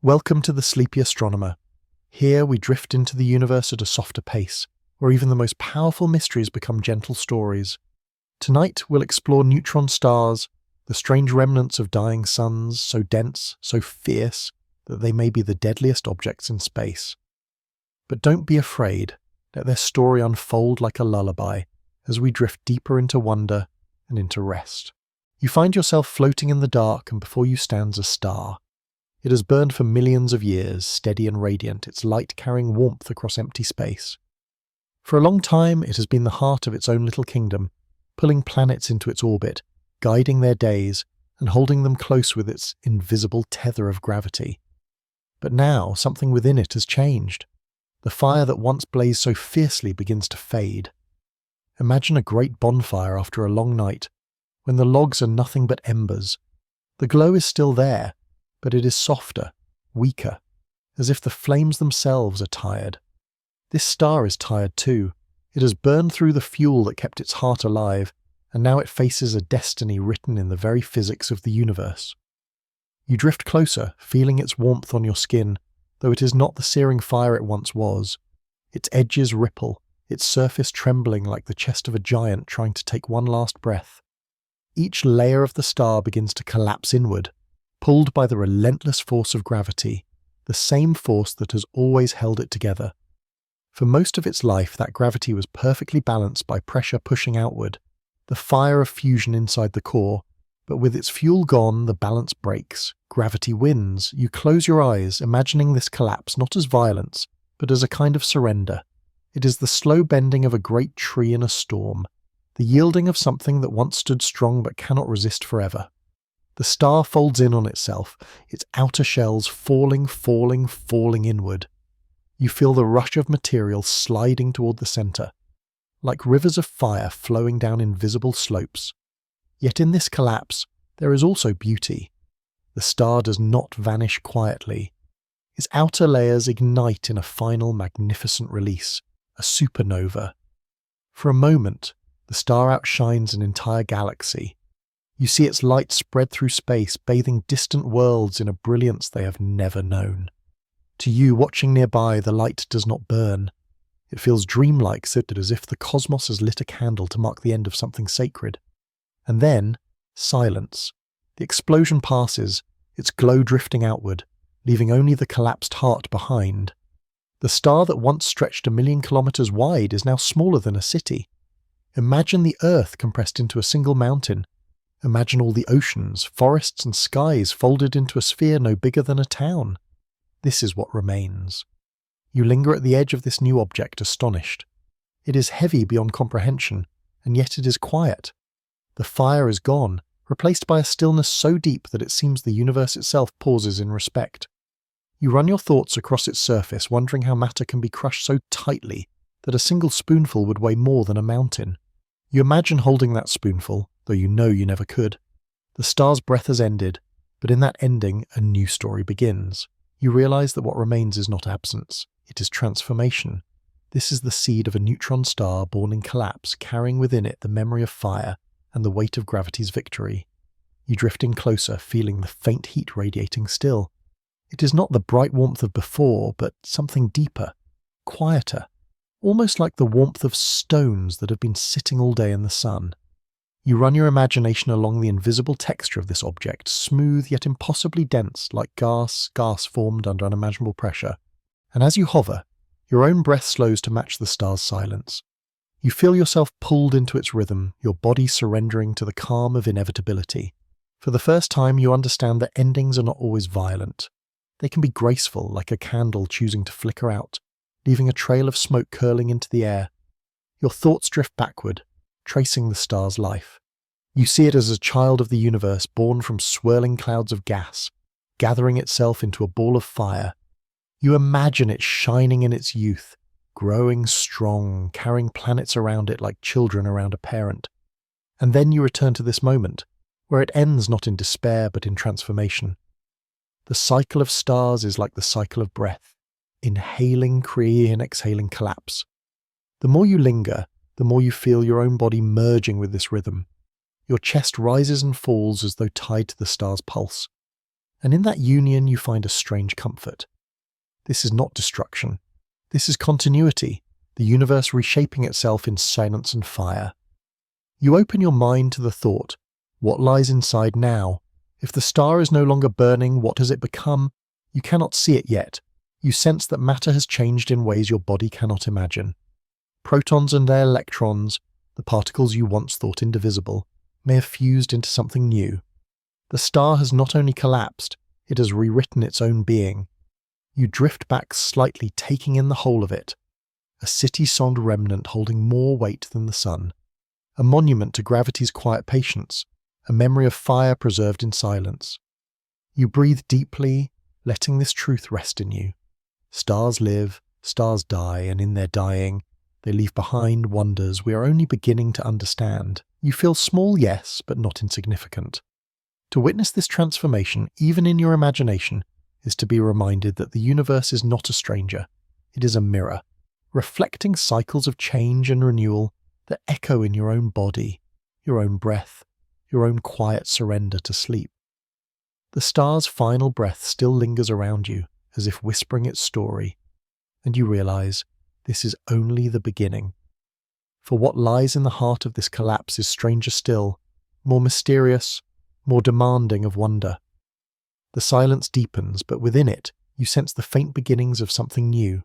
Welcome to the Sleepy Astronomer. Here we drift into the universe at a softer pace, where even the most powerful mysteries become gentle stories. Tonight we'll explore neutron stars, the strange remnants of dying suns, so dense, so fierce, that they may be the deadliest objects in space. But don't be afraid, let their story unfold like a lullaby as we drift deeper into wonder and into rest. You find yourself floating in the dark, and before you stands a star. It has burned for millions of years, steady and radiant, its light carrying warmth across empty space. For a long time, it has been the heart of its own little kingdom, pulling planets into its orbit, guiding their days, and holding them close with its invisible tether of gravity. But now, something within it has changed. The fire that once blazed so fiercely begins to fade. Imagine a great bonfire after a long night, when the logs are nothing but embers. The glow is still there, but it is softer, weaker, as if the flames themselves are tired. This star is tired too. It has burned through the fuel that kept its heart alive, and now it faces a destiny written in the very physics of the universe. You drift closer, feeling its warmth on your skin, though it is not the searing fire it once was. Its edges ripple, its surface trembling like the chest of a giant trying to take one last breath. Each layer of the star begins to collapse inward, pulled by the relentless force of gravity, the same force that has always held it together. For most of its life, that gravity was perfectly balanced by pressure pushing outward, the fire of fusion inside the core, but with its fuel gone, the balance breaks. Gravity wins. You close your eyes, imagining this collapse not as violence, but as a kind of surrender. It is the slow bending of a great tree in a storm, the yielding of something that once stood strong but cannot resist forever. The star folds in on itself, its outer shells falling inward. You feel the rush of material sliding toward the center, like rivers of fire flowing down invisible slopes. Yet in this collapse, there is also beauty. The star does not vanish quietly. Its outer layers ignite in a final magnificent release, a supernova. For a moment, the star outshines an entire galaxy. You see its light spread through space, bathing distant worlds in a brilliance they have never known. To you, watching nearby, the light does not burn. It feels dreamlike, so as if the cosmos has lit a candle to mark the end of something sacred. And then, silence. The explosion passes, its glow drifting outward, leaving only the collapsed heart behind. The star that once stretched 1,000,000 kilometers wide is now smaller than a city. Imagine the Earth compressed into a single mountain. Imagine all the oceans, forests and skies folded into a sphere no bigger than a town. This is what remains. You linger at the edge of this new object, astonished. It is heavy beyond comprehension, and yet it is quiet. The fire is gone, replaced by a stillness so deep that it seems the universe itself pauses in respect. You run your thoughts across its surface, wondering how matter can be crushed so tightly that a single spoonful would weigh more than a mountain. You imagine holding that spoonful, though you know you never could. The star's breath has ended, but in that ending, a new story begins. You realize that what remains is not absence, it is transformation. This is the seed of a neutron star born in collapse, carrying within it the memory of fire and the weight of gravity's victory. You drift in closer, feeling the faint heat radiating still. It is not the bright warmth of before, but something deeper, quieter, almost like the warmth of stones that have been sitting all day in the sun. You run your imagination along the invisible texture of this object, smooth yet impossibly dense, like gas formed under unimaginable pressure. And as you hover, your own breath slows to match the star's silence. You feel yourself pulled into its rhythm, your body surrendering to the calm of inevitability. For the first time, you understand that endings are not always violent. They can be graceful, like a candle choosing to flicker out, leaving a trail of smoke curling into the air. Your thoughts drift backward, tracing the star's life. You see it as a child of the universe born from swirling clouds of gas, gathering itself into a ball of fire. You imagine it shining in its youth, growing strong, carrying planets around it like children around a parent. And then you return to this moment, where it ends not in despair but in transformation. The cycle of stars is like the cycle of breath, inhaling, creating, exhaling collapse. The more you linger, the more you feel your own body merging with this rhythm. Your chest rises and falls as though tied to the star's pulse. And in that union you find a strange comfort. This is not destruction. This is continuity, the universe reshaping itself in silence and fire. You open your mind to the thought, what lies inside now? If the star is no longer burning, what has it become? You cannot see it yet. You sense that matter has changed in ways your body cannot imagine. Protons and their electrons, the particles you once thought indivisible, may have fused into something new. The star has not only collapsed, it has rewritten its own being. You drift back slightly, taking in the whole of it. A city-sond remnant holding more weight than the sun. A monument to gravity's quiet patience, a memory of fire preserved in silence. You breathe deeply, letting this truth rest in you. Stars live, stars die, and in their dying, they leave behind wonders we are only beginning to understand. You feel small, yes, but not insignificant. To witness this transformation, even in your imagination, is to be reminded that the universe is not a stranger. It is a mirror, reflecting cycles of change and renewal that echo in your own body, your own breath, your own quiet surrender to sleep. The star's final breath still lingers around you, as if whispering its story, and you realize this is only the beginning. For what lies in the heart of this collapse is stranger still, more mysterious, more demanding of wonder. The silence deepens, but within it, you sense the faint beginnings of something new,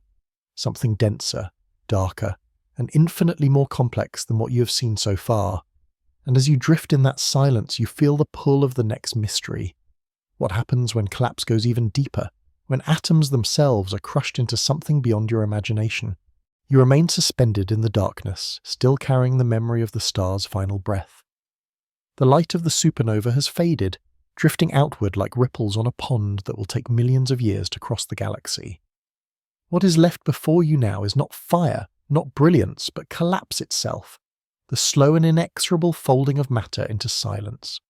something denser, darker, and infinitely more complex than what you have seen so far. And as you drift in that silence, you feel the pull of the next mystery. What happens when collapse goes even deeper, when atoms themselves are crushed into something beyond your imagination? You remain suspended in the darkness, still carrying the memory of the star's final breath. The light of the supernova has faded, drifting outward like ripples on a pond that will take millions of years to cross the galaxy. What is left before you now is not fire, not brilliance, but collapse itself, the slow and inexorable folding of matter into silence.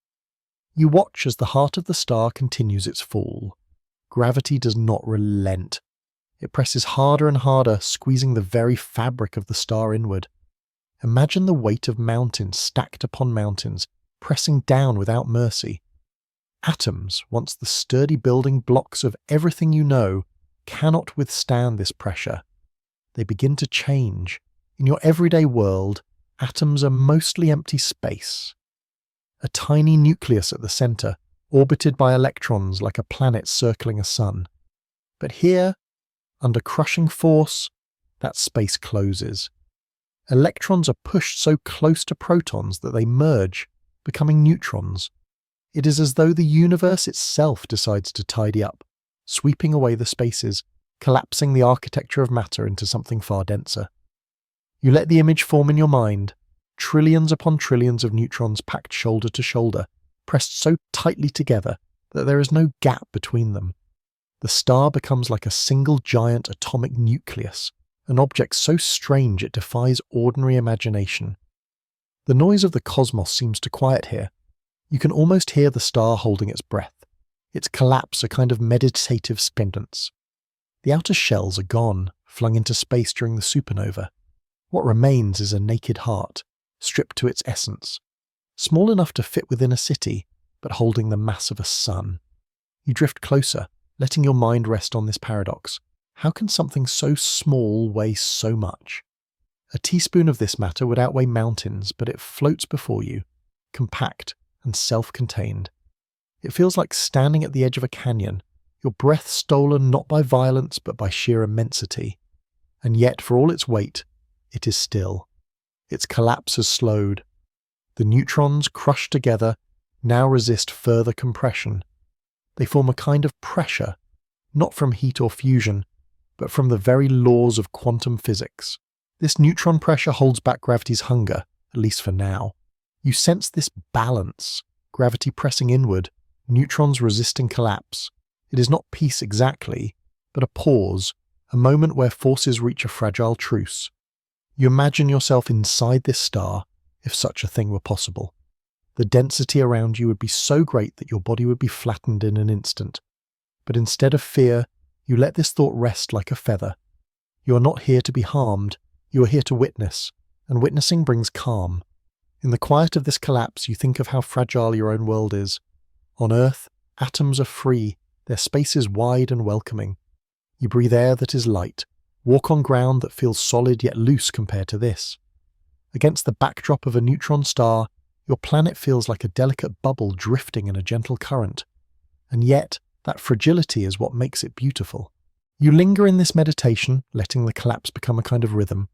You watch as the heart of the star continues its fall. Gravity does not relent. It presses harder and harder, squeezing the very fabric of the star inward. Imagine the weight of mountains stacked upon mountains, pressing down without mercy. Atoms, once the sturdy building blocks of everything you know, cannot withstand this pressure. They begin to change. In your everyday world, atoms are mostly empty space. A tiny nucleus at the center, orbited by electrons like a planet circling a sun. But here, under crushing force, that space closes. Electrons are pushed so close to protons that they merge, becoming neutrons. It is as though the universe itself decides to tidy up, sweeping away the spaces, collapsing the architecture of matter into something far denser. You let the image form in your mind, trillions upon trillions of neutrons packed shoulder to shoulder, pressed so tightly together that there is no gap between them. The star becomes like a single giant atomic nucleus, an object so strange it defies ordinary imagination. The noise of the cosmos seems to quiet here. You can almost hear the star holding its breath, its collapse a kind of meditative silence. The outer shells are gone, flung into space during the supernova. What remains is a naked heart, stripped to its essence, small enough to fit within a city, but holding the mass of a sun. You drift closer, letting your mind rest on this paradox. How can something so small weigh so much? A teaspoon of this matter would outweigh mountains, but it floats before you, compact and self-contained. It feels like standing at the edge of a canyon, your breath stolen not by violence but by sheer immensity. And yet, for all its weight, it is still. Its collapse has slowed. The neutrons, crushed together, now resist further compression. They form a kind of pressure, not from heat or fusion, but from the very laws of quantum physics. This neutron pressure holds back gravity's hunger, at least for now. You sense this balance, gravity pressing inward, neutrons resisting collapse. It is not peace exactly, but a pause, a moment where forces reach a fragile truce. You imagine yourself inside this star, if such a thing were possible. The density around you would be so great that your body would be flattened in an instant. But instead of fear, you let this thought rest like a feather. You are not here to be harmed, you are here to witness, and witnessing brings calm. In the quiet of this collapse, you think of how fragile your own world is. On Earth, atoms are free, their spaces wide and welcoming. You breathe air that is light, walk on ground that feels solid yet loose compared to this. Against the backdrop of a neutron star, your planet feels like a delicate bubble drifting in a gentle current. And yet, that fragility is what makes it beautiful. You linger in this meditation, letting the collapse become a kind of rhythm.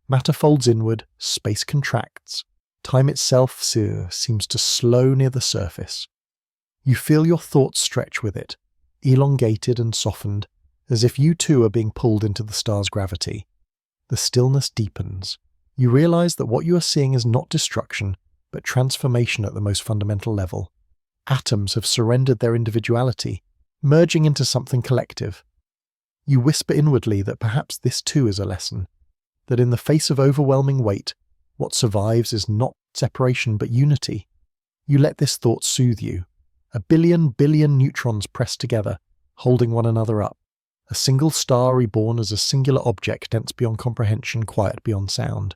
Matter folds inward, space contracts. Time itself seems to slow near the surface. You feel your thoughts stretch with it, elongated and softened, as if you too are being pulled into the star's gravity. The stillness deepens. You realize that what you are seeing is not destruction, but transformation at the most fundamental level. Atoms have surrendered their individuality, merging into something collective. You whisper inwardly that perhaps this too is a lesson, that in the face of overwhelming weight, what survives is not separation but unity. You let this thought soothe you. A billion neutrons pressed together, holding one another up. A single star reborn as a singular object dense beyond comprehension, quiet beyond sound.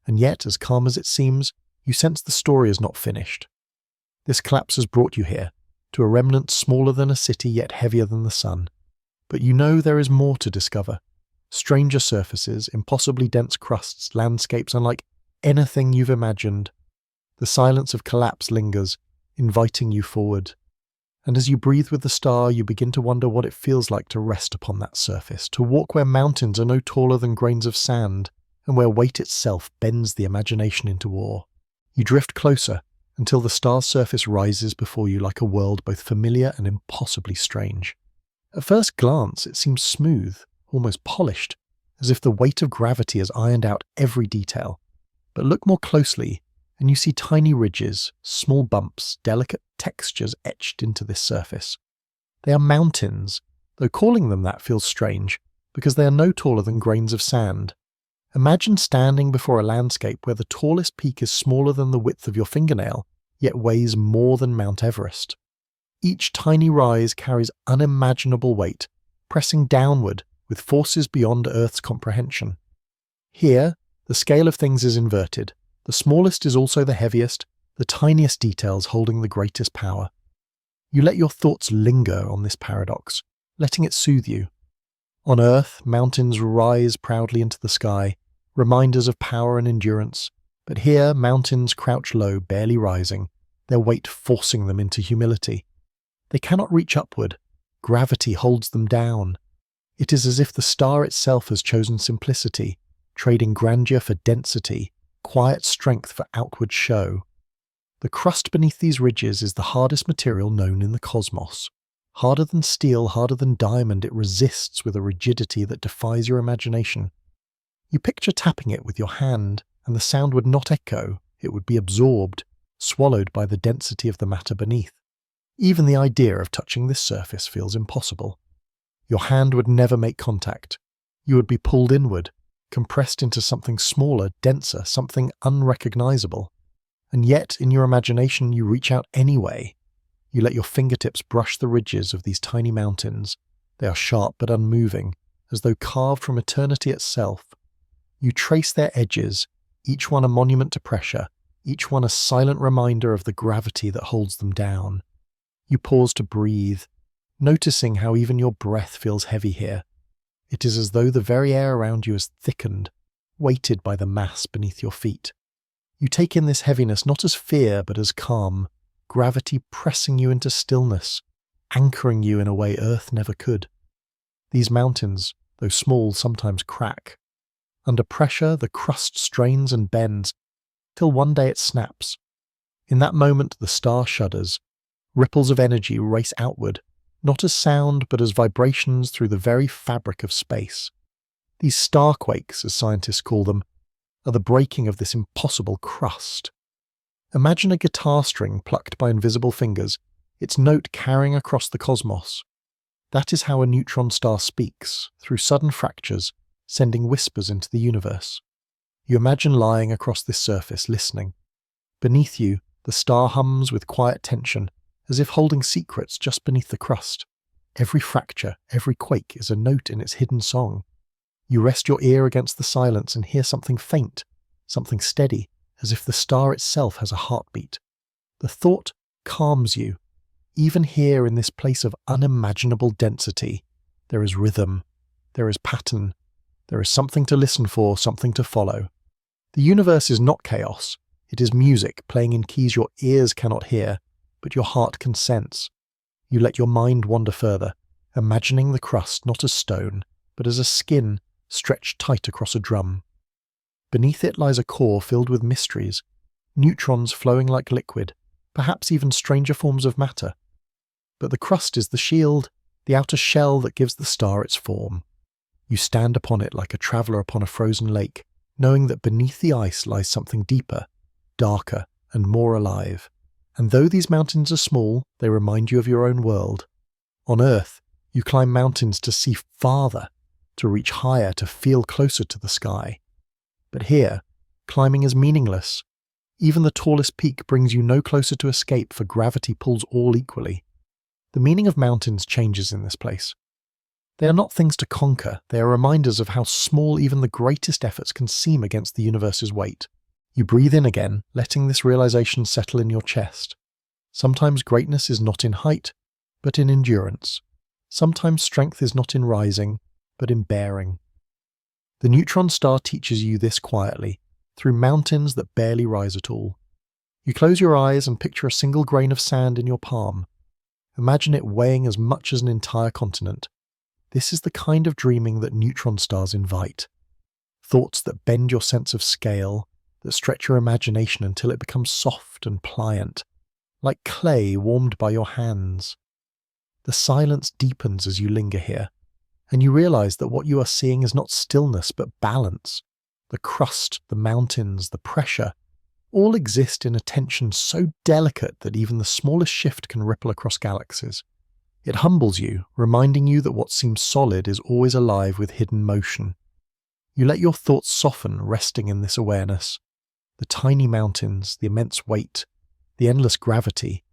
And yet, as calm as it seems, you sense the story is not finished. This collapse has brought you here, to a remnant smaller than a city yet heavier than the sun. But you know there is more to discover. Stranger surfaces, impossibly dense crusts, landscapes unlike anything you've imagined. The silence of collapse lingers, inviting you forward. And as you breathe with the star, you begin to wonder what it feels like to rest upon that surface, to walk where mountains are no taller than grains of sand, and where weight itself bends the imagination into awe. You drift closer, until the star's surface rises before you like a world both familiar and impossibly strange. At first glance, it seems smooth, almost polished, as if the weight of gravity has ironed out every detail. But look more closely, and you see tiny ridges, small bumps, delicate textures etched into this surface. They are mountains, though calling them that feels strange, because they are no taller than grains of sand. Imagine standing before a landscape where the tallest peak is smaller than the width of your fingernail, yet weighs more than Mount Everest. Each tiny rise carries unimaginable weight, pressing downward with forces beyond Earth's comprehension. Here, the scale of things is inverted. The smallest is also the heaviest, the tiniest details holding the greatest power. You let your thoughts linger on this paradox, letting it soothe you. On Earth, mountains rise proudly into the sky, reminders of power and endurance. But here, mountains crouch low, barely rising, their weight forcing them into humility. They cannot reach upward. Gravity holds them down. It is as if the star itself has chosen simplicity, trading grandeur for density, quiet strength for outward show. The crust beneath these ridges is the hardest material known in the cosmos. Harder than steel, harder than diamond, it resists with a rigidity that defies your imagination. You picture tapping it with your hand, and the sound would not echo, it would be absorbed, swallowed by the density of the matter beneath. Even the idea of touching this surface feels impossible. Your hand would never make contact. You would be pulled inward, compressed into something smaller, denser, something unrecognizable. And yet, in your imagination, you reach out anyway. You let your fingertips brush the ridges of these tiny mountains. They are sharp but unmoving, as though carved from eternity itself. You trace their edges, each one a monument to pressure, each one a silent reminder of the gravity that holds them down. You pause to breathe, noticing how even your breath feels heavy here. It is as though the very air around you is thickened, weighted by the mass beneath your feet. You take in this heaviness not as fear but as calm, gravity pressing you into stillness, anchoring you in a way Earth never could. These mountains, though small, sometimes crack. Under pressure, the crust strains and bends, till one day it snaps. In that moment, the star shudders. Ripples of energy race outward, not as sound but as vibrations through the very fabric of space. These starquakes, as scientists call them, are the breaking of this impossible crust. Imagine a guitar string plucked by invisible fingers, its note carrying across the cosmos. That is how a neutron star speaks, through sudden fractures, sending whispers into the universe. You imagine lying across this surface, listening. Beneath you, the star hums with quiet tension, as if holding secrets just beneath the crust. Every fracture, every quake is a note in its hidden song. You rest your ear against the silence and hear something faint, something steady, as if the star itself has a heartbeat. The thought calms you. even here in this place of unimaginable density, there is rhythm, there is pattern, there is something to listen for, something to follow. The universe is not chaos. It is music playing in keys your ears cannot hear, but your heart can sense. You let your mind wander further, imagining the crust not as stone, but as a skin stretched tight across a drum. Beneath it lies a core filled with mysteries, neutrons flowing like liquid, perhaps even stranger forms of matter. But the crust is the shield, the outer shell that gives the star its form. You stand upon it like a traveller upon a frozen lake, knowing that beneath the ice lies something deeper, darker, and more alive. And though these mountains are small, they remind you of your own world. On Earth, you climb mountains to see farther, to reach higher, to feel closer to the sky. But here, climbing is meaningless. Even the tallest peak brings you no closer to escape, for gravity pulls all equally. The meaning of mountains changes in this place. They are not things to conquer, they are reminders of how small even the greatest efforts can seem against the universe's weight. You breathe in again, letting this realization settle in your chest. Sometimes greatness is not in height, but in endurance. Sometimes strength is not in rising, but in bearing. The neutron star teaches you this quietly, through mountains that barely rise at all. You close your eyes and picture a single grain of sand in your palm. Imagine it weighing as much as an entire continent. This is the kind of dreaming that neutron stars invite. Thoughts that bend your sense of scale, that stretch your imagination until it becomes soft and pliant, like clay warmed by your hands. The silence deepens as you linger here, and you realize that what you are seeing is not stillness but balance. The crust, the mountains, the pressure, all exist in a tension so delicate that even the smallest shift can ripple across galaxies. It humbles you, reminding you that what seems solid is always alive with hidden motion. You let your thoughts soften, resting in this awareness. The tiny mountains, the immense weight, the endless gravity,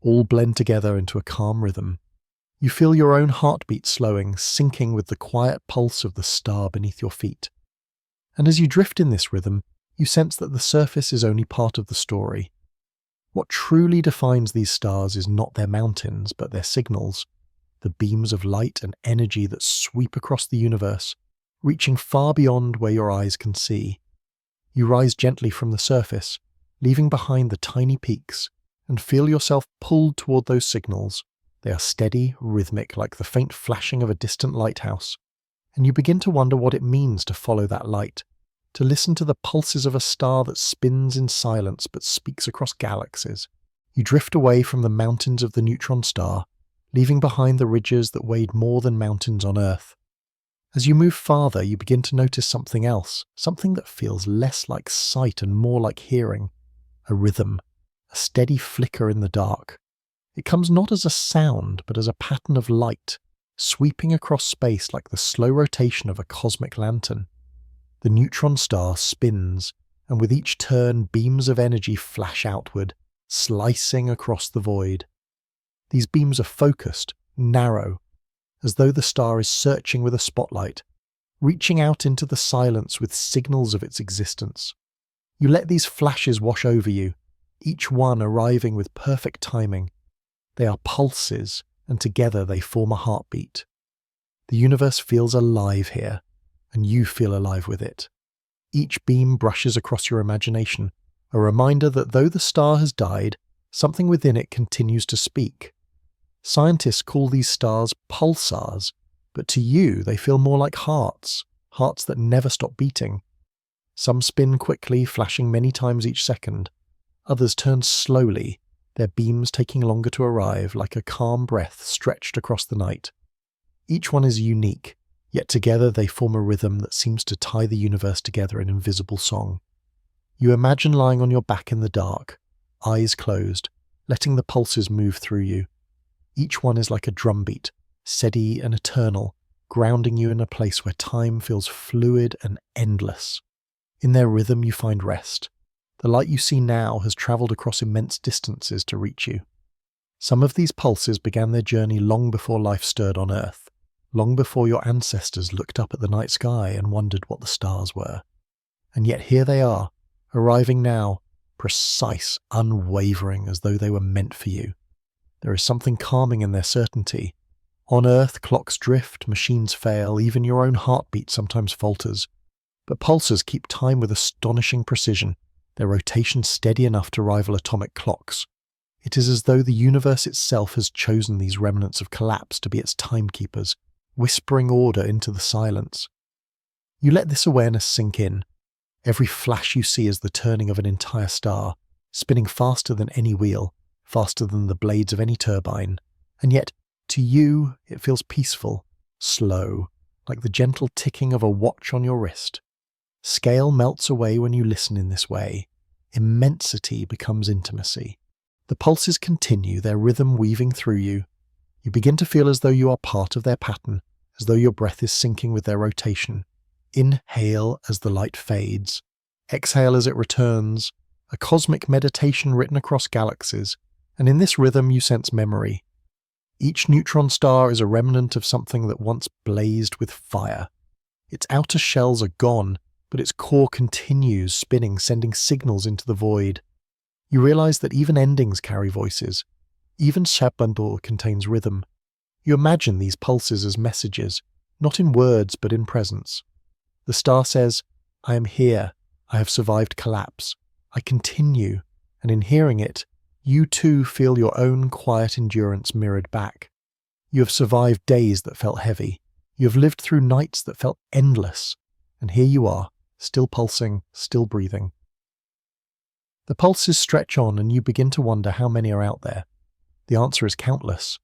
all blend together into a calm rhythm. You feel your own heartbeat slowing, syncing with the quiet pulse of the star beneath your feet. And as you drift in this rhythm, you sense that the surface is only part of the story. What truly defines these stars is not their mountains, but their signals, the beams of light and energy that sweep across the universe, reaching far beyond where your eyes can see. You rise gently from the surface, leaving behind the tiny peaks, and feel yourself pulled toward those signals. They are steady, rhythmic, like the faint flashing of a distant lighthouse, and you begin to wonder what it means to follow that light, to listen to the pulses of a star that spins in silence but speaks across galaxies. You drift away from the mountains of the neutron star, leaving behind the ridges that weighed more than mountains on Earth. As you move farther, you begin to notice something else, something that feels less like sight and more like hearing. A rhythm, a steady flicker in the dark. It comes not as a sound, but as a pattern of light, sweeping across space like the slow rotation of a cosmic lantern. The neutron star spins, and with each turn beams of energy flash outward, slicing across the void. These beams are focused, narrow, as though the star is searching with a spotlight, reaching out into the silence with signals of its existence. You let these flashes wash over you, each one arriving with perfect timing. They are pulses, and together they form a heartbeat. The universe feels alive here, and you feel alive with it. Each beam brushes across your imagination, a reminder that though the star has died, something within it continues to speak. Scientists call these stars pulsars, but to you they feel more like hearts, hearts that never stop beating. Some spin quickly, flashing many times each second. Others turn slowly, their beams taking longer to arrive, like a calm breath stretched across the night. Each one is unique, yet together they form a rhythm that seems to tie the universe together in invisible song. You imagine lying on your back in the dark, eyes closed, letting the pulses move through you. Each one is like a drumbeat, steady and eternal, grounding you in a place where time feels fluid and endless. In their rhythm you find rest. The light you see now has travelled across immense distances to reach you. Some of these pulses began their journey long before life stirred on Earth, long before your ancestors looked up at the night sky and wondered what the stars were. And yet here they are, arriving now, precise, unwavering, as though they were meant for you. There is something calming in their certainty. On Earth, clocks drift, machines fail, even your own heartbeat sometimes falters. But pulsars keep time with astonishing precision, their rotation steady enough to rival atomic clocks. It is as though the universe itself has chosen these remnants of collapse to be its timekeepers, whispering order into the silence. You let this awareness sink in. Every flash you see is the turning of an entire star, spinning faster than any wheel, faster than the blades of any turbine. And yet, to you, it feels peaceful, slow, like the gentle ticking of a watch on your wrist. Scale melts away when you listen in this way. Immensity becomes intimacy. The pulses continue, their rhythm weaving through you. You begin to feel as though you are part of their pattern, as though your breath is syncing with their rotation. Inhale as the light fades. Exhale as it returns. A cosmic meditation written across galaxies, and in this rhythm you sense memory. Each neutron star is a remnant of something that once blazed with fire. Its outer shells are gone, but its core continues spinning, sending signals into the void. You realize that even endings carry voices. Even Shabandur contains rhythm. You imagine these pulses as messages, not in words but in presence. The star says, "I am here, I have survived collapse, I continue," and in hearing it, you too feel your own quiet endurance mirrored back. You have survived days that felt heavy. You have lived through nights that felt endless. And here you are, still pulsing, still breathing. The pulses stretch on and you begin to wonder how many are out there. The answer is countless.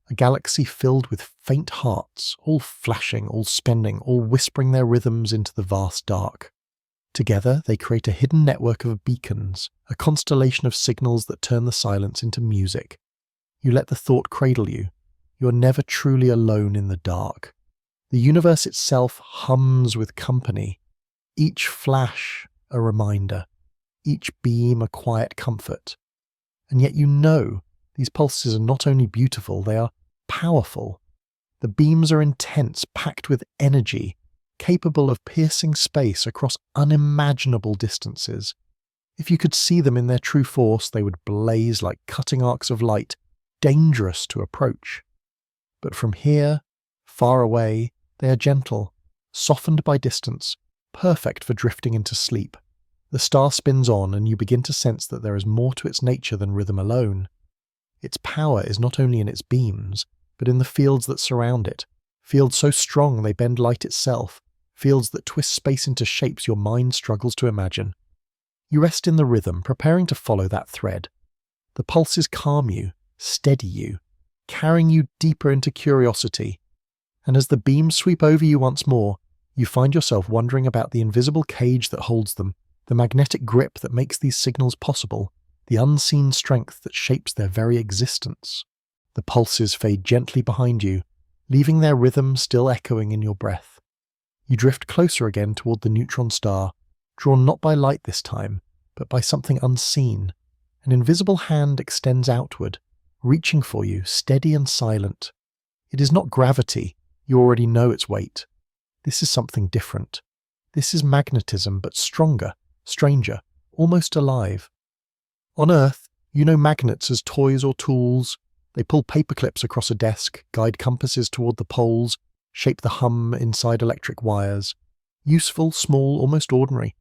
A galaxy filled with faint hearts, all flashing, all spinning, all whispering their rhythms into the vast dark. Together, they create a hidden network of beacons, a constellation of signals that turn the silence into music. You let the thought cradle you. You are never truly alone in the dark. The universe itself hums with company. Each flash a reminder, each beam a quiet comfort. And yet you know these pulses are not only beautiful, they are powerful. The beams are intense, packed with energy, capable of piercing space across unimaginable distances. If you could see them in their true force, they would blaze like cutting arcs of light, dangerous to approach. But from here, far away, they are gentle, softened by distance, perfect for drifting into sleep. The star spins on and you begin to sense that there is more to its nature than rhythm alone. Its power is not only in its beams, but in the fields that surround it, fields so strong they bend light itself, fields that twist space into shapes your mind struggles to imagine. You rest in the rhythm, preparing to follow that thread. The pulses calm you, steady you, carrying you deeper into curiosity. And as the beams sweep over you once more, you find yourself wondering about the invisible cage that holds them, the magnetic grip that makes these signals possible, the unseen strength that shapes their very existence. The pulses fade gently behind you, leaving their rhythm still echoing in your breath. You drift closer again toward the neutron star, drawn not by light this time, but by something unseen. An invisible hand extends outward, reaching for you, steady and silent. It is not gravity, you already know its weight. This is something different. This is magnetism, but stronger, stranger, almost alive. On Earth, you know magnets as toys or tools. They pull paperclips across a desk, guide compasses toward the poles, shape the hum inside electric wires. Useful, small, almost ordinary.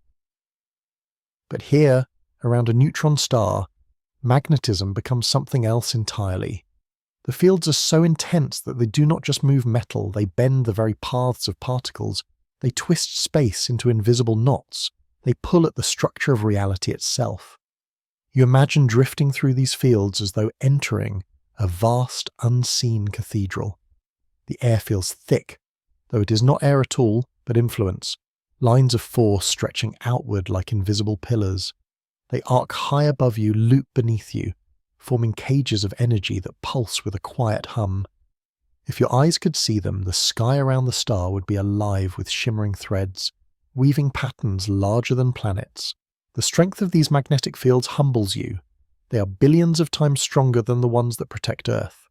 But here, around a neutron star, magnetism becomes something else entirely. The fields are so intense that they do not just move metal, they bend the very paths of particles, they twist space into invisible knots, they pull at the structure of reality itself. You imagine drifting through these fields as though entering a vast, unseen cathedral. The air feels thick, though it is not air at all, but influence, lines of force stretching outward like invisible pillars. They arc high above you, loop beneath you, forming cages of energy that pulse with a quiet hum. If your eyes could see them, the sky around the star would be alive with shimmering threads, weaving patterns larger than planets. The strength of these magnetic fields humbles you. They are billions of times stronger than the ones that protect Earth.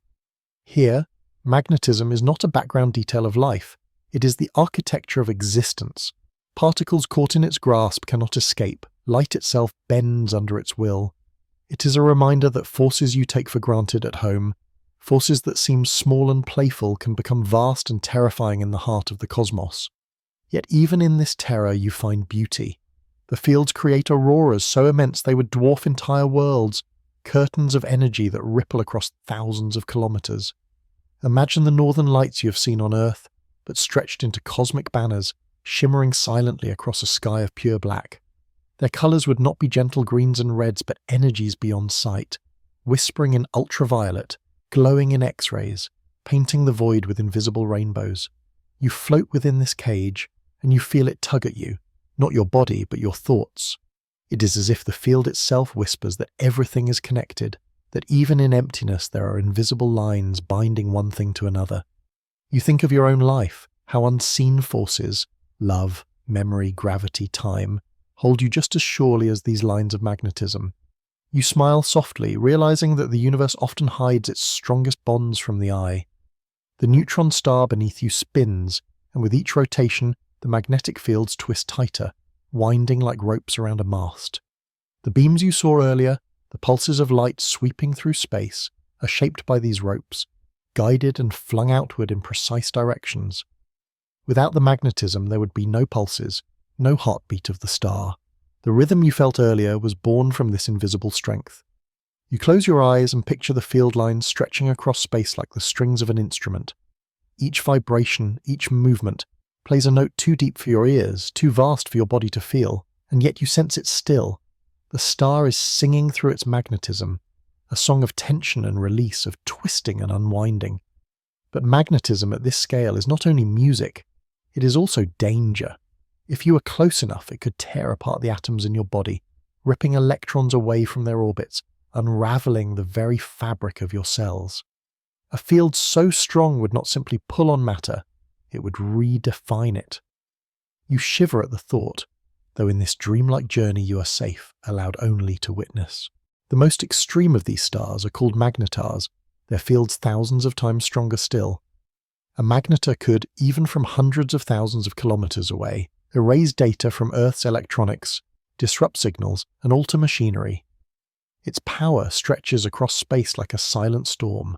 Here, magnetism is not a background detail of life. It is the architecture of existence. Particles caught in its grasp cannot escape. Light itself bends under its will. It is a reminder that forces you take for granted at home, forces that seem small and playful, can become vast and terrifying in the heart of the cosmos. Yet even in this terror you find beauty. The fields create auroras so immense they would dwarf entire worlds, curtains of energy that ripple across thousands of kilometers. Imagine the northern lights you have seen on Earth, but stretched into cosmic banners, shimmering silently across a sky of pure black. Their colors would not be gentle greens and reds, but energies beyond sight, whispering in ultraviolet, glowing in X-rays, painting the void with invisible rainbows. You float within this cage, and you feel it tug at you, not your body, but your thoughts. It is as if the field itself whispers that everything is connected, that even in emptiness there are invisible lines binding one thing to another. You think of your own life, how unseen forces, love, memory, gravity, time, hold you just as surely as these lines of magnetism. You smile softly, realizing that the universe often hides its strongest bonds from the eye. The neutron star beneath you spins, and with each rotation, the magnetic fields twist tighter, winding like ropes around a mast. The beams you saw earlier, the pulses of light sweeping through space, are shaped by these ropes, guided and flung outward in precise directions. Without the magnetism, there would be no pulses, no heartbeat of the star. The rhythm you felt earlier was born from this invisible strength. You close your eyes and picture the field lines stretching across space like the strings of an instrument. Each vibration, each movement, plays a note too deep for your ears, too vast for your body to feel, and yet you sense it still. The star is singing through its magnetism, a song of tension and release, of twisting and unwinding. But magnetism at this scale is not only music, it is also danger. If you were close enough, it could tear apart the atoms in your body, ripping electrons away from their orbits, unraveling the very fabric of your cells. A field so strong would not simply pull on matter, it would redefine it. You shiver at the thought, though in this dreamlike journey you are safe, allowed only to witness. The most extreme of these stars are called magnetars, their fields thousands of times stronger still. A magnetar could, even from hundreds of thousands of kilometers away, erase data from Earth's electronics, disrupt signals, and alter machinery. Its power stretches across space like a silent storm,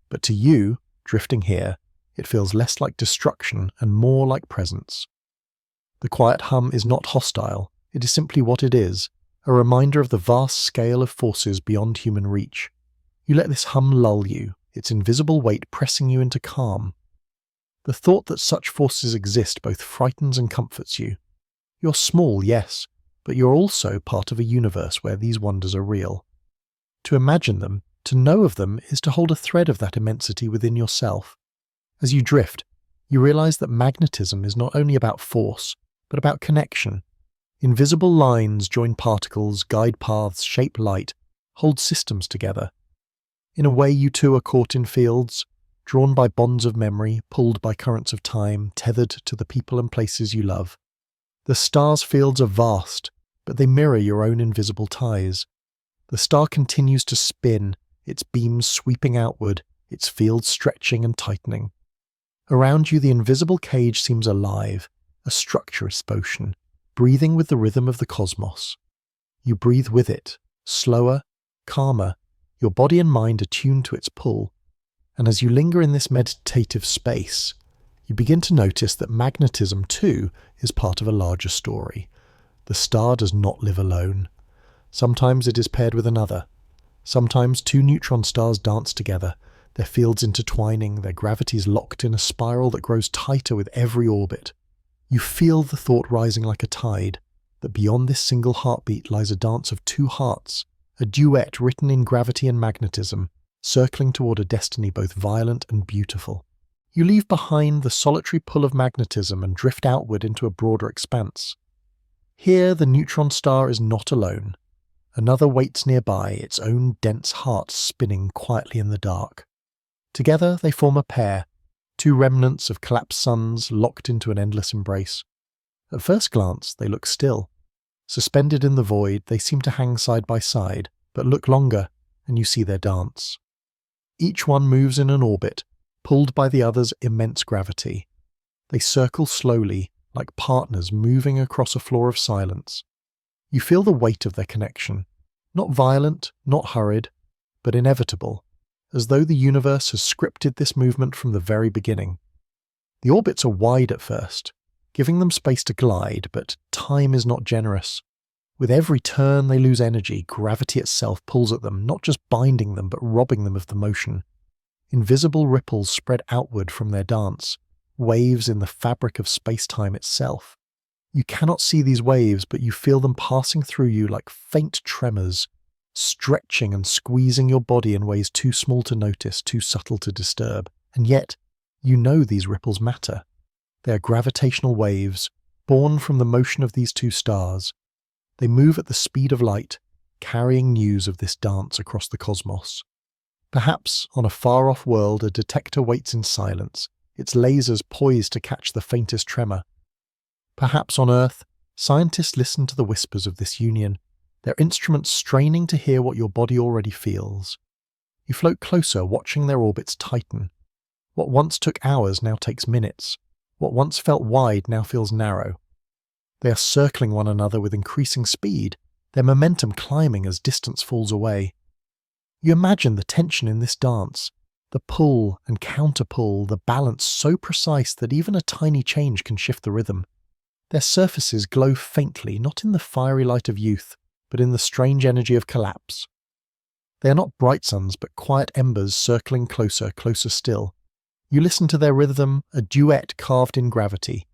but to you, drifting here, it feels less like destruction and more like presence. The quiet hum is not hostile, it is simply what it is, a reminder of the vast scale of forces beyond human reach. You let this hum lull you, its invisible weight pressing you into calm. The thought that such forces exist both frightens and comforts you. You're small, yes, but you're also part of a universe where these wonders are real. To imagine them, to know of them, is to hold a thread of that immensity within yourself. As you drift, you realize that magnetism is not only about force, but about connection. Invisible lines join particles, guide paths, shape light, hold systems together. In a way, you too are caught in fields, drawn by bonds of memory, pulled by currents of time, tethered to the people and places you love. The star's fields are vast, but they mirror your own invisible ties. The star continues to spin, its beams sweeping outward, its fields stretching and tightening. Around you, the invisible cage seems alive, a structurous motion, breathing with the rhythm of the cosmos. You breathe with it, slower, calmer, your body and mind attuned to its pull. And as you linger in this meditative space, you begin to notice that magnetism too is part of a larger story. The star does not live alone. Sometimes it is paired with another. Sometimes two neutron stars dance together, their fields intertwining, their gravities locked in a spiral that grows tighter with every orbit. You feel the thought rising like a tide, that beyond this single heartbeat lies a dance of two hearts, a duet written in gravity and magnetism, circling toward a destiny both violent and beautiful. You leave behind the solitary pull of magnetism and drift outward into a broader expanse. Here the neutron star is not alone. Another waits nearby, its own dense heart spinning quietly in the dark. Together they form a pair, two remnants of collapsed suns locked into an endless embrace. At first glance, they look still. Suspended in the void, they seem to hang side by side, but look longer, and you see their dance. Each one moves in an orbit, pulled by the other's immense gravity. They circle slowly, like partners moving across a floor of silence. You feel the weight of their connection, Not violent, not hurried, but inevitable, as though the universe has scripted this movement from the very beginning. The orbits are wide at first, giving them space to glide, but time is not generous. With every turn they lose energy, gravity itself pulls at them, not just binding them but robbing them of the motion. Invisible ripples spread outward from their dance, waves in the fabric of space-time itself. You cannot see these waves, but you feel them passing through you like faint tremors, stretching and squeezing your body in ways too small to notice, too subtle to disturb. And yet, you know these ripples matter. They are gravitational waves, born from the motion of these two stars. They move at the speed of light, carrying news of this dance across the cosmos. Perhaps, on a far-off world, a detector waits in silence, its lasers poised to catch the faintest tremor. Perhaps on Earth, scientists listen to the whispers of this union, their instruments straining to hear what your body already feels. You float closer, watching their orbits tighten. What once took hours now takes minutes. What once felt wide now feels narrow. They are circling one another with increasing speed, their momentum climbing as distance falls away. You imagine the tension in this dance, the pull and counter-pull, the balance so precise that even a tiny change can shift the rhythm. Their surfaces glow faintly, not in the fiery light of youth, but in the strange energy of collapse. They are not bright suns, but quiet embers circling closer, closer still. You listen to their rhythm, a duet carved in gravity.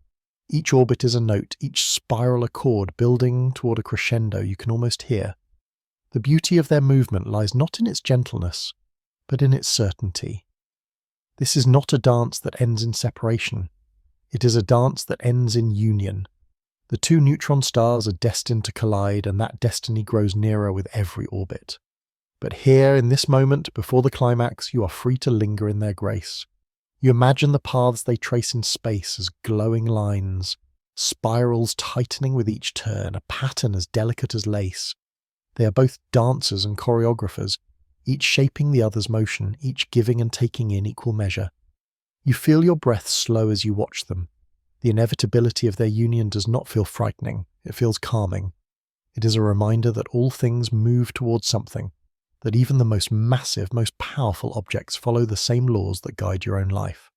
Each orbit is a note, each spiral a chord building toward a crescendo you can almost hear. The beauty of their movement lies not in its gentleness, but in its certainty. This is not a dance that ends in separation. It is a dance that ends in union. The two neutron stars are destined to collide, and that destiny grows nearer with every orbit. But here, in this moment, before the climax, you are free to linger in their grace. You imagine the paths they trace in space as glowing lines, spirals tightening with each turn, a pattern as delicate as lace. They are both dancers and choreographers, each shaping the other's motion, each giving and taking in equal measure. You feel your breath slow as you watch them. The inevitability of their union does not feel frightening, it feels calming. It is a reminder that all things move towards something, that even the most massive, most powerful objects follow the same laws that guide your own life.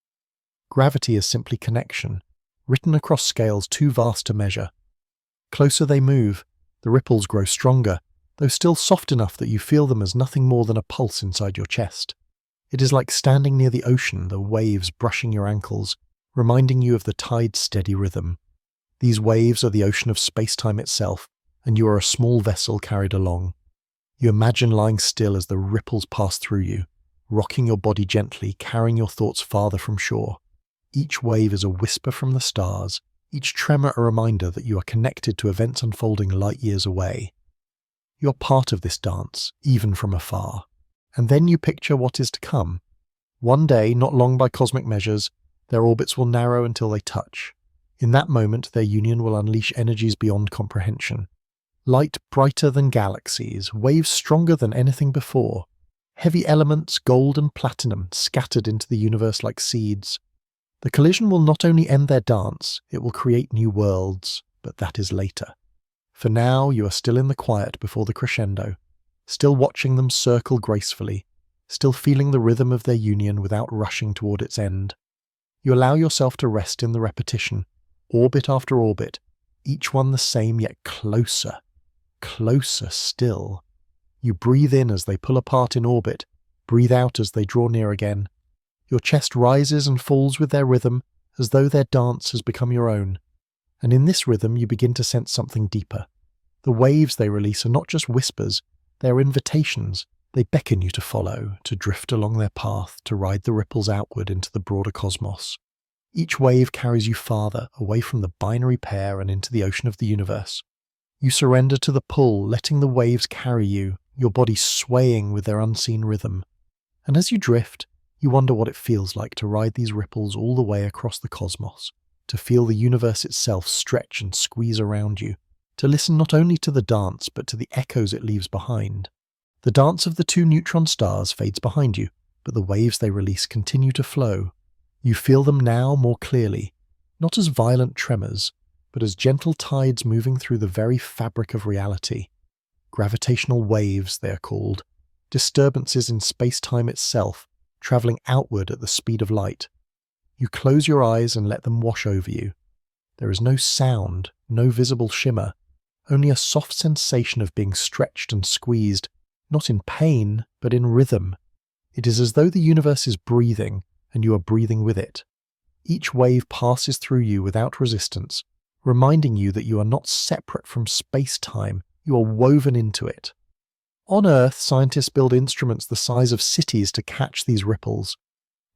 Gravity is simply connection, written across scales too vast to measure. Closer they move, the ripples grow stronger, though still soft enough that you feel them as nothing more than a pulse inside your chest. It is like standing near the ocean, the waves brushing your ankles, reminding you of the tide's steady rhythm. These waves are the ocean of space-time itself, and you are a small vessel carried along. You imagine lying still as the ripples pass through you, rocking your body gently, carrying your thoughts farther from shore. Each wave is a whisper from the stars, each tremor a reminder that you are connected to events unfolding light years away. You are part of this dance, even from afar. And then you picture what is to come. One day, not long by cosmic measures, their orbits will narrow until they touch. In that moment, their union will unleash energies beyond comprehension. Light brighter than galaxies, waves stronger than anything before. Heavy elements, gold and platinum, scattered into the universe like seeds. The collision will not only end their dance, it will create new worlds, but that is later. For now, you are still in the quiet before the crescendo, still watching them circle gracefully, still feeling the rhythm of their union without rushing toward its end. You allow yourself to rest in the repetition, orbit after orbit, each one the same yet closer. Closer still. You breathe in as they pull apart in orbit, breathe out as they draw near again. Your chest rises and falls with their rhythm, as though their dance has become your own. And in this rhythm you begin to sense something deeper. The waves they release are not just whispers, they are invitations. They beckon you to follow, to drift along their path, to ride the ripples outward into the broader cosmos. Each wave carries you farther, away from the binary pair and into the ocean of the universe. You surrender to the pull, letting the waves carry you, your body swaying with their unseen rhythm. And as you drift, you wonder what it feels like to ride these ripples all the way across the cosmos, to feel the universe itself stretch and squeeze around you, to listen not only to the dance but to the echoes it leaves behind. The dance of the two neutron stars fades behind you, but the waves they release continue to flow. You feel them now more clearly, not as violent tremors, but as gentle tides moving through the very fabric of reality. Gravitational waves, they are called. Disturbances in space-time itself, travelling outward at the speed of light. You close your eyes and let them wash over you. There is no sound, no visible shimmer, only a soft sensation of being stretched and squeezed, not in pain, but in rhythm. It is as though the universe is breathing, and you are breathing with it. Each wave passes through you without resistance, reminding you that you are not separate from space-time, you are woven into it. On Earth, scientists build instruments the size of cities to catch these ripples.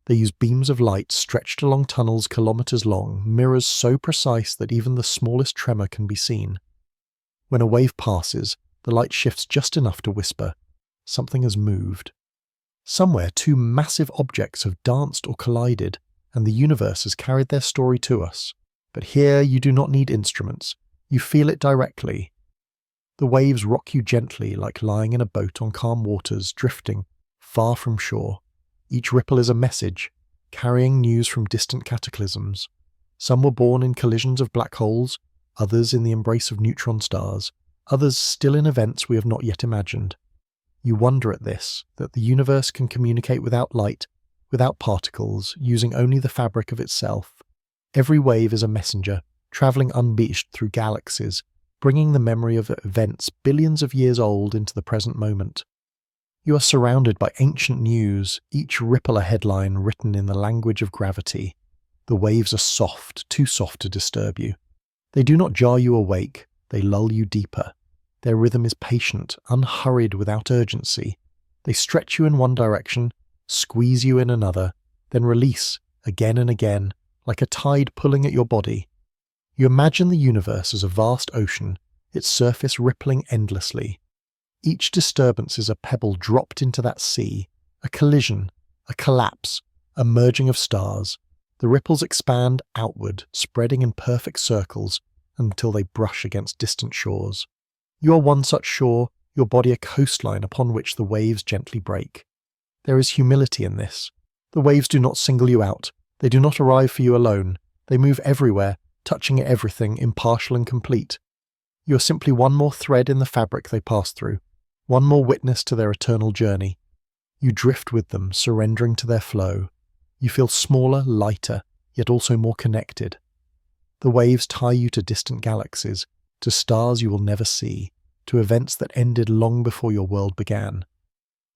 They use beams of light stretched along tunnels kilometers long, mirrors so precise that even the smallest tremor can be seen. When a wave passes, the light shifts just enough to whisper, "Something has moved." Somewhere, two massive objects have danced or collided, and the universe has carried their story to us. But here you do not need instruments. You feel it directly. The waves rock you gently, like lying in a boat on calm waters, drifting far from shore. Each ripple is a message, carrying news from distant cataclysms. Some were born in collisions of black holes, others in the embrace of neutron stars, others still in events we have not yet imagined. You wonder at this, that the universe can communicate without light, without particles, using only the fabric of itself. Every wave is a messenger, travelling unbeached through galaxies, bringing the memory of events billions of years old into the present moment. You are surrounded by ancient news, each ripple a headline written in the language of gravity. The waves are soft, too soft to disturb you. They do not jar you awake, they lull you deeper. Their rhythm is patient, unhurried, without urgency. They stretch you in one direction, squeeze you in another, then release, again and again, like a tide pulling at your body. You imagine the universe as a vast ocean, its surface rippling endlessly. Each disturbance is a pebble dropped into that sea, a collision, a collapse, a merging of stars. The ripples expand outward, spreading in perfect circles until they brush against distant shores. You are one such shore, your body a coastline upon which the waves gently break. There is humility in this. The waves do not single you out. They do not arrive for you alone. They move everywhere, touching everything, impartial and complete. You are simply one more thread in the fabric they pass through, one more witness to their eternal journey. You drift with them, surrendering to their flow. You feel smaller, lighter, yet also more connected. The waves tie you to distant galaxies, to stars you will never see, to events that ended long before your world began.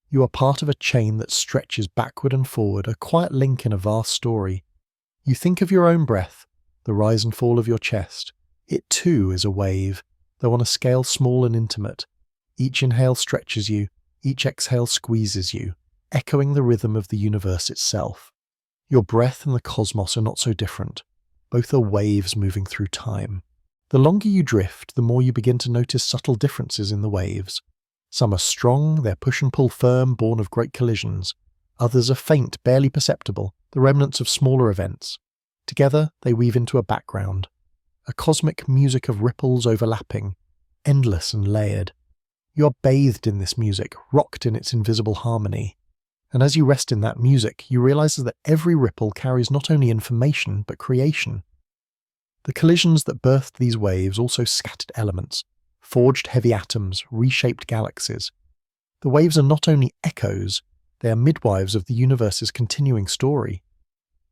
You are part of a chain that stretches backward and forward, a quiet link in a vast story. You think of your own breath, the rise and fall of your chest. It too is a wave, though on a scale small and intimate. Each inhale stretches you, each exhale squeezes you, echoing the rhythm of the universe itself. Your breath and the cosmos are not so different. Both are waves moving through time. The longer you drift, the more you begin to notice subtle differences in the waves. Some are strong, their push and pull firm, born of great collisions. Others are faint, barely perceptible, the remnants of smaller events. Together, they weave into a background. A cosmic music of ripples overlapping, endless and layered. You are bathed in this music, rocked in its invisible harmony. And as you rest in that music, you realize that every ripple carries not only information, but creation. The collisions that birthed these waves also scattered elements, forged heavy atoms, reshaped galaxies. The waves are not only echoes, they are midwives of the universe's continuing story.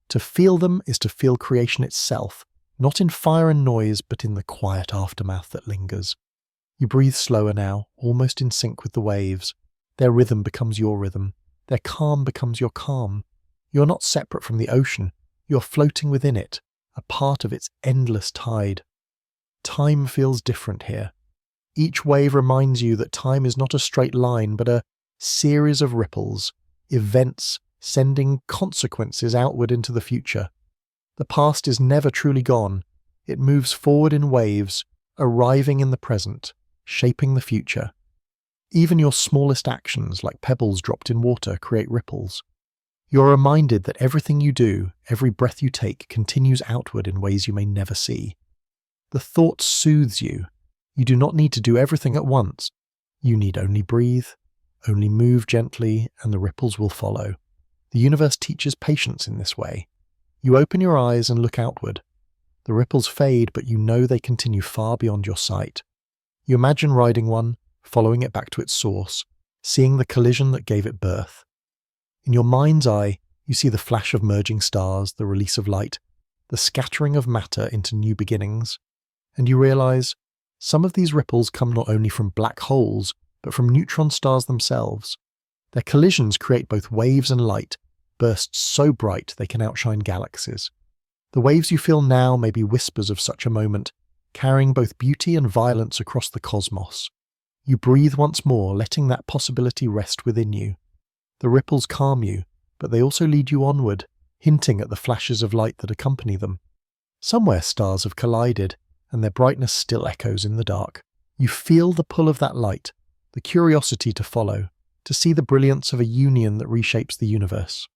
To feel them is to feel creation itself, not in fire and noise, but in the quiet aftermath that lingers. You breathe slower now, almost in sync with the waves. Their rhythm becomes your rhythm. Their calm becomes your calm. You are not separate from the ocean. You are floating within it, a part of its endless tide. Time feels different here. Each wave reminds you that time is not a straight line, but a series of ripples, events sending consequences outward into the future. The past is never truly gone. It moves forward in waves, arriving in the present, shaping the future. Even your smallest actions, like pebbles dropped in water, create ripples. You're reminded that everything you do, every breath you take, continues outward in ways you may never see. The thought soothes you. You do not need to do everything at once. You need only breathe, only move gently, and the ripples will follow. The universe teaches patience in this way. You open your eyes and look outward. The ripples fade, but you know they continue far beyond your sight. You imagine riding one, following it back to its source, seeing the collision that gave it birth. In your mind's eye, you see the flash of merging stars, the release of light, the scattering of matter into new beginnings, and you realize some of these ripples come not only from black holes, but from neutron stars themselves. Their collisions create both waves and light, bursts so bright they can outshine galaxies. The waves you feel now may be whispers of such a moment, carrying both beauty and violence across the cosmos. You breathe once more, letting that possibility rest within you. The ripples calm you, but they also lead you onward, hinting at the flashes of light that accompany them. Somewhere stars have collided, and their brightness still echoes in the dark. You feel the pull of that light, the curiosity to follow, to see the brilliance of a union that reshapes the universe.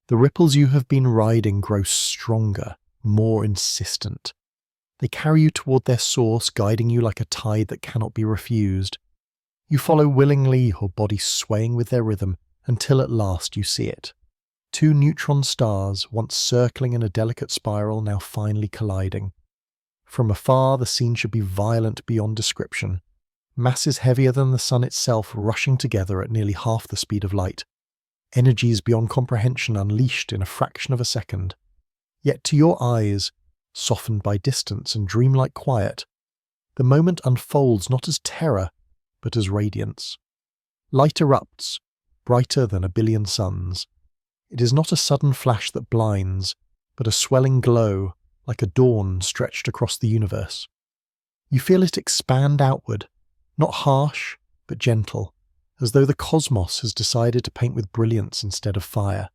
The ripples you have been riding grow stronger, more insistent. They carry you toward their source, guiding you like a tide that cannot be refused. You follow willingly, your body swaying with their rhythm, until at last you see it. Two neutron stars, once circling in a delicate spiral, now finally colliding. From afar, the scene should be violent beyond description. Masses heavier than the sun itself rushing together at nearly half the speed of light. Energies beyond comprehension unleashed in a fraction of a second. Yet to your eyes, softened by distance and dreamlike quiet, the moment unfolds not as terror, but as radiance. Light erupts, brighter than a billion suns. It is not a sudden flash that blinds, but a swelling glow, like a dawn stretched across the universe. You feel it expand outward, not harsh, but gentle, as though the cosmos has decided to paint with brilliance instead of fire.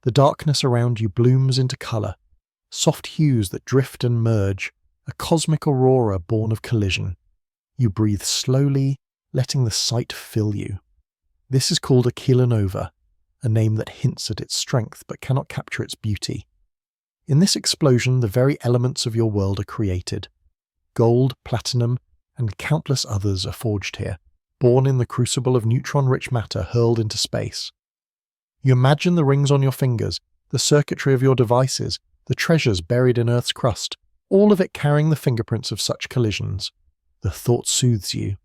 The darkness around you blooms into colour, soft hues that drift and merge, a cosmic aurora born of collision. You breathe slowly, letting the sight fill you. This is called a kilonova, a name that hints at its strength but cannot capture its beauty. In this explosion, the very elements of your world are created. Gold, platinum, and countless others are forged here, born in the crucible of neutron-rich matter hurled into space. You imagine the rings on your fingers, the circuitry of your devices, the treasures buried in Earth's crust, all of it carrying the fingerprints of such collisions. The thought soothes you.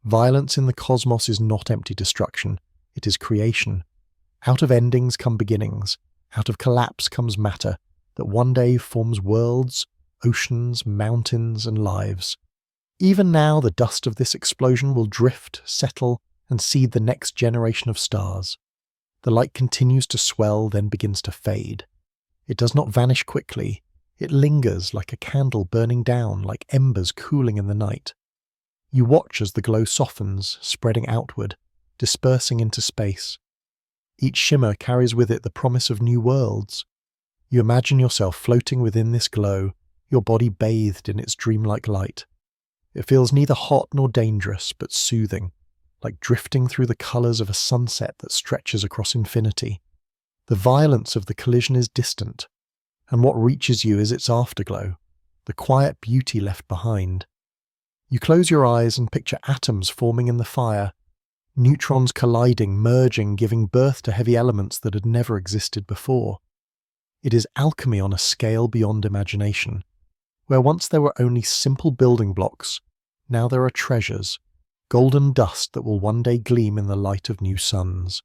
Violence in the cosmos is not empty destruction, it is creation. Out of endings come beginnings, out of collapse comes matter, that one day forms worlds, oceans, mountains, and lives. Even now, the dust of this explosion will drift, settle, and seed the next generation of stars. The light continues to swell, then begins to fade. It does not vanish quickly. It lingers like a candle burning down, like embers cooling in the night. You watch as the glow softens, spreading outward, dispersing into space. Each shimmer carries with it the promise of new worlds. You imagine yourself floating within this glow, your body bathed in its dreamlike light. It feels neither hot nor dangerous, but soothing, like drifting through the colours of a sunset that stretches across infinity. The violence of the collision is distant, and what reaches you is its afterglow, the quiet beauty left behind. You close your eyes and picture atoms forming in the fire, neutrons colliding, merging, giving birth to heavy elements that had never existed before. It is alchemy on a scale beyond imagination. Where once there were only simple building blocks, now there are treasures, golden dust that will one day gleam in the light of new suns.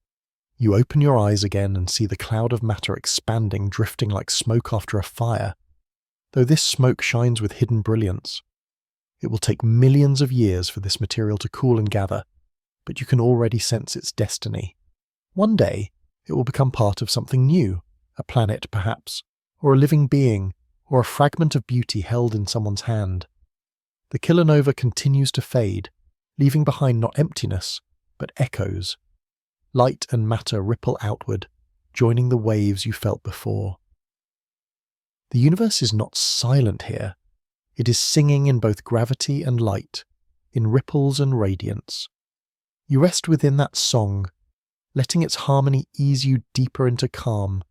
You open your eyes again and see the cloud of matter expanding, drifting like smoke after a fire. Though this smoke shines with hidden brilliance. It will take millions of years for this material to cool and gather, but you can already sense its destiny. One day, it will become part of something new, a planet perhaps, or a living being, or a fragment of beauty held in someone's hand. The kilonova continues to fade, leaving behind not emptiness, but echoes. Light and matter ripple outward, joining the waves you felt before. The universe is not silent here. It is singing in both gravity and light, in ripples and radiance. You rest within that song, letting its harmony ease you deeper into calm.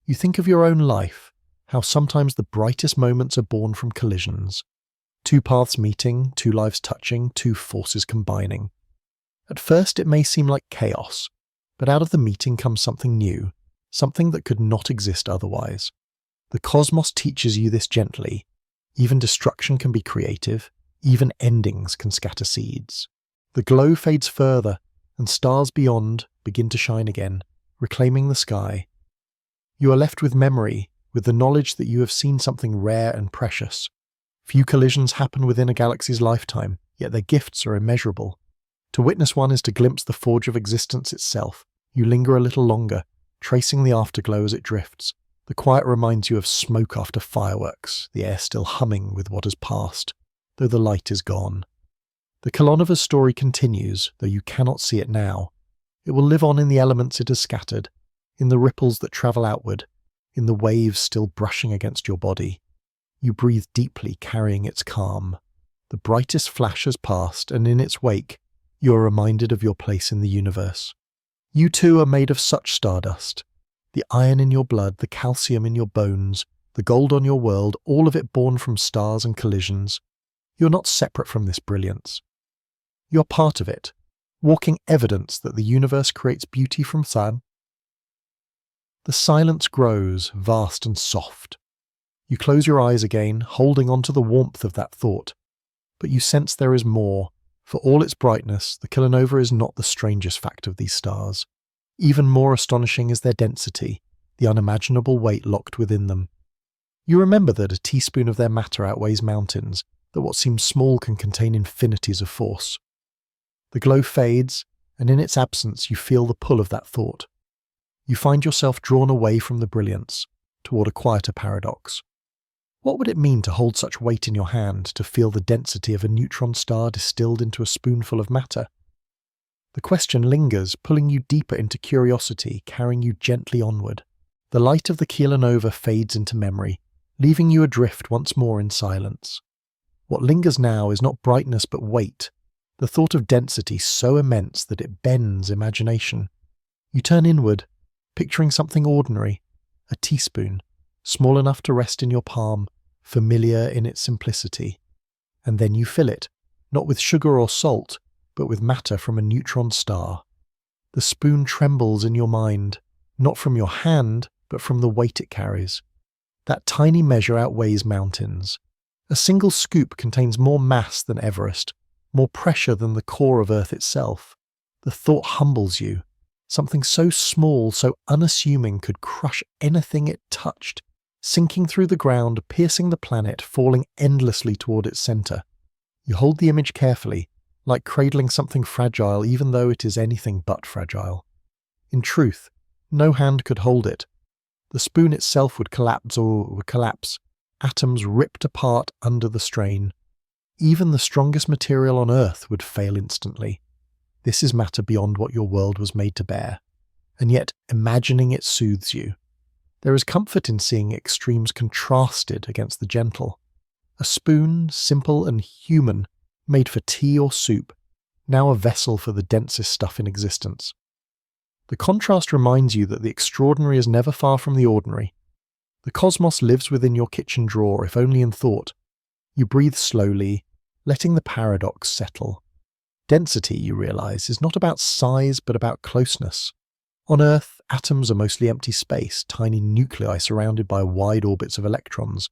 You think of your own life, how sometimes the brightest moments are born from collisions. Two paths meeting, two lives touching, two forces combining. At first it may seem like chaos, but out of the meeting comes something new, something that could not exist otherwise. The cosmos teaches you this gently. Even destruction can be creative, even endings can scatter seeds. The glow fades further, and stars beyond begin to shine again, reclaiming the sky. You are left with memory, with the knowledge that you have seen something rare and precious. Few collisions happen within a galaxy's lifetime, yet their gifts are immeasurable. To witness one is to glimpse the forge of existence itself. You linger a little longer, tracing the afterglow as it drifts. The quiet reminds you of smoke after fireworks, the air still humming with what has passed, though the light is gone. The Kilonova's story continues, though you cannot see it now. It will live on in the elements it has scattered, in the ripples that travel outward, in the waves still brushing against your body. You breathe deeply, carrying its calm. The brightest flash has passed, and in its wake, you are reminded of your place in the universe. You too are made of such stardust. The iron in your blood, the calcium in your bones, the gold on your world, all of it born from stars and collisions. You are not separate from this brilliance. You are part of it, walking evidence that the universe creates beauty from sun. The silence grows, vast and soft. You close your eyes again, holding on to the warmth of that thought. But you sense there is more. For all its brightness, the kilonova is not the strangest fact of these stars. Even more astonishing is their density, the unimaginable weight locked within them. You remember that a teaspoon of their matter outweighs mountains, that what seems small can contain infinities of force. The glow fades, and in its absence you feel the pull of that thought. You find yourself drawn away from the brilliance, toward a quieter paradox. What would it mean to hold such weight in your hand, to feel the density of a neutron star distilled into a spoonful of matter? The question lingers, pulling you deeper into curiosity, carrying you gently onward. The light of the kilonova fades into memory, leaving you adrift once more in silence. What lingers now is not brightness but weight, the thought of density so immense that it bends imagination. You turn inward, picturing something ordinary, a teaspoon, small enough to rest in your palm, familiar in its simplicity. And then you fill it, not with sugar or salt, but with matter from a neutron star. The spoon trembles in your mind, not from your hand, but from the weight it carries. That tiny measure outweighs mountains. A single scoop contains more mass than Everest, more pressure than the core of Earth itself. The thought humbles you. Something so small, so unassuming could crush anything it touched, sinking through the ground, piercing the planet, falling endlessly toward its center. You hold the image carefully, like cradling something fragile even though it is anything but fragile. In truth, no hand could hold it. The spoon itself would collapse, atoms ripped apart under the strain. Even the strongest material on Earth would fail instantly. This is matter beyond what your world was made to bear, and yet imagining it soothes you. There is comfort in seeing extremes contrasted against the gentle. A spoon, simple and human, made for tea or soup, now a vessel for the densest stuff in existence. The contrast reminds you that the extraordinary is never far from the ordinary. The cosmos lives within your kitchen drawer, if only in thought. You breathe slowly, letting the paradox settle. Density, you realize, is not about size but about closeness. On Earth, atoms are mostly empty space, tiny nuclei surrounded by wide orbits of electrons.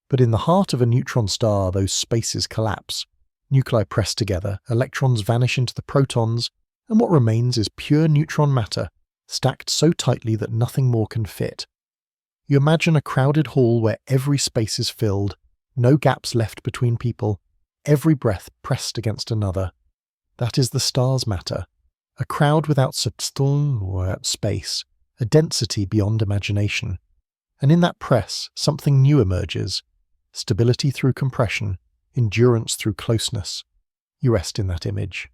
But in the heart of a neutron star, those spaces collapse. Nuclei press together, electrons vanish into the protons, and what remains is pure neutron matter, stacked so tightly that nothing more can fit. You imagine a crowded hall where every space is filled, no gaps left between people, every breath pressed against another. That is the star's matter, a crowd without substance or without space, a density beyond imagination. And in that press, something new emerges, stability through compression, endurance through closeness. You rest in that image.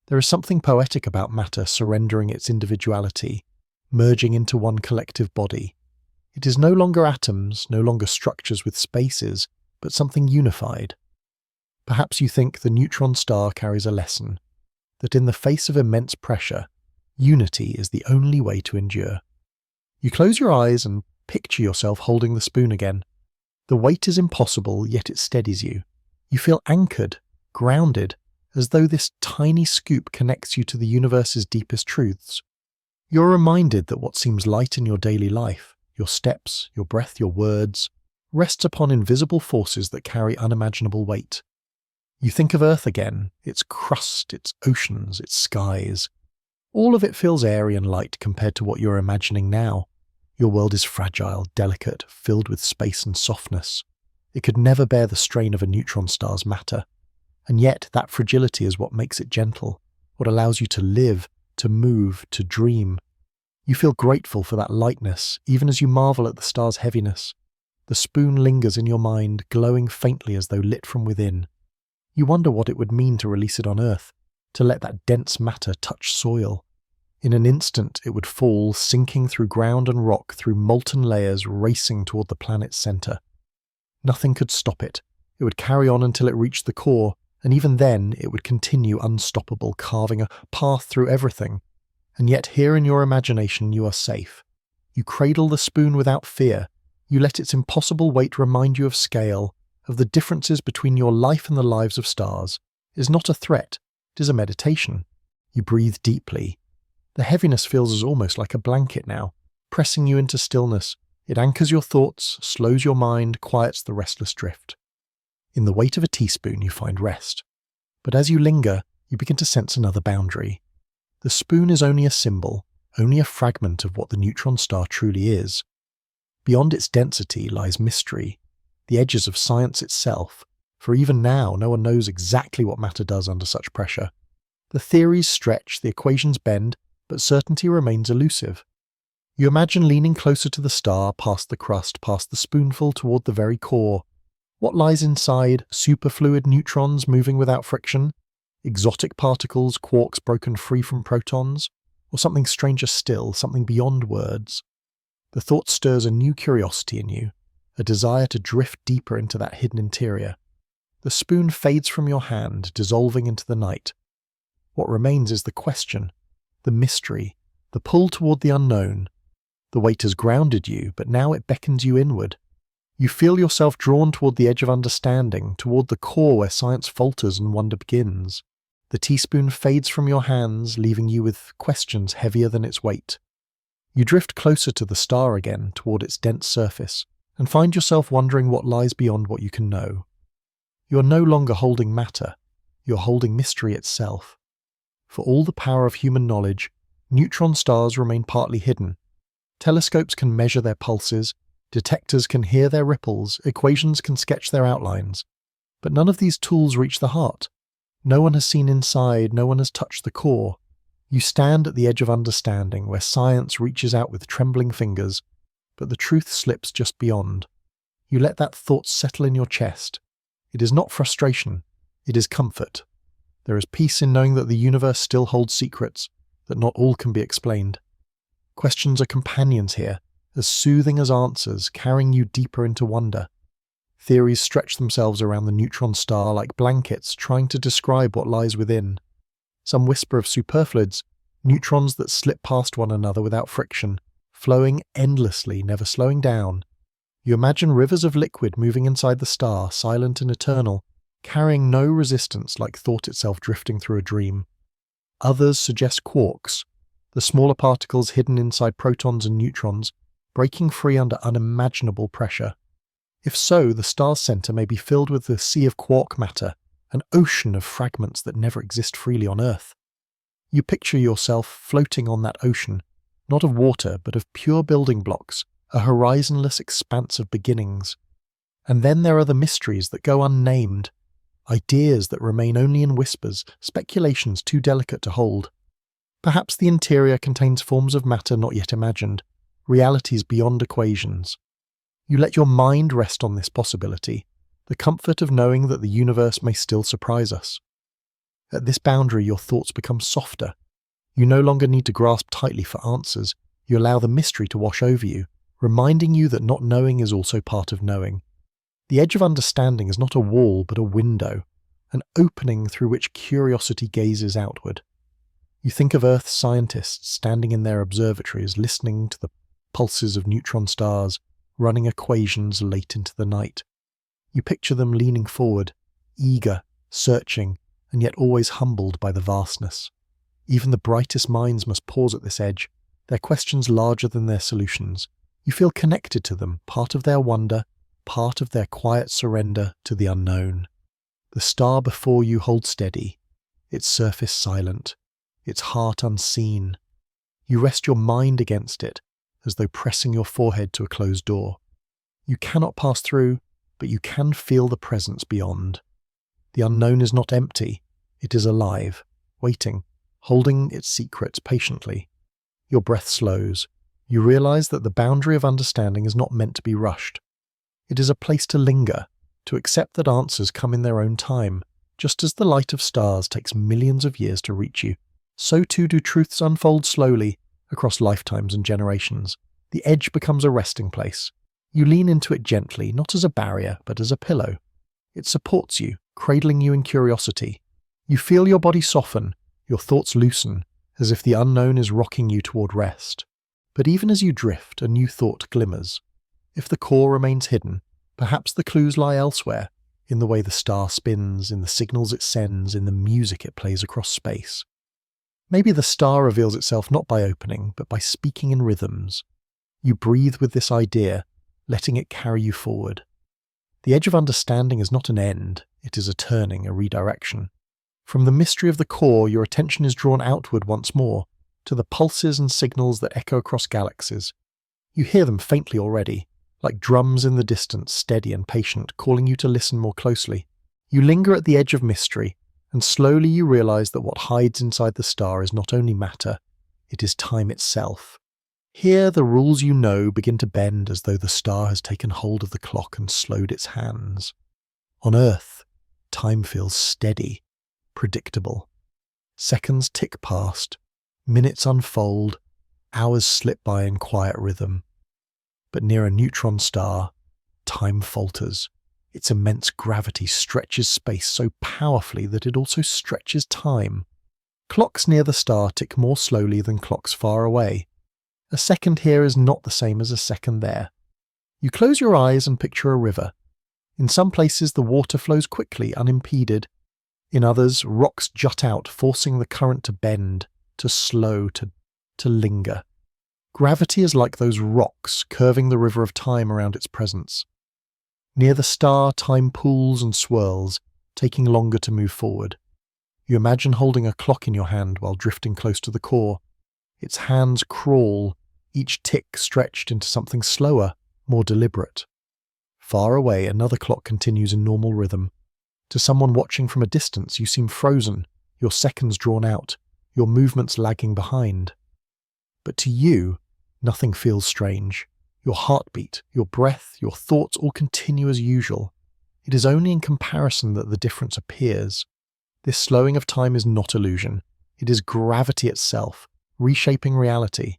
There is something poetic about matter surrendering its individuality, merging into one collective body. It is no longer atoms, no longer structures with spaces, but something unified. Perhaps you think the neutron star carries a lesson, that in the face of immense pressure, unity is the only way to endure. You close your eyes and picture yourself holding the spoon again. The weight is impossible, yet it steadies you. You feel anchored, grounded, as though this tiny scoop connects you to the universe's deepest truths. You're reminded that what seems light in your daily life, your steps, your breath, your words, rests upon invisible forces that carry unimaginable weight. You think of Earth again, its crust, its oceans, its skies. All of it feels airy and light compared to what you're imagining now. Your world is fragile, delicate, filled with space and softness. It could never bear the strain of a neutron star's matter. And yet that fragility is what makes it gentle, what allows you to live, to move, to dream. You feel grateful for that lightness, even as you marvel at the star's heaviness. The spoon lingers in your mind, glowing faintly as though lit from within. You wonder what it would mean to release it on Earth, to let that dense matter touch soil. In an instant it would fall, sinking through ground and rock, through molten layers, racing toward the planet's centre. Nothing could stop it. It would carry on until it reached the core, and even then it would continue unstoppable, carving a path through everything. And yet here in your imagination you are safe. You cradle the spoon without fear. You let its impossible weight remind you of scale, of the differences between your life and the lives of stars. It is not a threat, it is a meditation. You breathe deeply. The heaviness feels as almost like a blanket now, pressing you into stillness. It anchors your thoughts, slows your mind, quiets the restless drift. In the weight of a teaspoon you find rest. But as you linger, you begin to sense another boundary. The spoon is only a symbol, only a fragment of what the neutron star truly is. Beyond its density lies mystery, the edges of science itself, for even now no one knows exactly what matter does under such pressure. The theories stretch, the equations bend, but certainty remains elusive. You imagine leaning closer to the star, past the crust, past the spoonful, toward the very core. What lies inside? Superfluid neutrons moving without friction? Exotic particles, quarks broken free from protons? Or something stranger still, something beyond words? The thought stirs a new curiosity in you, a desire to drift deeper into that hidden interior. The spoon fades from your hand, dissolving into the night. What remains is the question, the mystery, the pull toward the unknown. The weight has grounded you, but now it beckons you inward. You feel yourself drawn toward the edge of understanding, toward the core where science falters and wonder begins. The teaspoon fades from your hands, leaving you with questions heavier than its weight. You drift closer to the star again, toward its dense surface, and find yourself wondering what lies beyond what you can know. You are no longer holding matter, you are holding mystery itself. For all the power of human knowledge, neutron stars remain partly hidden. Telescopes can measure their pulses, detectors can hear their ripples, equations can sketch their outlines. But none of these tools reach the heart. No one has seen inside, no one has touched the core. You stand at the edge of understanding, where science reaches out with trembling fingers, but the truth slips just beyond. You let that thought settle in your chest. It is not frustration, it is comfort. There is peace in knowing that the universe still holds secrets, that not all can be explained. Questions are companions here, as soothing as answers, carrying you deeper into wonder. Theories stretch themselves around the neutron star like blankets, trying to describe what lies within. Some whisper of superfluids, neutrons that slip past one another without friction, flowing endlessly, never slowing down. You imagine rivers of liquid moving inside the star, silent and eternal, carrying no resistance like thought itself drifting through a dream. Others suggest quarks, the smaller particles hidden inside protons and neutrons, breaking free under unimaginable pressure. If so, the star's centre may be filled with the sea of quark matter, an ocean of fragments that never exist freely on Earth. You picture yourself floating on that ocean, not of water, but of pure building blocks, a horizonless expanse of beginnings. And then there are the mysteries that go unnamed, ideas that remain only in whispers, speculations too delicate to hold. Perhaps the interior contains forms of matter not yet imagined, realities beyond equations. You let your mind rest on this possibility, the comfort of knowing that the universe may still surprise us. At this boundary, your thoughts become softer. You no longer need to grasp tightly for answers. You allow the mystery to wash over you, reminding you that not knowing is also part of knowing. The edge of understanding is not a wall, but a window, an opening through which curiosity gazes outward. You think of Earth's scientists standing in their observatories, listening to the pulses of neutron stars, running equations late into the night. You picture them leaning forward, eager, searching, and yet always humbled by the vastness. Even the brightest minds must pause at this edge, their questions larger than their solutions. You feel connected to them, part of their wonder, part of their quiet surrender to the unknown. The The star before you holds steady, its surface silent, its heart unseen. You rest your mind against it, as though pressing your forehead to a closed door. You cannot pass through, but you can feel the presence beyond. The unknown is not empty, it is alive, waiting, holding its secrets patiently. Your breath slows. You realize that the boundary of understanding is not meant to be rushed. It is a place to linger, to accept that answers come in their own time. Just as the light of stars takes millions of years to reach you, so too do truths unfold slowly across lifetimes and generations. The edge becomes a resting place. You lean into it gently, not as a barrier, but as a pillow. It supports you, cradling you in curiosity. You feel your body soften, your thoughts loosen, as if the unknown is rocking you toward rest. But even as you drift, a new thought glimmers. If the core remains hidden, perhaps the clues lie elsewhere, in the way the star spins, in the signals it sends, in the music it plays across space. Maybe the star reveals itself not by opening, but by speaking in rhythms. You breathe with this idea, letting it carry you forward. The edge of understanding is not an end, it is a turning, a redirection. From the mystery of the core, your attention is drawn outward once more, to the pulses and signals that echo across galaxies. You hear them faintly already, like drums in the distance, steady and patient, calling you to listen more closely. You linger at the edge of mystery, and slowly you realize that what hides inside the star is not only matter, it is time itself. Here the rules you know begin to bend as though the star has taken hold of the clock and slowed its hands. On Earth, time feels steady, predictable. Seconds tick past, minutes unfold, hours slip by in quiet rhythm. But near a neutron star, time falters. Its immense gravity stretches space so powerfully that it also stretches time. Clocks near the star tick more slowly than clocks far away. A second here is not the same as a second there. You close your eyes and picture a river. In some places the water flows quickly, unimpeded. In others, rocks jut out, forcing the current to bend, to slow, to linger. Gravity is like those rocks curving the river of time around its presence. Near the star, time pools and swirls, taking longer to move forward. You imagine holding a clock in your hand while drifting close to the core. Its hands crawl, each tick stretched into something slower, more deliberate. Far away, another clock continues in normal rhythm. To someone watching from a distance, you seem frozen, your seconds drawn out, your movements lagging behind. But to you, nothing feels strange. Your heartbeat, your breath, your thoughts all continue as usual. It is only in comparison that the difference appears. This slowing of time is not illusion. It is gravity itself, reshaping reality.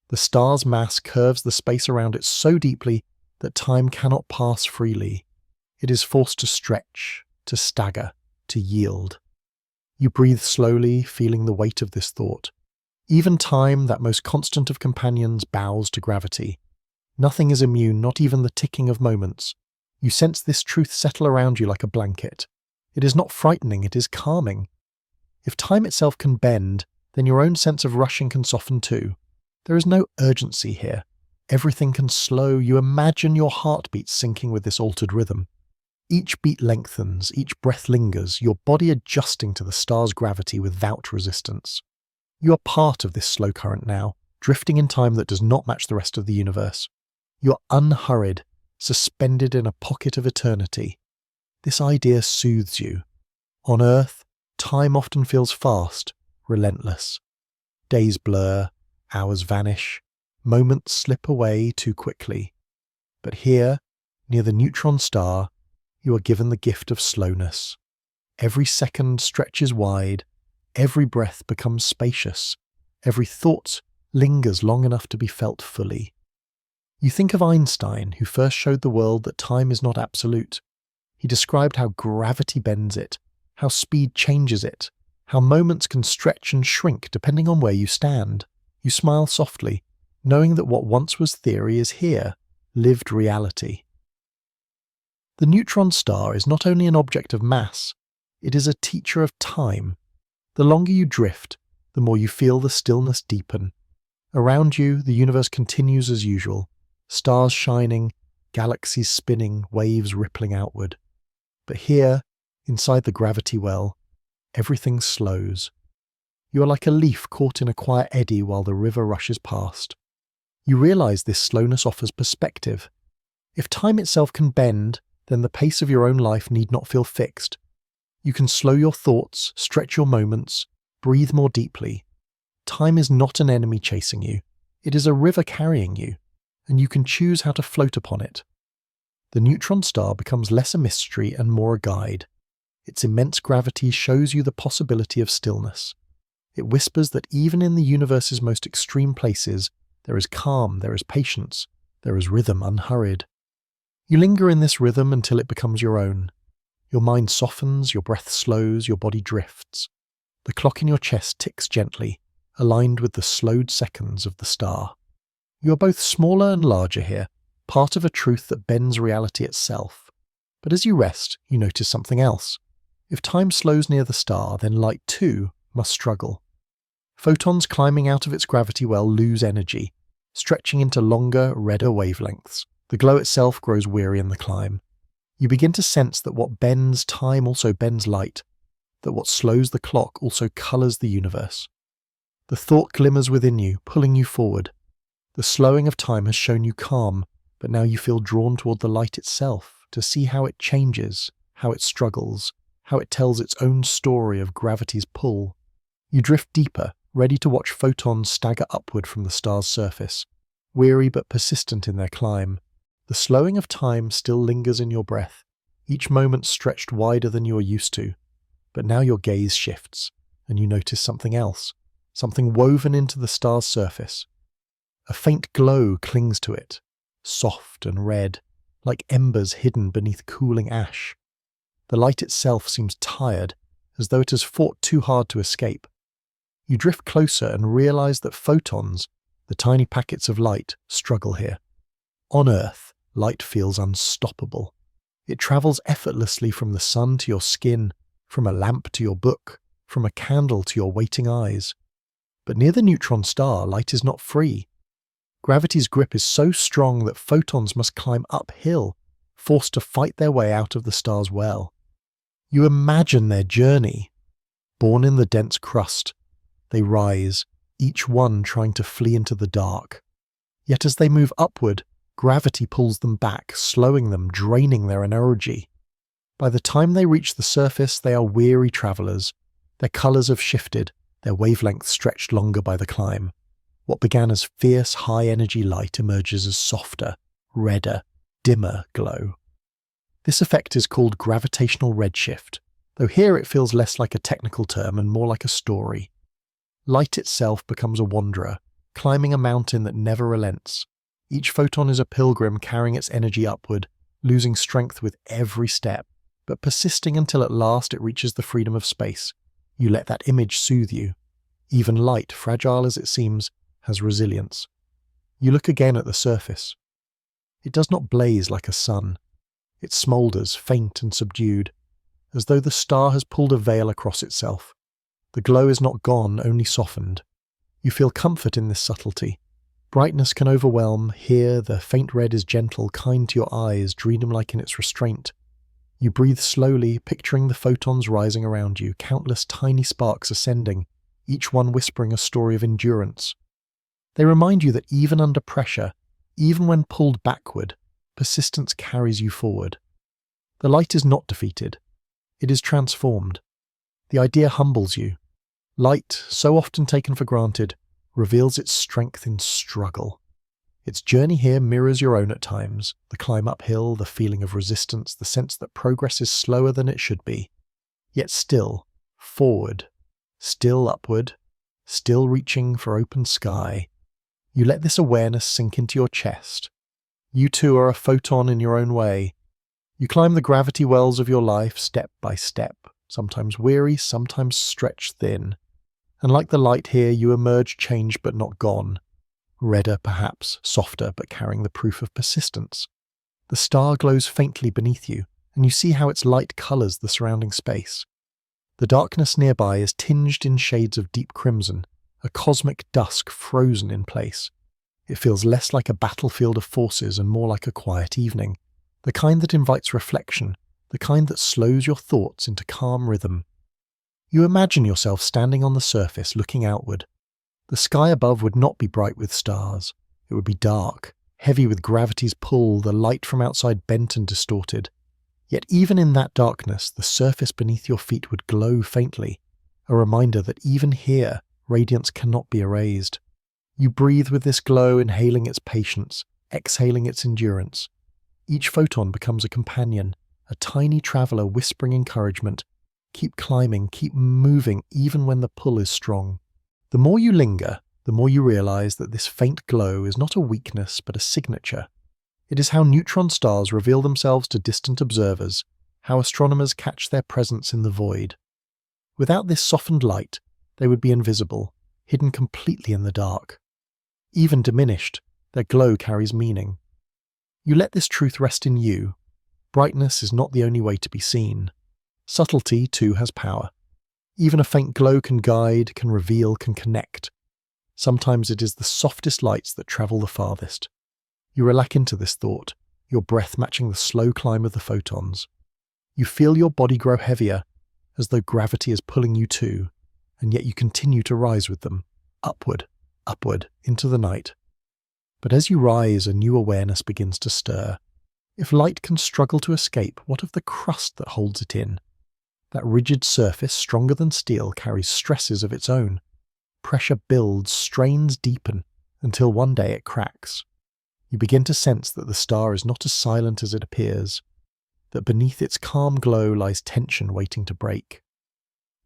The star's mass curves the space around it so deeply that time cannot pass freely. It is forced to stretch, to stagger, to yield. You breathe slowly, feeling the weight of this thought. Even time, that most constant of companions, bows to gravity. Nothing is immune, not even the ticking of moments. You sense this truth settle around you like a blanket. It is not frightening, it is calming. If time itself can bend, then your own sense of rushing can soften too. There is no urgency here. Everything can slow. You imagine your heartbeat syncing with this altered rhythm. Each beat lengthens, each breath lingers, your body adjusting to the star's gravity without resistance. You are part of this slow current now, drifting in time that does not match the rest of the universe. You are unhurried, suspended in a pocket of eternity. This idea soothes you. On Earth, time often feels fast, relentless. Days blur, hours vanish, moments slip away too quickly. But here, near the neutron star, you are given the gift of slowness. Every second stretches wide, every breath becomes spacious, every thought lingers long enough to be felt fully. You think of Einstein, who first showed the world that time is not absolute. He described how gravity bends it, how speed changes it, how moments can stretch and shrink depending on where you stand. You smile softly, knowing that what once was theory is here, lived reality. The neutron star is not only an object of mass, it is a teacher of time. The longer you drift, the more you feel the stillness deepen. Around you, the universe continues as usual, stars shining, galaxies spinning, waves rippling outward. But here, Inside the gravity well, everything slows. You are like a leaf caught in a quiet eddy while the river rushes past. You realize this slowness offers perspective. If time itself can bend, then the pace of your own life need not feel fixed. You can slow your thoughts, stretch your moments, breathe more deeply. Time is not an enemy chasing you. It is a river carrying you, and you can choose how to float upon it. The neutron star becomes less a mystery and more a guide. Its immense gravity shows you the possibility of stillness. It whispers that even in the universe's most extreme places, there is calm, there is patience, there is rhythm unhurried. You linger in this rhythm until it becomes your own. Your mind softens, your breath slows, your body drifts. The clock in your chest ticks gently, aligned with the slowed seconds of the star. You are both smaller and larger here, part of a truth that bends reality itself. But as you rest, you notice something else. If time slows near the star, then light too must struggle. Photons climbing out of its gravity well lose energy, stretching into longer, redder wavelengths. The glow itself grows weary in the climb. You begin to sense that what bends time also bends light, that what slows the clock also colours the universe. The thought glimmers within you, pulling you forward. The slowing of time has shown you calm, but now you feel drawn toward the light itself, to see how it changes, how it struggles, how it tells its own story of gravity's pull. You drift deeper, ready to watch photons stagger upward from the star's surface, weary but persistent in their climb. The slowing of time still lingers in your breath, each moment stretched wider than you are used to. But now your gaze shifts, and you notice something else, something woven into the star's surface. A faint glow clings to it, soft and red, like embers hidden beneath cooling ash. The light itself seems tired, as though it has fought too hard to escape. You drift closer and realize that photons, the tiny packets of light, struggle here. On Earth, light feels unstoppable. It travels effortlessly from the sun to your skin, from a lamp to your book, from a candle to your waiting eyes. But near the neutron star, light is not free. Gravity's grip is so strong that photons must climb uphill, forced to fight their way out of the star's well. You imagine their journey. Born in the dense crust, they rise, each one trying to flee into the dark. Yet as they move upward, gravity pulls them back, slowing them, draining their energy. By the time they reach the surface, they are weary travellers. Their colours have shifted, their wavelengths stretched longer by the climb. What began as fierce, high-energy light emerges as softer, redder, dimmer glow. This effect is called gravitational redshift, though here it feels less like a technical term and more like a story. Light itself becomes a wanderer, climbing a mountain that never relents. Each photon is a pilgrim carrying its energy upward, losing strength with every step, but persisting until at last it reaches the freedom of space. You let that image soothe you. Even light, fragile as it seems, has resilience. You look again at the surface. It does not blaze like a sun. It smoulders, faint and subdued, as though the star has pulled a veil across itself. The glow is not gone, only softened. You feel comfort in this subtlety. Brightness can overwhelm. Here, the faint red is gentle, kind to your eyes, dreamlike in its restraint. You breathe slowly, picturing the photons rising around you, countless tiny sparks ascending, each one whispering a story of endurance. They remind you that even under pressure, even when pulled backward, persistence carries you forward. The light is not defeated. It is transformed. The idea humbles you. Light, so often taken for granted, reveals its strength in struggle. Its journey here mirrors your own at times, the climb uphill, the feeling of resistance, the sense that progress is slower than it should be. Yet still, forward, still upward, still reaching for open sky. You let this awareness sink into your chest. You too are a photon in your own way. You climb the gravity wells of your life step by step, sometimes weary, sometimes stretched thin. And like the light here, you emerge changed but not gone. Redder perhaps, softer but carrying the proof of persistence. The star glows faintly beneath you, and you see how its light colours the surrounding space. The darkness nearby is tinged in shades of deep crimson, a cosmic dusk frozen in place. It feels less like a battlefield of forces and more like a quiet evening, the kind that invites reflection, the kind that slows your thoughts into calm rhythm. You imagine yourself standing on the surface looking outward. The sky above would not be bright with stars. It would be dark, heavy with gravity's pull, the light from outside bent and distorted. Yet even in that darkness, the surface beneath your feet would glow faintly, a reminder that even here, radiance cannot be erased. You breathe with this glow, inhaling its patience, exhaling its endurance. Each photon becomes a companion, a tiny traveller whispering encouragement. Keep climbing, keep moving, even when the pull is strong. The more you linger, the more you realize that this faint glow is not a weakness but a signature. It is how neutron stars reveal themselves to distant observers, how astronomers catch their presence in the void. Without this softened light, they would be invisible, hidden completely in the dark. Even diminished, their glow carries meaning. You let this truth rest in you. Brightness is not the only way to be seen. Subtlety, too, has power. Even a faint glow can guide, can reveal, can connect. Sometimes it is the softest lights that travel the farthest. You relax into this thought, your breath matching the slow climb of the photons. You feel your body grow heavier, as though gravity is pulling you too, and yet you continue to rise with them, upward, upward, into the night. But as you rise, a new awareness begins to stir. If light can struggle to escape, what of the crust that holds it in? That rigid surface, stronger than steel, carries stresses of its own. Pressure builds, strains deepen, until one day it cracks. You begin to sense that the star is not as silent as it appears, that beneath its calm glow lies tension waiting to break.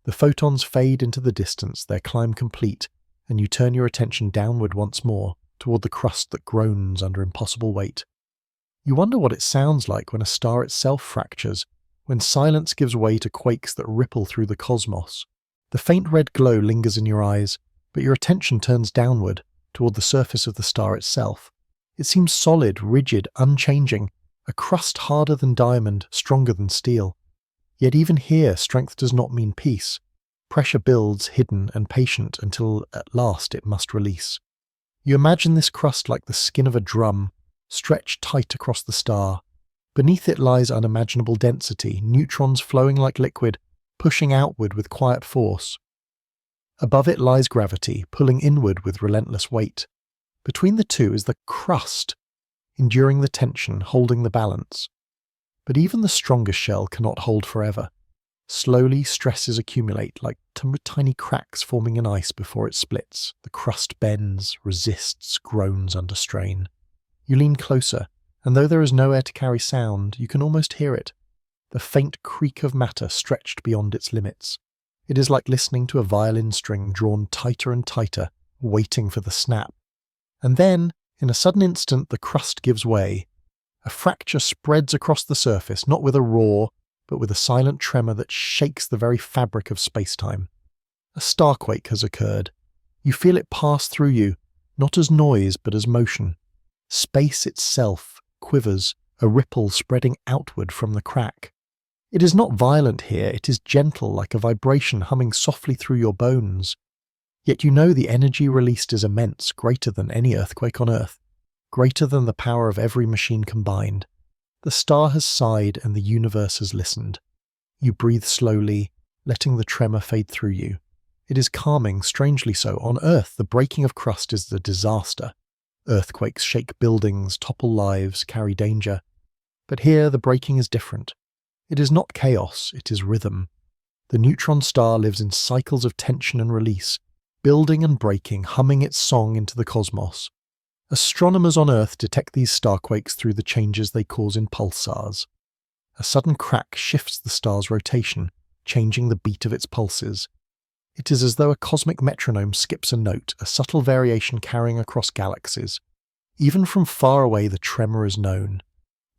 The photons fade into the distance, their climb complete, and you turn your attention downward once more, toward the crust that groans under impossible weight. You wonder what it sounds like when a star itself fractures, when silence gives way to quakes that ripple through the cosmos. The faint red glow lingers in your eyes, but your attention turns downward, toward the surface of the star itself. It seems solid, rigid, unchanging, a crust harder than diamond, stronger than steel. Yet even here, strength does not mean peace. Pressure builds, hidden and patient, until at last it must release. You imagine this crust like the skin of a drum, stretched tight across the star. Beneath it lies unimaginable density, neutrons flowing like liquid, pushing outward with quiet force. Above it lies gravity, pulling inward with relentless weight. Between the two is the crust, enduring the tension, holding the balance. But even the strongest shell cannot hold forever. Slowly, stresses accumulate like tiny cracks forming in ice before it splits. The crust bends, resists, groans under strain. You lean closer, and though there is no air to carry sound, you can almost hear it. The faint creak of matter stretched beyond its limits. It is like listening to a violin string drawn tighter and tighter, waiting for the snap. And then, in a sudden instant, the crust gives way. A fracture spreads across the surface, not with a roar, but with a silent tremor that shakes the very fabric of space-time. A starquake has occurred. You feel it pass through you, not as noise, but as motion. Space itself quivers, a ripple spreading outward from the crack. It is not violent here, it is gentle, like a vibration humming softly through your bones. Yet you know the energy released is immense, greater than any earthquake on Earth, greater than the power of every machine combined. The star has sighed and the universe has listened. You breathe slowly, letting the tremor fade through you. It is calming, strangely so. On Earth, the breaking of crust is the disaster. Earthquakes shake buildings, topple lives, carry danger. But here, the breaking is different. It is not chaos, it is rhythm. The neutron star lives in cycles of tension and release, building and breaking, humming its song into the cosmos. Astronomers on Earth detect these starquakes through the changes they cause in pulsars. A sudden crack shifts the star's rotation, changing the beat of its pulses. It is as though a cosmic metronome skips a note, a subtle variation carrying across galaxies. Even from far away the tremor is known.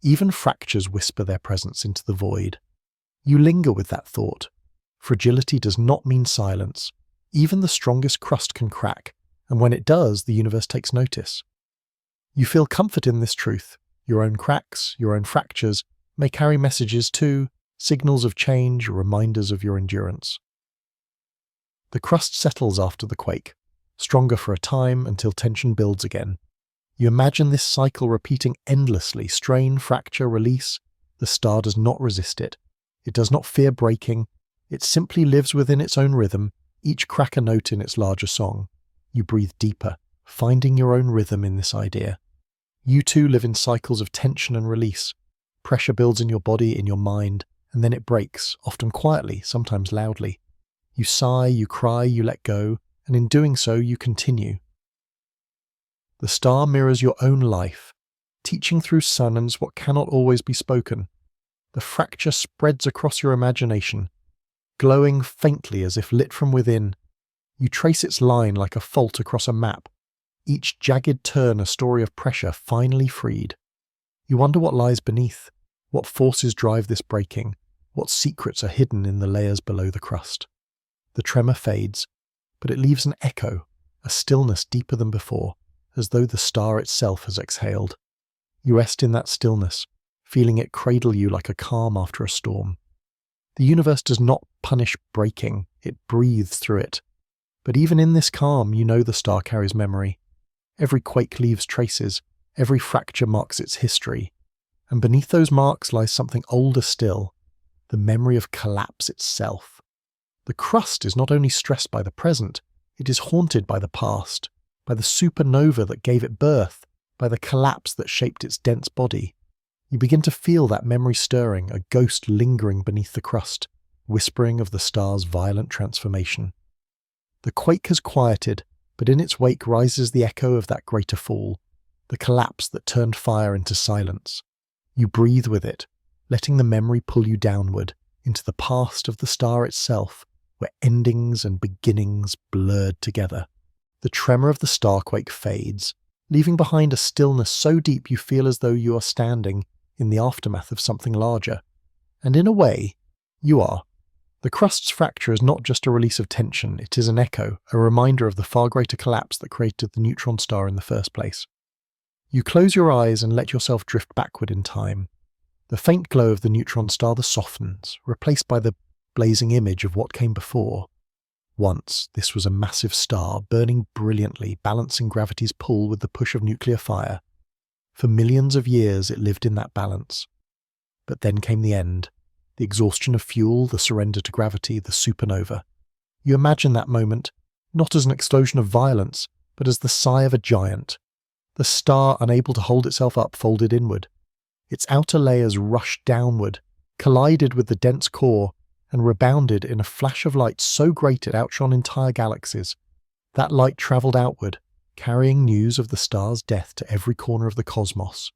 Even fractures whisper their presence into the void. You linger with that thought. Fragility does not mean silence. Even the strongest crust can crack, and when it does, the universe takes notice. You feel comfort in this truth. Your own cracks, your own fractures, may carry messages too, signals of change, reminders of your endurance. The crust settles after the quake, stronger for a time until tension builds again. You imagine this cycle repeating endlessly, strain, fracture, release. The star does not resist it. It does not fear breaking. It simply lives within its own rhythm, each crack a note in its larger song. You breathe deeper, finding your own rhythm in this idea. You too live in cycles of tension and release. Pressure builds in your body, in your mind, and then it breaks, often quietly, sometimes loudly. You sigh, you cry, you let go, and in doing so, you continue. The star mirrors your own life, teaching through suns what cannot always be spoken. The fracture spreads across your imagination, glowing faintly as if lit from within. You trace its line like a fault across a map, each jagged turn a story of pressure finally freed. You wonder what lies beneath, what forces drive this breaking, what secrets are hidden in the layers below the crust. The tremor fades, but it leaves an echo, a stillness deeper than before, as though the star itself has exhaled. You rest in that stillness, feeling it cradle you like a calm after a storm. The universe does not punish breaking, it breathes through it. But even in this calm, you know the star carries memory. Every quake leaves traces, every fracture marks its history. And beneath those marks lies something older still, the memory of collapse itself. The crust is not only stressed by the present, it is haunted by the past, by the supernova that gave it birth, by the collapse that shaped its dense body. You begin to feel that memory stirring, a ghost lingering beneath the crust, whispering of the star's violent transformation. The quake has quieted, but in its wake rises the echo of that greater fall, the collapse that turned fire into silence. You breathe with it, letting the memory pull you downward, into the past of the star itself, where endings and beginnings blurred together. The tremor of the starquake fades, leaving behind a stillness so deep you feel as though you are standing in the aftermath of something larger. And in a way, you are. The crust's fracture is not just a release of tension, it is an echo, a reminder of the far greater collapse that created the neutron star in the first place. You close your eyes and let yourself drift backward in time. The faint glow of the neutron star softens, replaced by the blazing image of what came before. Once, this was a massive star, burning brilliantly, balancing gravity's pull with the push of nuclear fire. For millions of years it lived in that balance. But then came the end, the exhaustion of fuel, the surrender to gravity, the supernova. You imagine that moment, not as an explosion of violence, but as the sigh of a giant. The star, unable to hold itself up, folded inward. Its outer layers rushed downward, collided with the dense core, and rebounded in a flash of light so great it outshone entire galaxies. That light travelled outward, carrying news of the star's death to every corner of the cosmos.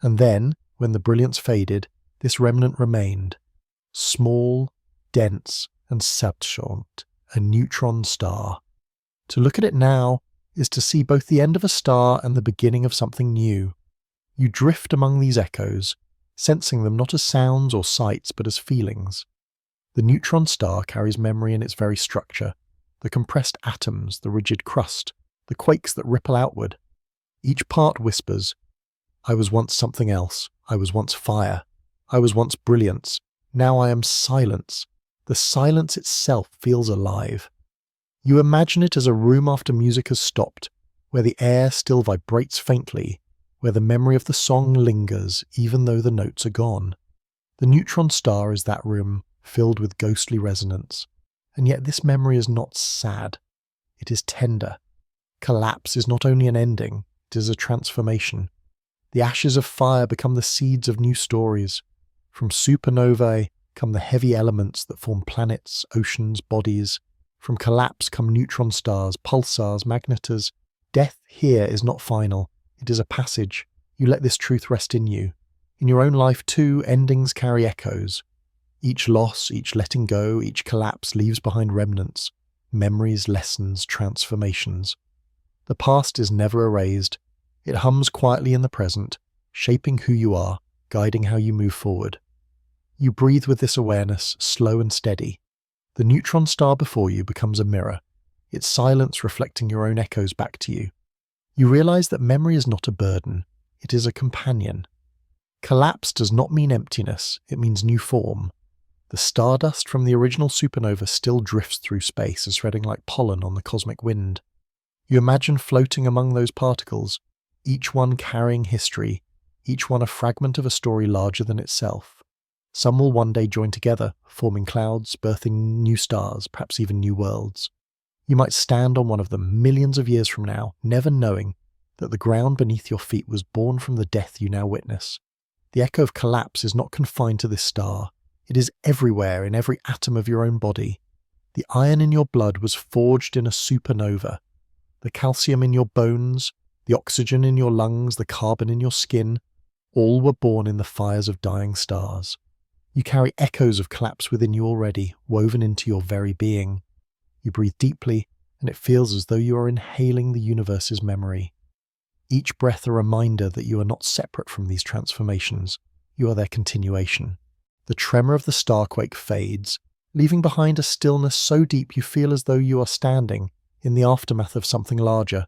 And then, when the brilliance faded, this remnant remained. Small, dense, and sentient, a neutron star. To look at it now is to see both the end of a star and the beginning of something new. You drift among these echoes, sensing them not as sounds or sights but as feelings. The neutron star carries memory in its very structure, the compressed atoms, the rigid crust, the quakes that ripple outward. Each part whispers, I was once something else, I was once fire, I was once brilliance, now I am silence. The silence itself feels alive. You imagine it as a room after music has stopped, where the air still vibrates faintly, where the memory of the song lingers even though the notes are gone. The neutron star is that room, filled with ghostly resonance. And yet this memory is not sad. It is tender. Collapse is not only an ending, it is a transformation. The ashes of fire become the seeds of new stories. From supernovae come the heavy elements that form planets, oceans, bodies. From collapse come neutron stars, pulsars, magnetism. Death here is not final. It is a passage. You let this truth rest in you. In your own life too, endings carry echoes. Each loss, each letting go, each collapse leaves behind remnants. Memories, lessons, transformations. The past is never erased. It hums quietly in the present, shaping who you are, guiding how you move forward. You breathe with this awareness, slow and steady. The neutron star before you becomes a mirror, its silence reflecting your own echoes back to you. You realize that memory is not a burden, it is a companion. Collapse does not mean emptiness, it means new form. The stardust from the original supernova still drifts through space, spreading like pollen on the cosmic wind. You imagine floating among those particles, each one carrying history, each one a fragment of a story larger than itself. Some will one day join together, forming clouds, birthing new stars, perhaps even new worlds. You might stand on one of them millions of years from now, never knowing that the ground beneath your feet was born from the death you now witness. The echo of collapse is not confined to this star. It is everywhere in every atom of your own body. The iron in your blood was forged in a supernova. The calcium in your bones, the oxygen in your lungs, the carbon in your skin, all were born in the fires of dying stars. You carry echoes of collapse within you already, woven into your very being. You breathe deeply, and it feels as though you are inhaling the universe's memory. Each breath a reminder that you are not separate from these transformations. You are their continuation. The tremor of the starquake fades, leaving behind a stillness so deep you feel as though you are standing in the aftermath of something larger.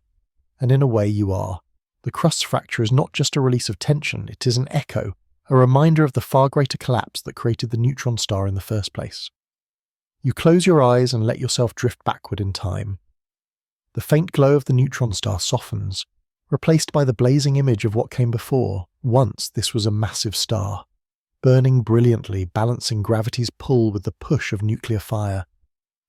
And in a way you are. The crust fracture is not just a release of tension, it is an echo, a reminder of the far greater collapse that created the neutron star in the first place. You close your eyes and let yourself drift backward in time. The faint glow of the neutron star softens, replaced by the blazing image of what came before. Once this was a massive star, burning brilliantly, balancing gravity's pull with the push of nuclear fire.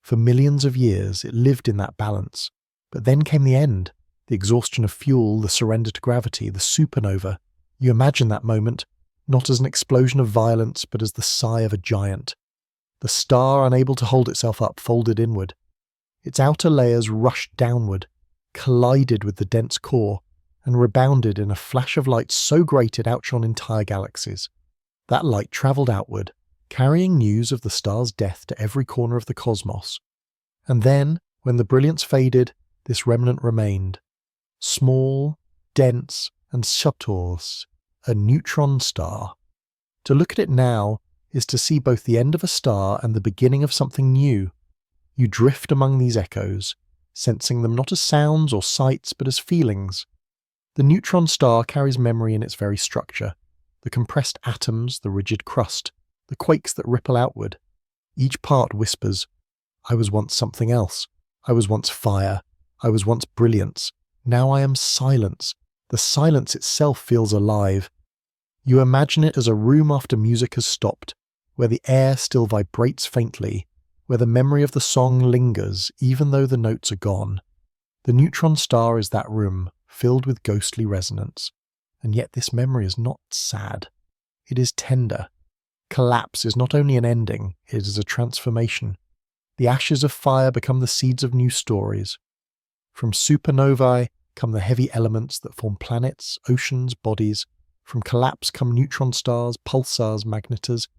For millions of years it lived in that balance, but then came the end, the exhaustion of fuel, the surrender to gravity, the supernova. You imagine that moment, not as an explosion of violence, but as the sigh of a giant. The star, unable to hold itself up, folded inward. Its outer layers rushed downward, collided with the dense core, and rebounded in a flash of light so great it outshone entire galaxies. That light travelled outward, carrying news of the star's death to every corner of the cosmos. And then, when the brilliance faded, this remnant remained. Small, dense, and subtle, a neutron star. To look at it now is to see both the end of a star and the beginning of something new. You drift among these echoes, sensing them not as sounds or sights, but as feelings. The neutron star carries memory in its very structure. The compressed atoms, the rigid crust, the quakes that ripple outward. Each part whispers, I was once something else. I was once fire. I was once brilliance. Now I am silence. The silence itself feels alive. You imagine it as a room after music has stopped, where the air still vibrates faintly, where the memory of the song lingers even though the notes are gone. The neutron star is that room, filled with ghostly resonance. And yet this memory is not sad. It is tender. Collapse is not only an ending, it is a transformation. The ashes of fire become the seeds of new stories. From supernovae come the heavy elements that form planets, oceans, bodies. From collapse come neutron stars, pulsars, magnetism.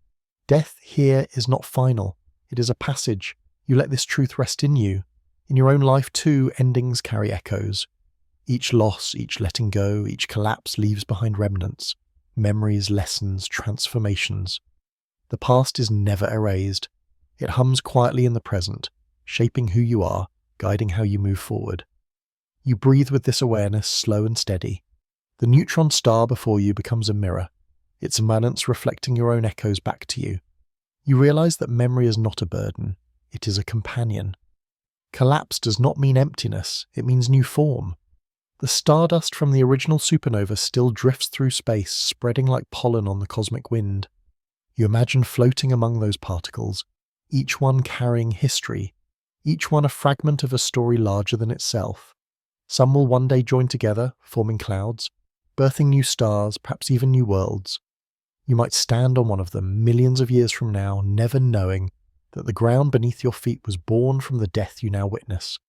Death here is not final. It is a passage. You let this truth rest in you. In your own life too, endings carry echoes. Each loss, each letting go, each collapse leaves behind remnants. Memories, lessons, transformations. The past is never erased. It hums quietly in the present, shaping who you are, guiding how you move forward. You breathe with this awareness, slow and steady. The neutron star before you becomes a mirror, its immanence reflecting your own echoes back to you. You realize that memory is not a burden, it is a companion. Collapse does not mean emptiness, it means new form. The stardust from the original supernova still drifts through space, spreading like pollen on the cosmic wind. You imagine floating among those particles, each one carrying history, each one a fragment of a story larger than itself. Some will one day join together, forming clouds, birthing new stars, perhaps even new worlds. You might stand on one of them millions of years from now, never knowing that the ground beneath your feet was born from the death you now witness.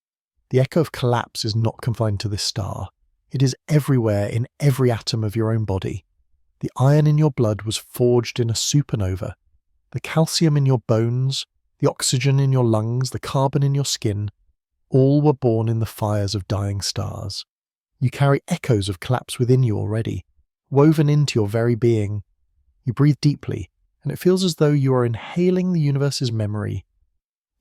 The echo of collapse is not confined to this star. It is everywhere in every atom of your own body. The iron in your blood was forged in a supernova. The calcium in your bones, the oxygen in your lungs, the carbon in your skin, all were born in the fires of dying stars. You carry echoes of collapse within you already, woven into your very being. You breathe deeply, and it feels as though you are inhaling the universe's memory.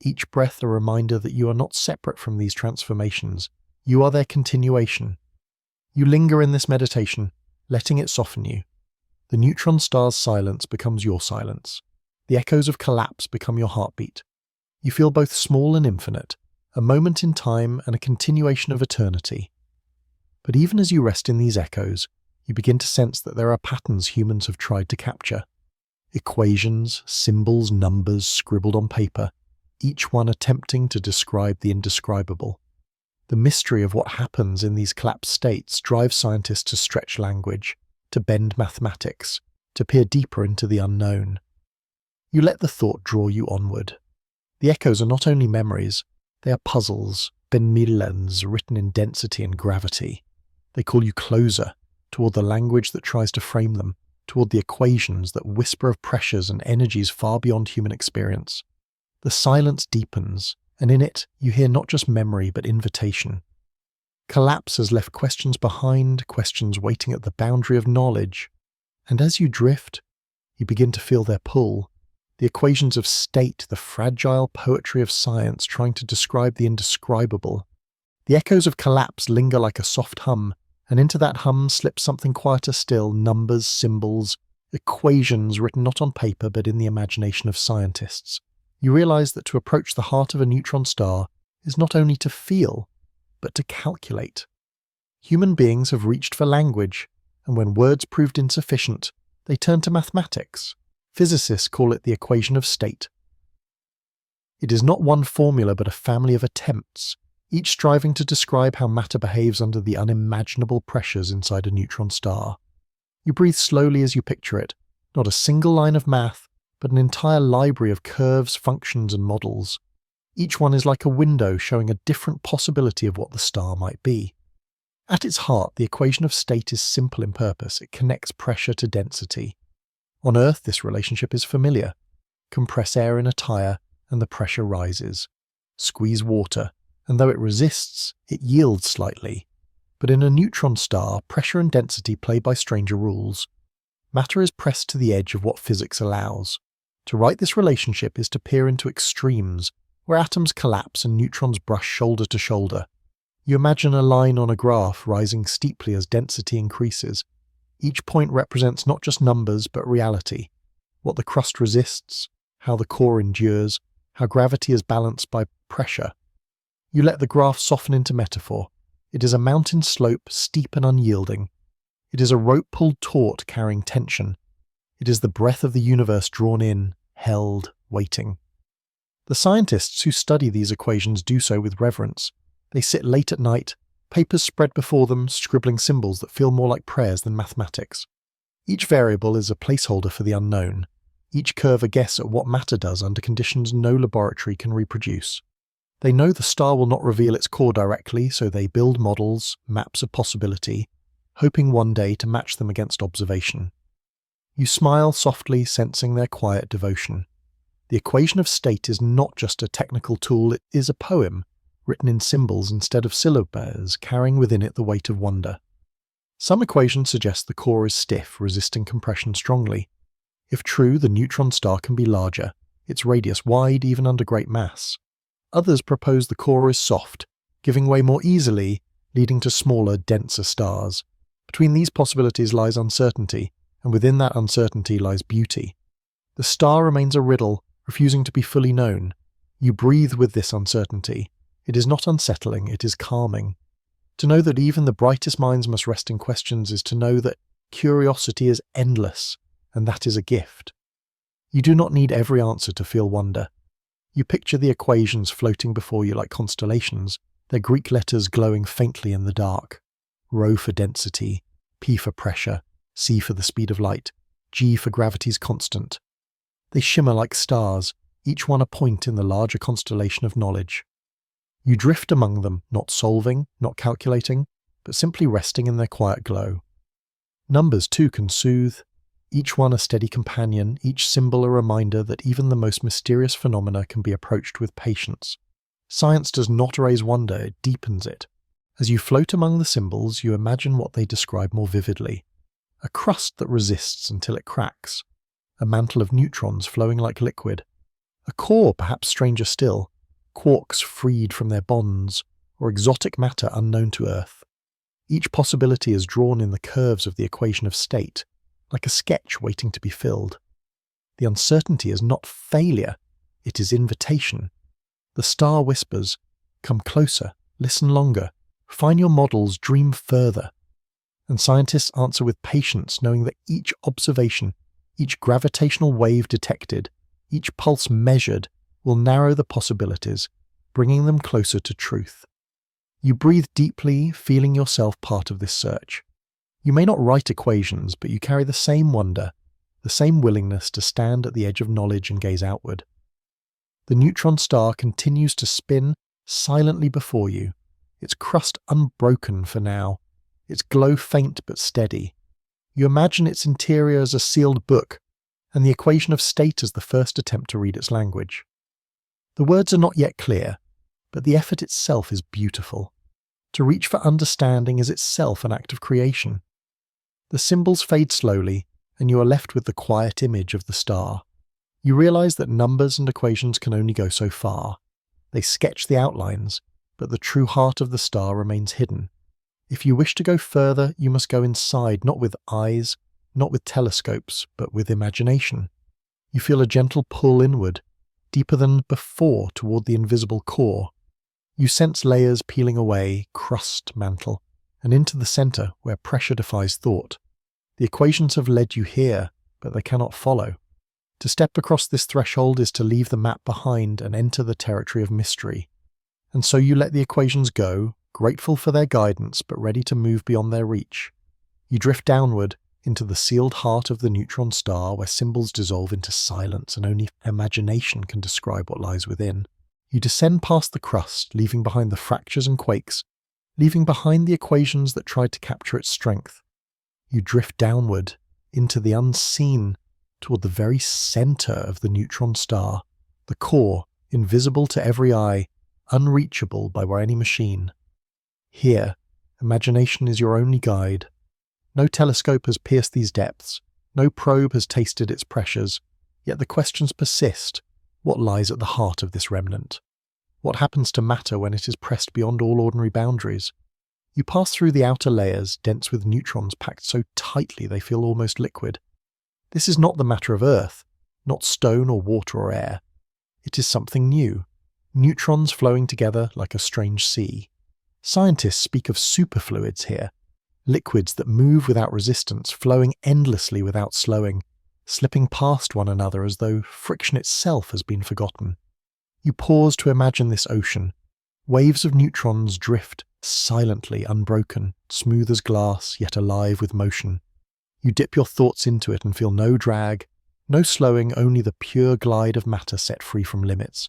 Each breath a reminder that you are not separate from these transformations. You are their continuation. You linger in this meditation, letting it soften you. The neutron star's silence becomes your silence. The echoes of collapse become your heartbeat. You feel both small and infinite, a moment in time and a continuation of eternity. But even as you rest in these echoes, you begin to sense that there are patterns humans have tried to capture. Equations, symbols, numbers scribbled on paper, each one attempting to describe the indescribable. The mystery of what happens in these collapsed states drives scientists to stretch language, to bend mathematics, to peer deeper into the unknown. You let the thought draw you onward. The echoes are not only memories, they are puzzles, benmillans written in density and gravity. They call you closer, toward the language that tries to frame them, toward the equations that whisper of pressures and energies far beyond human experience. The silence deepens, and in it you hear not just memory but invitation. Collapse has left questions behind, questions waiting at the boundary of knowledge, and as you drift, you begin to feel their pull. The equations of state, the fragile poetry of science trying to describe the indescribable. The echoes of collapse linger like a soft hum, and into that hum slips something quieter still, numbers, symbols, equations written not on paper but in the imagination of scientists. You realize that to approach the heart of a neutron star is not only to feel, but to calculate. Human beings have reached for language, and when words proved insufficient, they turned to mathematics. Physicists call it the equation of state. It is not one formula but a family of attempts, each striving to describe how matter behaves under the unimaginable pressures inside a neutron star. You breathe slowly as you picture it, not a single line of math, but an entire library of curves, functions, and models. Each one is like a window showing a different possibility of what the star might be. At its heart, the equation of state is simple in purpose. It connects pressure to density. On Earth, this relationship is familiar. Compress air in a tire, and the pressure rises. Squeeze water, and though it resists, it yields slightly. But in a neutron star, pressure and density play by stranger rules. Matter is pressed to the edge of what physics allows. To write this relationship is to peer into extremes, where atoms collapse and neutrons brush shoulder to shoulder. You imagine a line on a graph rising steeply as density increases. Each point represents not just numbers but reality, what the crust resists, how the core endures, how gravity is balanced by pressure. You let the graph soften into metaphor. It is a mountain slope, steep and unyielding. It is a rope pulled taut carrying tension. It is the breath of the universe drawn in, held, waiting. The scientists who study these equations do so with reverence. They sit late at night, papers spread before them, scribbling symbols that feel more like prayers than mathematics. Each variable is a placeholder for the unknown, each curve a guess at what matter does under conditions no laboratory can reproduce. They know the star will not reveal its core directly, so they build models, maps of possibility, hoping one day to match them against observation. You smile softly, sensing their quiet devotion. The equation of state is not just a technical tool, it is a poem, written in symbols instead of syllables, carrying within it the weight of wonder. Some equations suggest the core is stiff, resisting compression strongly. If true, the neutron star can be larger, its radius wide even under great mass. Others propose the core is soft, giving way more easily, leading to smaller, denser stars. Between these possibilities lies uncertainty, and within that uncertainty lies beauty. The star remains a riddle, refusing to be fully known. You breathe with this uncertainty. It is not unsettling, it is calming. To know that even the brightest minds must rest in questions is to know that curiosity is endless, and that is a gift. You do not need every answer to feel wonder. You picture the equations floating before you like constellations, their Greek letters glowing faintly in the dark. Rho for density, P for pressure, C for the speed of light, G for gravity's constant. They shimmer like stars, each one a point in the larger constellation of knowledge. You drift among them, not solving, not calculating, but simply resting in their quiet glow. Numbers too can soothe, each one a steady companion, each symbol a reminder that even the most mysterious phenomena can be approached with patience. Science does not raise wonder, it deepens it. As you float among the symbols, you imagine what they describe more vividly. A crust that resists until it cracks. A mantle of neutrons flowing like liquid. A core, perhaps stranger still. Quarks freed from their bonds, or exotic matter unknown to Earth. Each possibility is drawn in the curves of the equation of state, like a sketch waiting to be filled. The uncertainty is not failure, it is invitation. The star whispers, come closer, listen longer, find your models, dream further. And scientists answer with patience, knowing that each observation, Each gravitational wave detected, each pulse measured, will narrow the possibilities, bringing them closer to truth. You breathe deeply, feeling yourself part of this search. You may not write equations, but you carry the same wonder, the same willingness to stand at the edge of knowledge and gaze outward. The neutron star continues to spin silently before you, its crust unbroken for now, its glow faint but steady. You imagine its interior as a sealed book, and the equation of state as the first attempt to read its language. The words are not yet clear, but the effort itself is beautiful. To reach for understanding is itself an act of creation. The symbols fade slowly, and you are left with the quiet image of the star. You realize that numbers and equations can only go so far. They sketch the outlines, but the true heart of the star remains hidden. If you wish to go further, you must go inside, not with eyes, not with telescopes, but with imagination. You feel a gentle pull inward, deeper than before toward the invisible core. You sense layers peeling away, crust mantle, and into the center where pressure defies thought. The equations have led you here, but they cannot follow. To step across this threshold is to leave the map behind and enter the territory of mystery. And so you let the equations go, grateful for their guidance but ready to move beyond their reach. You drift downward into the sealed heart of the neutron star where symbols dissolve into silence and only imagination can describe what lies within. You descend past the crust, leaving behind the fractures and quakes, leaving behind the equations that tried to capture its strength. You drift downward into the unseen, toward the very center of the neutron star, the core, invisible to every eye, unreachable by any machine. Here, imagination is your only guide. No telescope has pierced these depths, no probe has tasted its pressures, yet the questions persist. What lies at the heart of this remnant? What happens to matter when it is pressed beyond all ordinary boundaries? You pass through the outer layers, dense with neutrons packed so tightly they feel almost liquid. This is not the matter of Earth, not stone or water or air. It is something new, neutrons flowing together like a strange sea. Scientists speak of superfluids here, liquids that move without resistance, flowing endlessly without slowing, slipping past one another as though friction itself has been forgotten. You pause to imagine this ocean. Waves of neutrons drift silently, unbroken, smooth as glass, yet alive with motion. You dip your thoughts into it and feel no drag, no slowing, only the pure glide of matter set free from limits.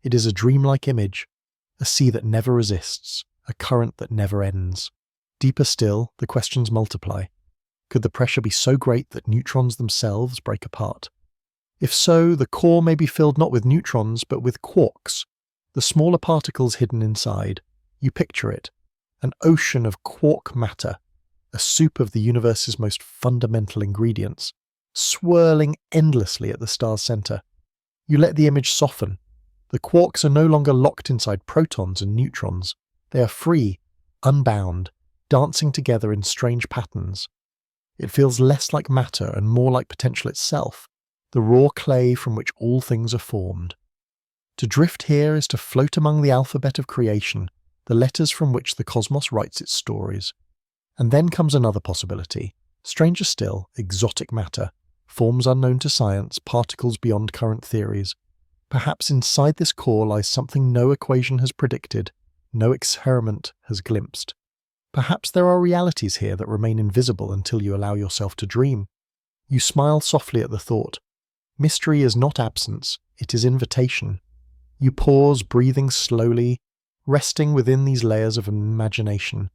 It is a dreamlike image, a sea that never resists, a current that never ends. Deeper still, the questions multiply. Could the pressure be so great that neutrons themselves break apart? If so, the core may be filled not with neutrons, but with quarks, the smaller particles hidden inside. You picture it, an ocean of quark matter, a soup of the universe's most fundamental ingredients, swirling endlessly at the star's center. You let the image soften. The quarks are no longer locked inside protons and neutrons. They are free, unbound, dancing together in strange patterns. It feels less like matter and more like potential itself, the raw clay from which all things are formed. To drift here is to float among the alphabet of creation, the letters from which the cosmos writes its stories. And then comes another possibility, stranger still, exotic matter, forms unknown to science, particles beyond current theories. Perhaps inside this core lies something no equation has predicted, no experiment has glimpsed. Perhaps there are realities here that remain invisible until you allow yourself to dream. You smile softly at the thought. Mystery is not absence, it is invitation. You pause, breathing slowly, resting within these layers of imagination.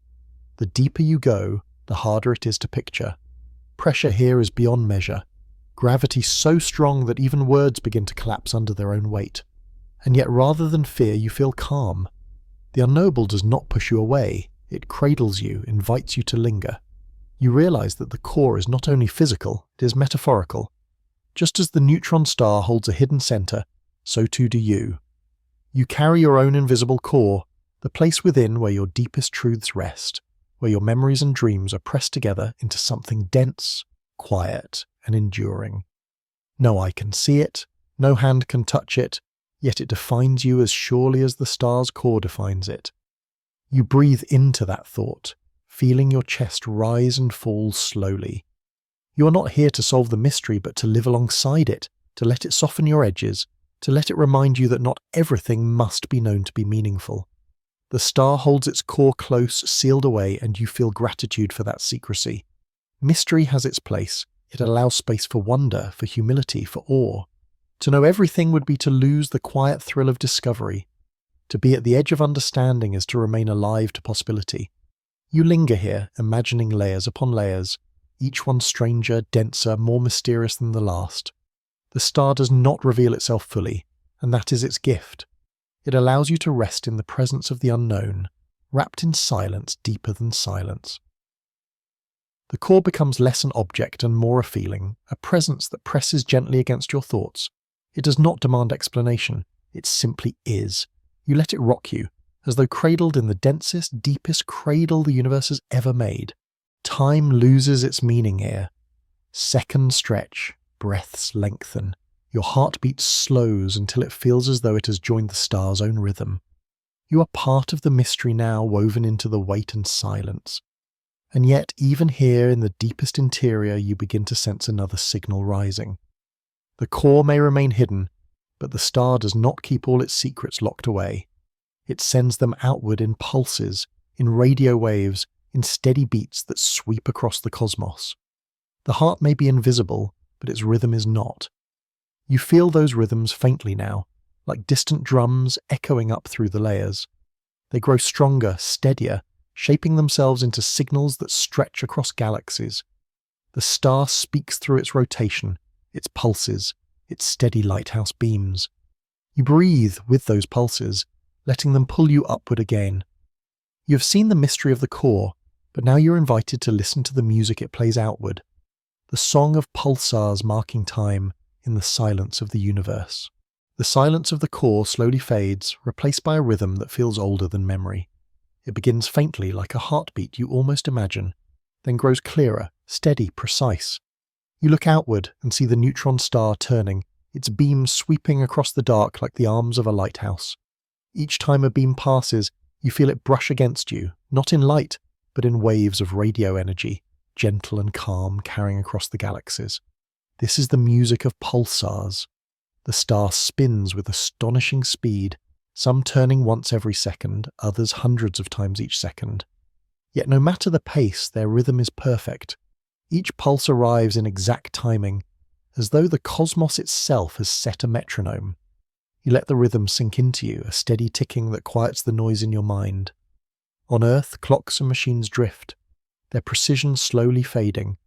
The deeper you go, the harder it is to picture. Pressure here is beyond measure. Gravity so strong that even words begin to collapse under their own weight. And yet rather than fear, you feel calm. The unknowable does not push you away. It cradles you, invites you to linger. You realize that the core is not only physical, it is metaphorical. Just as the neutron star holds a hidden center, so too do you. You carry your own invisible core, the place within where your deepest truths rest, where your memories and dreams are pressed together into something dense, quiet, and enduring. No eye can see it, no hand can touch it, yet it defines you as surely as the star's core defines it. You breathe into that thought, feeling your chest rise and fall slowly. You are not here to solve the mystery, but to live alongside it, to let it soften your edges, to let it remind you that not everything must be known to be meaningful. The star holds its core close, sealed away, and you feel gratitude for that secrecy. Mystery has its place. It allows space for wonder, for humility, for awe. To know everything would be to lose the quiet thrill of discovery. To be at the edge of understanding is to remain alive to possibility. You linger here, imagining layers upon layers, each one stranger, denser, more mysterious than the last. The star does not reveal itself fully, and that is its gift. It allows you to rest in the presence of the unknown, wrapped in silence deeper than silence. The core becomes less an object and more a feeling, a presence that presses gently against your thoughts. It does not demand explanation, it simply is. You let it rock you, as though cradled in the densest, deepest cradle the universe has ever made. Time loses its meaning here. Seconds stretch, breaths lengthen. Your heartbeat slows until it feels as though it has joined the star's own rhythm. You are part of the mystery now, woven into the weight and silence. And yet, even here in the deepest interior, you begin to sense another signal rising. The core may remain hidden, but the star does not keep all its secrets locked away. It sends them outward in pulses, in radio waves, in steady beats that sweep across the cosmos. The heart may be invisible, but its rhythm is not. You feel those rhythms faintly now, like distant drums echoing up through the layers. They grow stronger, steadier, shaping themselves into signals that stretch across galaxies. The star speaks through its rotation, its pulses, its steady lighthouse beams. You breathe with those pulses, letting them pull you upward again. You have seen the mystery of the core, but now you're invited to listen to the music it plays outward, the song of pulsars marking time in the silence of the universe. The silence of the core slowly fades, replaced by a rhythm that feels older than memory. It begins faintly, like a heartbeat you almost imagine, then grows clearer, steady, precise. You look outward and see the neutron star turning, its beams sweeping across the dark like the arms of a lighthouse. Each time a beam passes, you feel it brush against you, not in light, but in waves of radio energy, gentle and calm, carrying across the galaxies. This is the music of pulsars. The star spins with astonishing speed, some turning once every second, others hundreds of times each second. Yet no matter the pace, their rhythm is perfect. Each pulse arrives in exact timing, as though the cosmos itself has set a metronome. You let the rhythm sink into you, a steady ticking that quiets the noise in your mind. On Earth, clocks and machines drift, their precision slowly fading.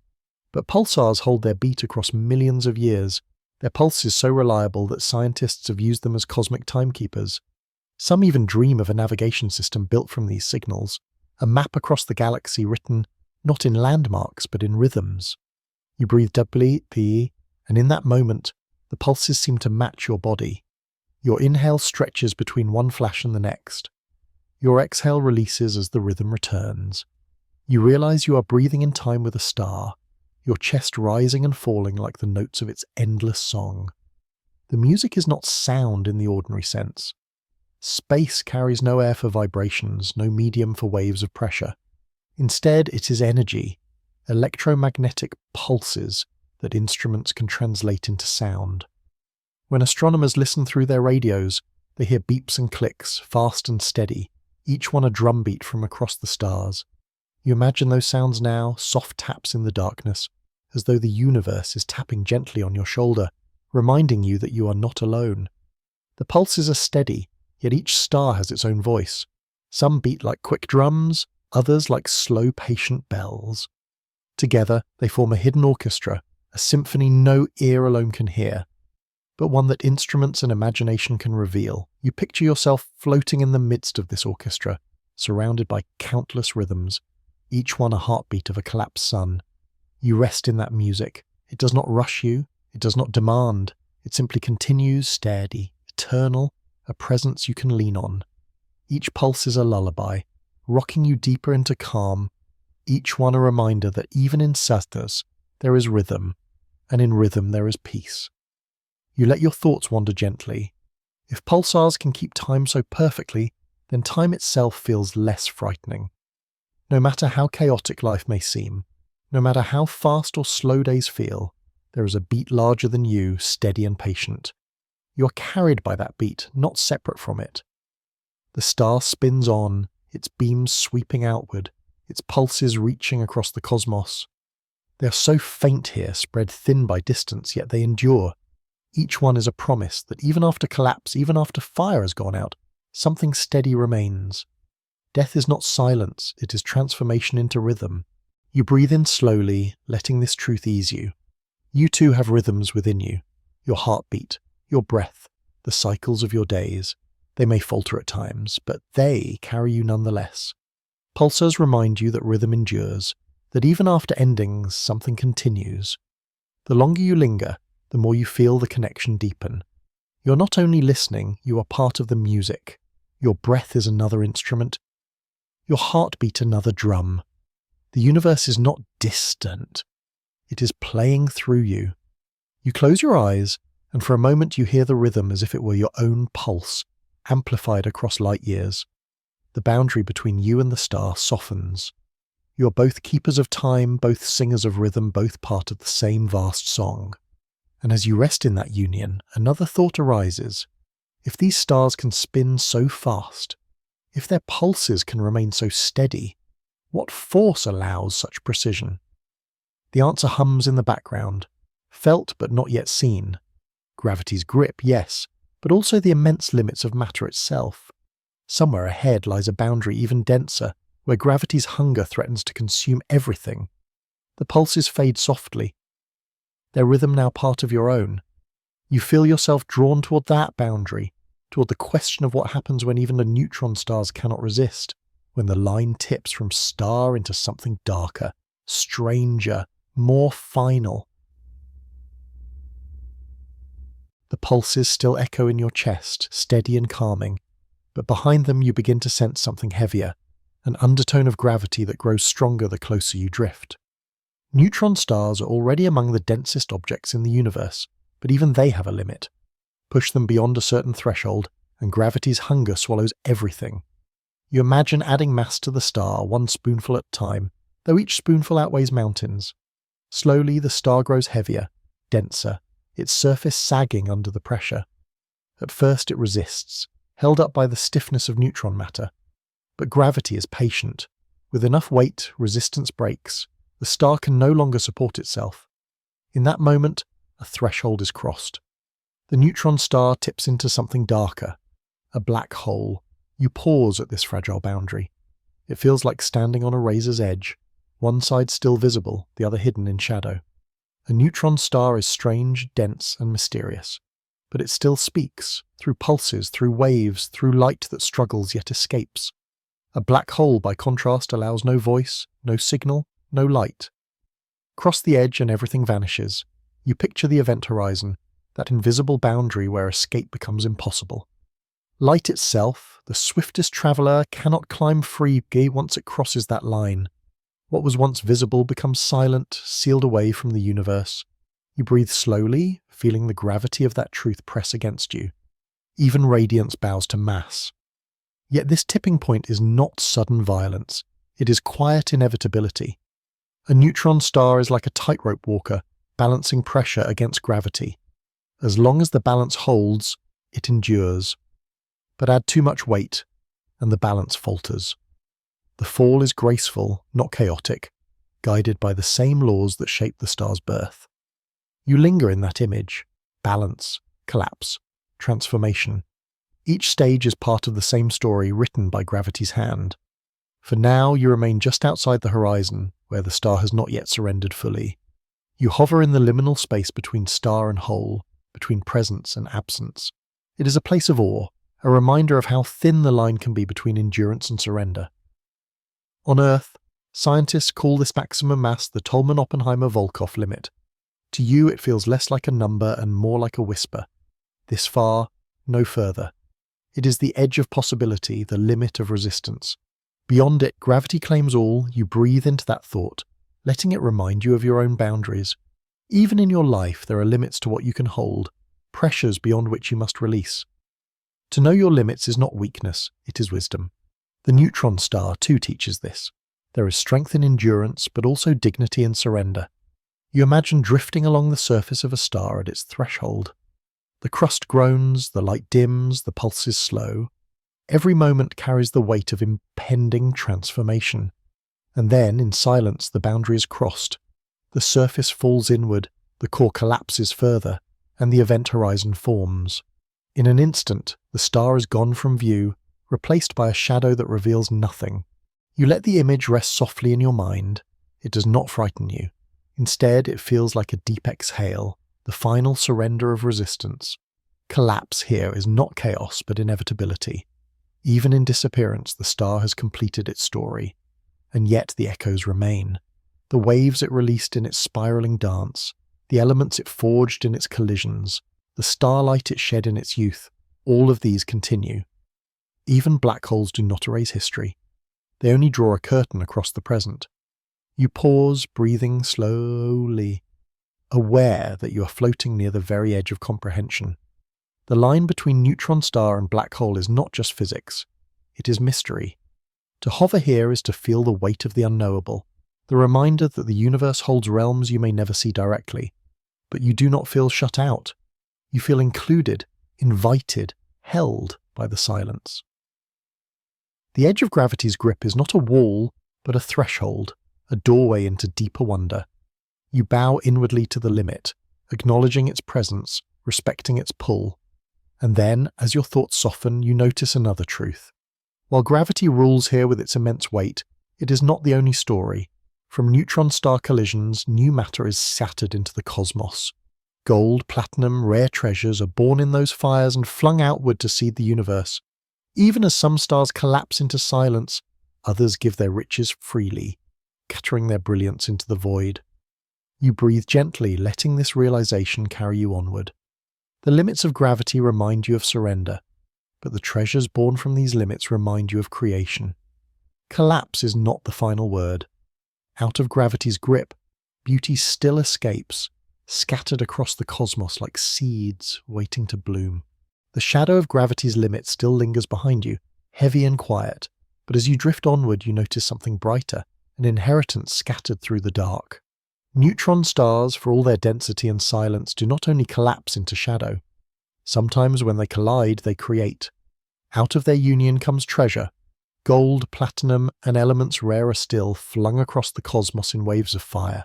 But pulsars hold their beat across millions of years, their pulse is so reliable that scientists have used them as cosmic timekeepers. Some even dream of a navigation system built from these signals, a map across the galaxy written not in landmarks but in rhythms. You breathe deeply, and in that moment, the pulses seem to match your body. Your inhale stretches between one flash and the next. Your exhale releases as the rhythm returns. You realize you are breathing in time with a star, your chest rising and falling like the notes of its endless song. The music is not sound in the ordinary sense. Space carries no air for vibrations, no medium for waves of pressure. Instead, it is energy, electromagnetic pulses that instruments can translate into sound. When astronomers listen through their radios, they hear beeps and clicks, fast and steady, each one a drumbeat from across the stars. You imagine those sounds now, soft taps in the darkness, as though the universe is tapping gently on your shoulder, reminding you that you are not alone. The pulses are steady, yet each star has its own voice. Some beat like quick drums, others like slow, patient bells. Together, they form a hidden orchestra, a symphony no ear alone can hear, but one that instruments and imagination can reveal. You picture yourself floating in the midst of this orchestra, surrounded by countless rhythms, each one a heartbeat of a collapsed sun. You rest in that music. It does not rush you, it does not demand, it simply continues steady, eternal, a presence you can lean on. Each pulse is a lullaby, rocking you deeper into calm, each one a reminder that even in sadness there is rhythm, and in rhythm there is peace. You let your thoughts wander gently. If pulsars can keep time so perfectly, then time itself feels less frightening. No matter how chaotic life may seem, No matter how fast or slow days feel, there is a beat larger than you, steady and patient. You are carried by that beat, not separate from it. The star spins on, its beams sweeping outward, its pulses reaching across the cosmos. They are so faint here, spread thin by distance, yet they endure. Each one is a promise that even after collapse, even after fire has gone out, something steady remains. Death is not silence, it is transformation into rhythm. You breathe in slowly, letting this truth ease you. You too have rhythms within you. Your heartbeat, your breath, the cycles of your days. They may falter at times, but they carry you nonetheless. Pulsars remind you that rhythm endures, that even after endings, something continues. The longer you linger, the more you feel the connection deepen. You're not only listening, you are part of the music. Your breath is another instrument. Your heartbeat another drum. The universe is not distant. It is playing through you. You close your eyes, and for a moment you hear the rhythm as if it were your own pulse, amplified across light years. The boundary between you and the star softens. You are both keepers of time, both singers of rhythm, both part of the same vast song. And as you rest in that union, another thought arises. If these stars can spin so fast, if their pulses can remain so steady, what force allows such precision? The answer hums in the background, felt but not yet seen. Gravity's grip, yes, but also the immense limits of matter itself. Somewhere ahead lies a boundary even denser, where gravity's hunger threatens to consume everything. The pulses fade softly, their rhythm now part of your own. You feel yourself drawn toward that boundary, toward the question of what happens when even the neutron stars cannot resist, when the line tips from star into something darker, stranger, more final. The pulses still echo in your chest, steady and calming, but behind them you begin to sense something heavier, an undertone of gravity that grows stronger the closer you drift. Neutron stars are already among the densest objects in the universe, but even they have a limit. Push them beyond a certain threshold, and gravity's hunger swallows everything. You imagine adding mass to the star, one spoonful at a time, though each spoonful outweighs mountains. Slowly the star grows heavier, denser, its surface sagging under the pressure. At first it resists, held up by the stiffness of neutron matter. But gravity is patient. With enough weight, resistance breaks. The star can no longer support itself. In that moment, a threshold is crossed. The neutron star tips into something darker, a black hole. You pause at this fragile boundary. It feels like standing on a razor's edge, one side still visible, the other hidden in shadow. A neutron star is strange, dense, and mysterious, but it still speaks, through pulses, through waves, through light that struggles yet escapes. A black hole, by contrast, allows no voice, no signal, no light. Cross the edge and everything vanishes. You picture the event horizon, that invisible boundary where escape becomes impossible. Light itself, the swiftest traveller, cannot climb free once it crosses that line. What was once visible becomes silent, sealed away from the universe. You breathe slowly, feeling the gravity of that truth press against you. Even radiance bows to mass. Yet this tipping point is not sudden violence. It is quiet inevitability. A neutron star is like a tightrope walker, balancing pressure against gravity. As long as the balance holds, it endures. But add too much weight, and the balance falters. The fall is graceful, not chaotic, guided by the same laws that shape the star's birth. You linger in that image: balance, collapse, transformation. Each stage is part of the same story written by gravity's hand. For now, you remain just outside the horizon, where the star has not yet surrendered fully. You hover in the liminal space between star and hole, between presence and absence. It is a place of awe, a reminder of how thin the line can be between endurance and surrender. On Earth, scientists call this maximum mass the Tolman-Oppenheimer-Volkoff limit. To you, it feels less like a number and more like a whisper. This far, no further. It is the edge of possibility, the limit of resistance. Beyond it, gravity claims all. You breathe into that thought, letting it remind you of your own boundaries. Even in your life, there are limits to what you can hold, pressures beyond which you must release. To know your limits is not weakness, it is wisdom. The neutron star too teaches this. There is strength in endurance, but also dignity in surrender. You imagine drifting along the surface of a star at its threshold. The crust groans, the light dims, the pulses slow. Every moment carries the weight of impending transformation. And then, in silence, the boundary is crossed. The surface falls inward, the core collapses further, and the event horizon forms. In an instant, the star is gone from view, replaced by a shadow that reveals nothing. You let the image rest softly in your mind. It does not frighten you. Instead, it feels like a deep exhale, the final surrender of resistance. Collapse here is not chaos, but inevitability. Even in disappearance, the star has completed its story. And yet the echoes remain. The waves it released in its spiraling dance, the elements it forged in its collisions, the starlight it shed in its youth, all of these continue. Even black holes do not erase history. They only draw a curtain across the present. You pause, breathing slowly, aware that you are floating near the very edge of comprehension. The line between neutron star and black hole is not just physics. It is mystery. To hover here is to feel the weight of the unknowable, the reminder that the universe holds realms you may never see directly. But you do not feel shut out. You feel included, invited, held by the silence. The edge of gravity's grip is not a wall, but a threshold, a doorway into deeper wonder. You bow inwardly to the limit, acknowledging its presence, respecting its pull. And then, as your thoughts soften, you notice another truth. While gravity rules here with its immense weight, it is not the only story. From neutron-star collisions, new matter is scattered into the cosmos. Gold, platinum, rare treasures are born in those fires and flung outward to seed the universe. Even as some stars collapse into silence, others give their riches freely, scattering their brilliance into the void. You breathe gently, letting this realization carry you onward. The limits of gravity remind you of surrender, but the treasures born from these limits remind you of creation. Collapse is not the final word. Out of gravity's grip, beauty still escapes, scattered across the cosmos like seeds waiting to bloom. The shadow of gravity's limit still lingers behind you, heavy and quiet, but as you drift onward you notice something brighter, an inheritance scattered through the dark. Neutron stars, for all their density and silence, do not only collapse into shadow. Sometimes when they collide, they create. Out of their union comes treasure, gold, platinum, and elements rarer still flung across the cosmos in waves of fire.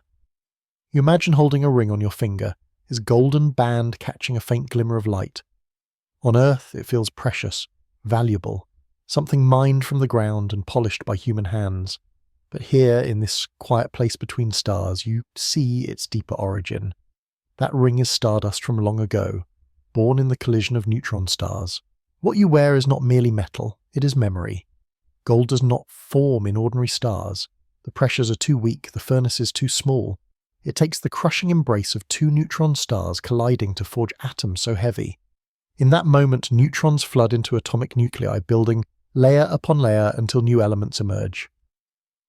You imagine holding a ring on your finger, its golden band catching a faint glimmer of light. On Earth, it feels precious, valuable, something mined from the ground and polished by human hands. But here, in this quiet place between stars, you see its deeper origin. That ring is stardust from long ago, born in the collision of neutron stars. What you wear is not merely metal, it is memory. Gold does not form in ordinary stars. The pressures are too weak, the furnace is too small. It takes the crushing embrace of two neutron stars colliding to forge atoms so heavy. In that moment, neutrons flood into atomic nuclei, building layer upon layer until new elements emerge.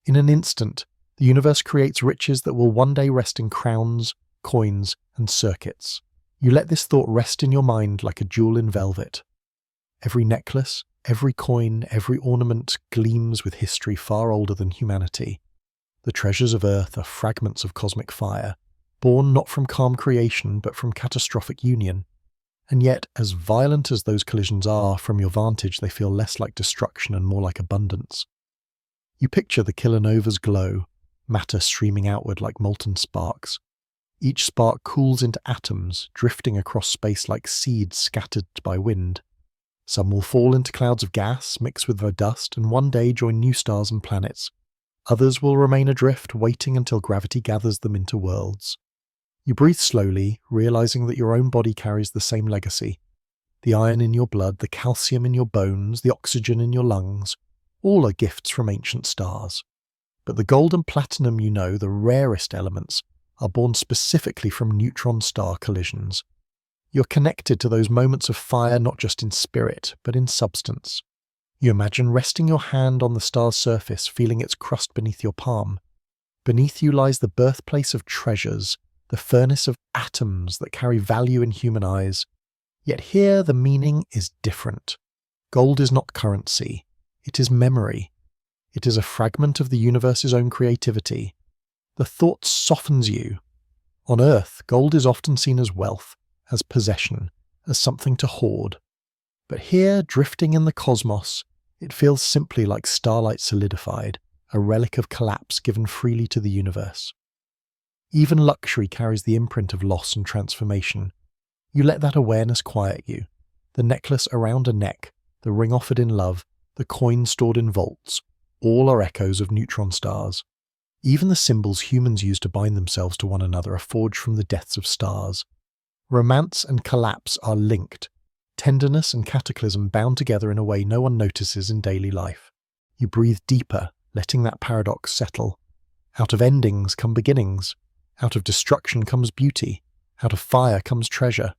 In an instant, the universe creates riches that will one day rest in crowns, coins, and circuits. You let this thought rest in your mind like a jewel in velvet. Every necklace, every coin, every ornament gleams with history far older than humanity. The treasures of Earth are fragments of cosmic fire, born not from calm creation but from catastrophic union. And yet, as violent as those collisions are, from your vantage they feel less like destruction and more like abundance. You picture the kilonova's glow, matter streaming outward like molten sparks. Each spark cools into atoms, drifting across space like seeds scattered by wind. Some will fall into clouds of gas, mix with the dust, and one day join new stars and planets. Others will remain adrift, waiting until gravity gathers them into worlds. You breathe slowly, realizing that your own body carries the same legacy. The iron in your blood, the calcium in your bones, the oxygen in your lungs, all are gifts from ancient stars. But the gold and platinum, you know, the rarest elements, are born specifically from neutron star collisions. You're connected to those moments of fire not just in spirit, but in substance. You imagine resting your hand on the star's surface, feeling its crust beneath your palm. Beneath you lies the birthplace of treasures, the furnace of atoms that carry value in human eyes. Yet here the meaning is different. Gold is not currency. It is memory. It is a fragment of the universe's own creativity. The thought softens you. On Earth, gold is often seen as wealth, as possession, as something to hoard. But here, drifting in the cosmos, it feels simply like starlight solidified, a relic of collapse given freely to the universe. Even luxury carries the imprint of loss and transformation. You let that awareness quiet you. The necklace around a neck, the ring offered in love, the coin stored in vaults, all are echoes of neutron stars. Even the symbols humans use to bind themselves to one another are forged from the deaths of stars. Romance and collapse are linked. Tenderness and cataclysm bound together in a way no one notices in daily life. You breathe deeper, letting that paradox settle. Out of endings come beginnings. Out of destruction comes beauty. Out of fire comes treasure.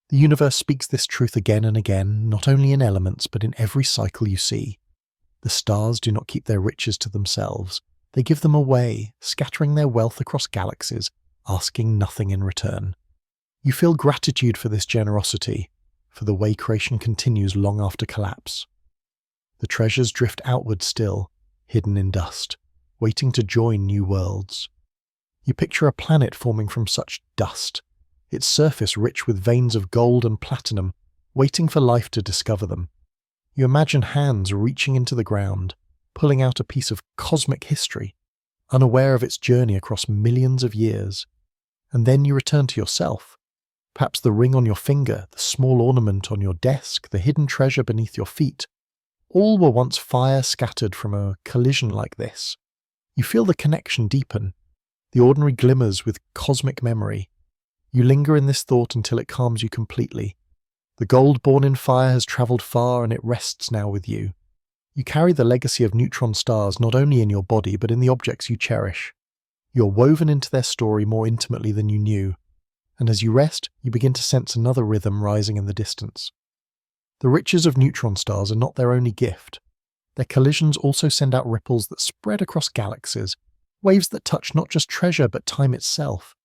The universe speaks this truth again and again, not only in elements but in every cycle you see. The stars do not keep their riches to themselves. They give them away, scattering their wealth across galaxies, asking nothing in return. You feel gratitude for this generosity, for the way creation continues long after collapse. The treasures drift outward still, hidden in dust, waiting to join new worlds. You picture a planet forming from such dust, its surface rich with veins of gold and platinum, waiting for life to discover them. You imagine hands reaching into the ground, pulling out a piece of cosmic history, unaware of its journey across millions of years. And then you return to yourself. Perhaps the ring on your finger, the small ornament on your desk, the hidden treasure beneath your feet, all were once fire scattered from a collision like this. You feel the connection deepen. The ordinary glimmers with cosmic memory. You linger in this thought until it calms you completely. The gold born in fire has travelled far and it rests now with you. You carry the legacy of neutron stars not only in your body but in the objects you cherish. You're woven into their story more intimately than you knew. And as you rest, you begin to sense another rhythm rising in the distance. The riches of neutron stars are not their only gift. Their collisions also send out ripples that spread across galaxies, waves that touch not just treasure but time itself.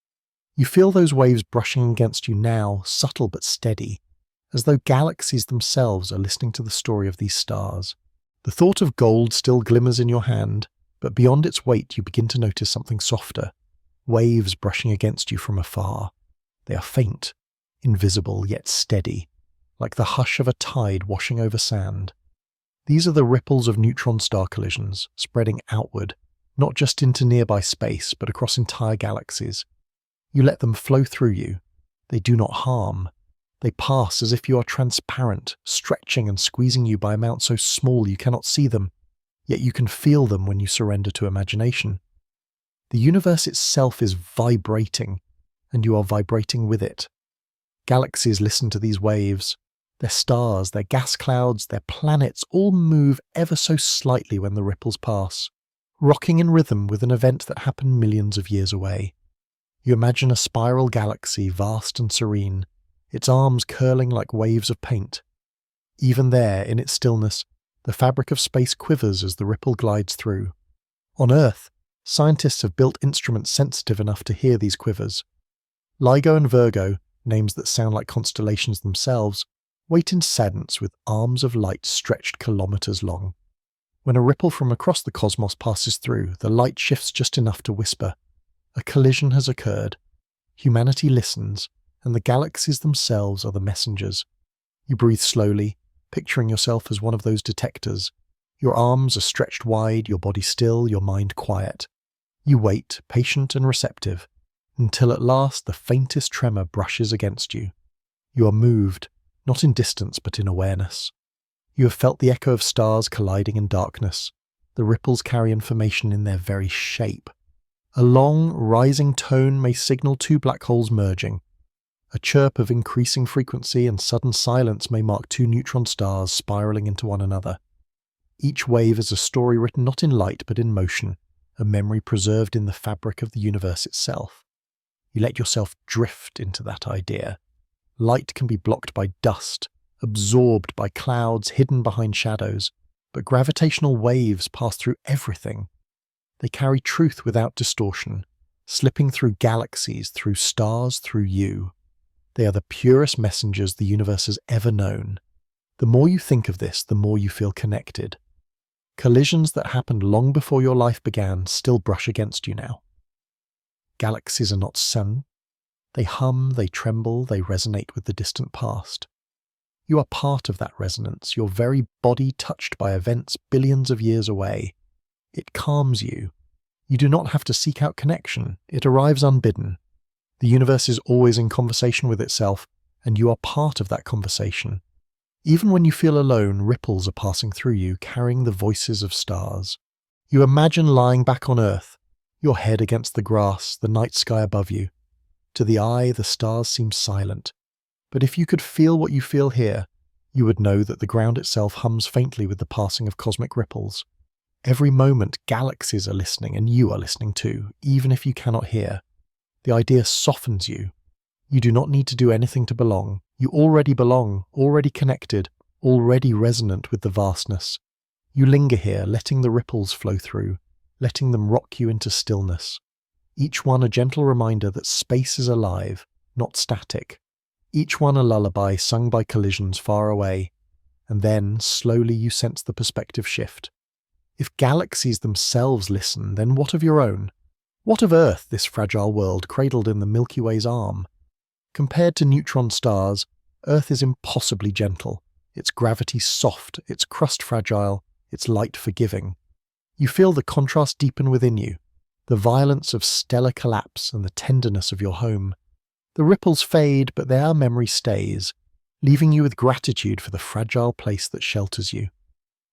You feel those waves brushing against you now, subtle but steady, as though galaxies themselves are listening to the story of these stars. The thought of gold still glimmers in your hand, but beyond its weight you begin to notice something softer, waves brushing against you from afar. They are faint, invisible yet steady, like the hush of a tide washing over sand. These are the ripples of neutron star collisions, spreading outward, not just into nearby space, but across entire galaxies. You let them flow through you. They do not harm. They pass as if you are transparent, stretching and squeezing you by amounts so small you cannot see them, yet you can feel them when you surrender to imagination. The universe itself is vibrating, and you are vibrating with it. Galaxies listen to these waves. Their stars, their gas clouds, their planets all move ever so slightly when the ripples pass, rocking in rhythm with an event that happened millions of years away. You imagine a spiral galaxy, vast and serene, its arms curling like waves of paint. Even there, in its stillness, the fabric of space quivers as the ripple glides through. On Earth, scientists have built instruments sensitive enough to hear these quivers. LIGO and Virgo, names that sound like constellations themselves, wait in sadness with arms of light stretched kilometers long. When a ripple from across the cosmos passes through, the light shifts just enough to whisper, "A collision has occurred." Humanity listens, and the galaxies themselves are the messengers. You breathe slowly, picturing yourself as one of those detectors. Your arms are stretched wide, your body still, your mind quiet. You wait, patient and receptive, until at last the faintest tremor brushes against you. You are moved, not in distance but in awareness. You have felt the echo of stars colliding in darkness. The ripples carry information in their very shape. A long, rising tone may signal two black holes merging. A chirp of increasing frequency and sudden silence may mark two neutron stars spiraling into one another. Each wave is a story written not in light but in motion, a memory preserved in the fabric of the universe itself. You let yourself drift into that idea. Light can be blocked by dust, absorbed by clouds, hidden behind shadows, but gravitational waves pass through everything. They carry truth without distortion, slipping through galaxies, through stars, through you. They are the purest messengers the universe has ever known. The more you think of this, the more you feel connected. Collisions that happened long before your life began still brush against you now. Galaxies are not sung. They hum, they tremble, they resonate with the distant past. You are part of that resonance, your very body touched by events billions of years away. It calms you. You do not have to seek out connection. It arrives unbidden. The universe is always in conversation with itself, and you are part of that conversation. Even when you feel alone, ripples are passing through you, carrying the voices of stars. You imagine lying back on Earth, your head against the grass, the night sky above you. To the eye, the stars seem silent. But if you could feel what you feel here, you would know that the ground itself hums faintly with the passing of cosmic ripples. Every moment, galaxies are listening, and you are listening too, even if you cannot hear. The idea softens you. You do not need to do anything to belong. You already belong, already connected, already resonant with the vastness. You linger here, letting the ripples flow through, letting them rock you into stillness. Each one a gentle reminder that space is alive, not static. Each one a lullaby sung by collisions far away. And then, slowly you sense the perspective shift. If galaxies themselves listen, then what of your own? What of Earth, this fragile world cradled in the Milky Way's arm? Compared to neutron stars, Earth is impossibly gentle, its gravity soft, its crust fragile, its light forgiving. You feel the contrast deepen within you, the violence of stellar collapse and the tenderness of your home. The ripples fade, but their memory stays, leaving you with gratitude for the fragile place that shelters you.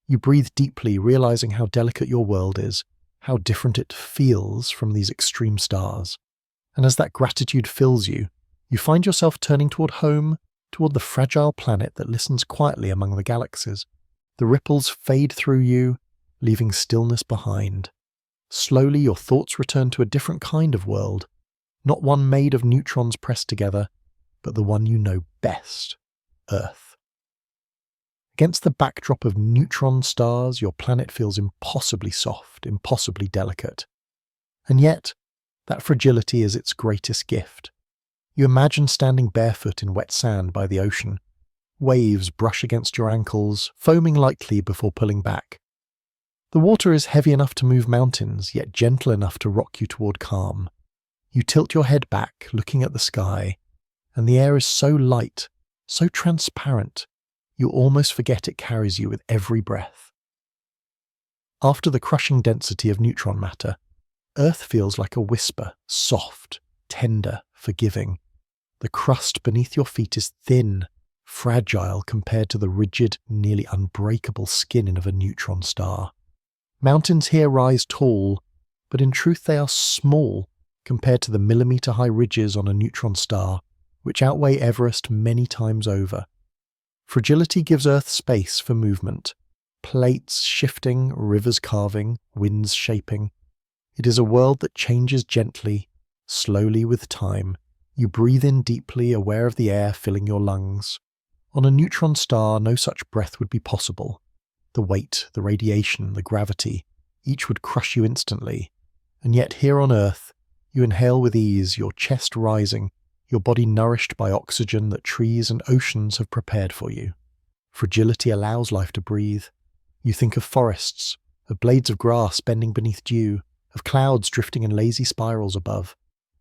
You breathe deeply, realizing how delicate your world is, how different it feels from these extreme stars. And as that gratitude fills you, you find yourself turning toward home, toward the fragile planet that listens quietly among the galaxies. The ripples fade through you, leaving stillness behind. Slowly your thoughts return to a different kind of world, not one made of neutrons pressed together, but the one you know best, Earth. Against the backdrop of neutron stars, your planet feels impossibly soft, impossibly delicate. And yet, that fragility is its greatest gift. You imagine standing barefoot in wet sand by the ocean. Waves brush against your ankles, foaming lightly before pulling back. The water is heavy enough to move mountains, yet gentle enough to rock you toward calm. You tilt your head back, looking at the sky, and the air is so light, so transparent, you almost forget it carries you with every breath. After the crushing density of neutron matter, Earth feels like a whisper, soft, tender, forgiving. The crust beneath your feet is thin, fragile compared to the rigid, nearly unbreakable skin of a neutron star. Mountains here rise tall, but in truth they are small compared to the millimeter-high ridges on a neutron star, which outweigh Everest many times over. Fragility gives Earth space for movement, plates shifting, rivers carving, winds shaping. It is a world that changes gently, slowly with time. You breathe in deeply, aware of the air filling your lungs. On a neutron star, no such breath would be possible. The weight, the radiation, the gravity, each would crush you instantly. And yet here on Earth, you inhale with ease, your chest rising, your body nourished by oxygen that trees and oceans have prepared for you. Fragility allows life to breathe. You think of forests, of blades of grass bending beneath dew, of clouds drifting in lazy spirals above.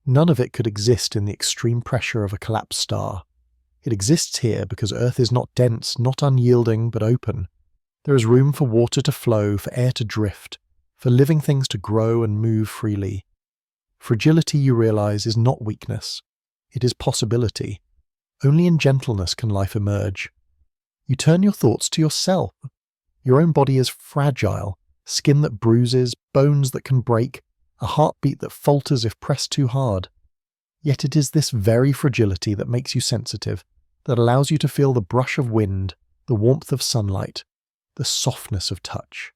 None of it could exist in the extreme pressure of a collapsed star. It exists here because Earth is not dense, not unyielding, but open. There is room for water to flow, for air to drift, for living things to grow and move freely. Fragility, you realize, is not weakness. It is possibility. Only in gentleness can life emerge. You turn your thoughts to yourself. Your own body is fragile, skin that bruises, bones that can break, a heartbeat that falters if pressed too hard. Yet it is this very fragility that makes you sensitive, that allows you to feel the brush of wind, the warmth of sunlight, the softness of touch.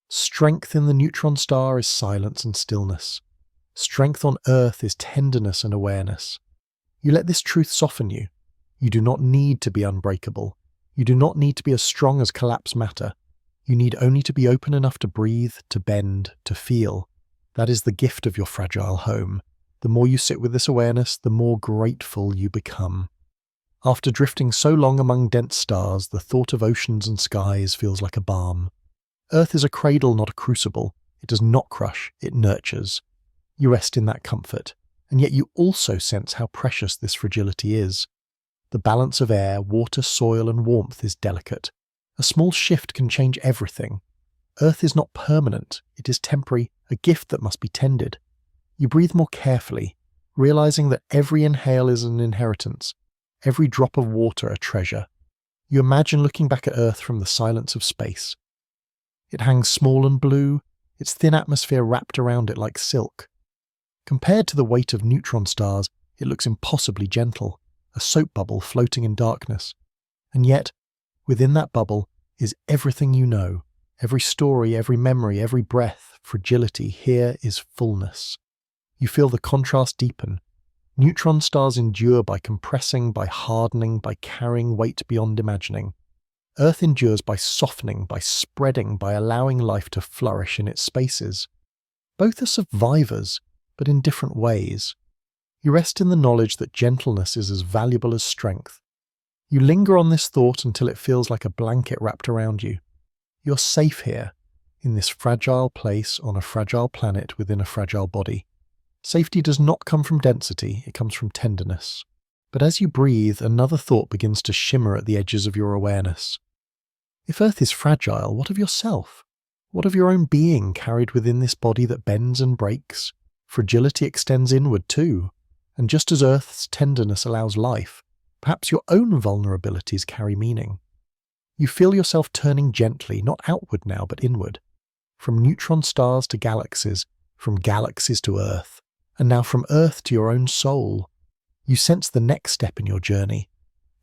Strength in the neutron star is silence and stillness. Strength on Earth is tenderness and awareness. You let this truth soften you. You do not need to be unbreakable. You do not need to be as strong as collapsed matter. You need only to be open enough to breathe, to bend, to feel. That is the gift of your fragile home. The more you sit with this awareness, the more grateful you become. After drifting so long among dense stars, the thought of oceans and skies feels like a balm. Earth is a cradle, not a crucible. It does not crush, it nurtures. You rest in that comfort, and yet you also sense how precious this fragility is. The balance of air, water, soil, and warmth is delicate. A small shift can change everything. Earth is not permanent, it is temporary, a gift that must be tended. You breathe more carefully, realizing that every inhale is an inheritance, every drop of water a treasure. You imagine looking back at Earth from the silence of space. It hangs small and blue, its thin atmosphere wrapped around it like silk. Compared to the weight of neutron stars, it looks impossibly gentle, a soap bubble floating in darkness. And yet, within that bubble is everything you know, every story, every memory, every breath. Fragility here is fullness. You feel the contrast deepen. Neutron stars endure by compressing, by hardening, by carrying weight beyond imagining. Earth endures by softening, by spreading, by allowing life to flourish in its spaces. Both are survivors, but in different ways. You rest in the knowledge that gentleness is as valuable as strength. You linger on this thought until it feels like a blanket wrapped around you. You're safe here, in this fragile place on a fragile planet within a fragile body. Safety does not come from density, it comes from tenderness. But as you breathe, another thought begins to shimmer at the edges of your awareness. If Earth is fragile, what of yourself? What of your own being carried within this body that bends and breaks? Fragility extends inward too, and just as Earth's tenderness allows life, perhaps your own vulnerabilities carry meaning. You feel yourself turning gently, not outward now, but inward. From neutron stars to galaxies, from galaxies to Earth, and now from Earth to your own soul. You sense the next step in your journey,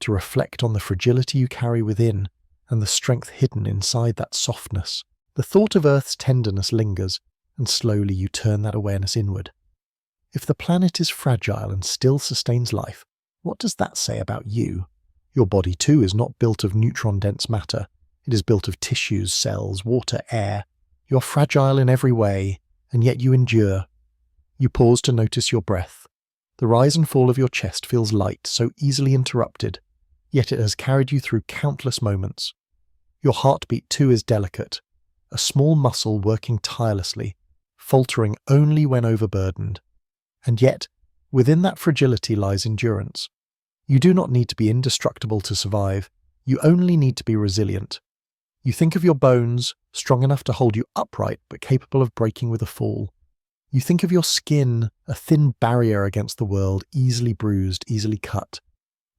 to reflect on the fragility you carry within, and the strength hidden inside that softness. The thought of Earth's tenderness lingers, and slowly you turn that awareness inward. If the planet is fragile and still sustains life, what does that say about you? Your body too is not built of neutron-dense matter. It is built of tissues, cells, water, air. You are fragile in every way, and yet you endure. You pause to notice your breath. The rise and fall of your chest feels light, so easily interrupted, yet it has carried you through countless moments. Your heartbeat too is delicate, a small muscle working tirelessly, faltering only when overburdened. And yet, within that fragility lies endurance. You do not need to be indestructible to survive, you only need to be resilient. You think of your bones, strong enough to hold you upright but capable of breaking with a fall. You think of your skin, a thin barrier against the world, easily bruised, easily cut.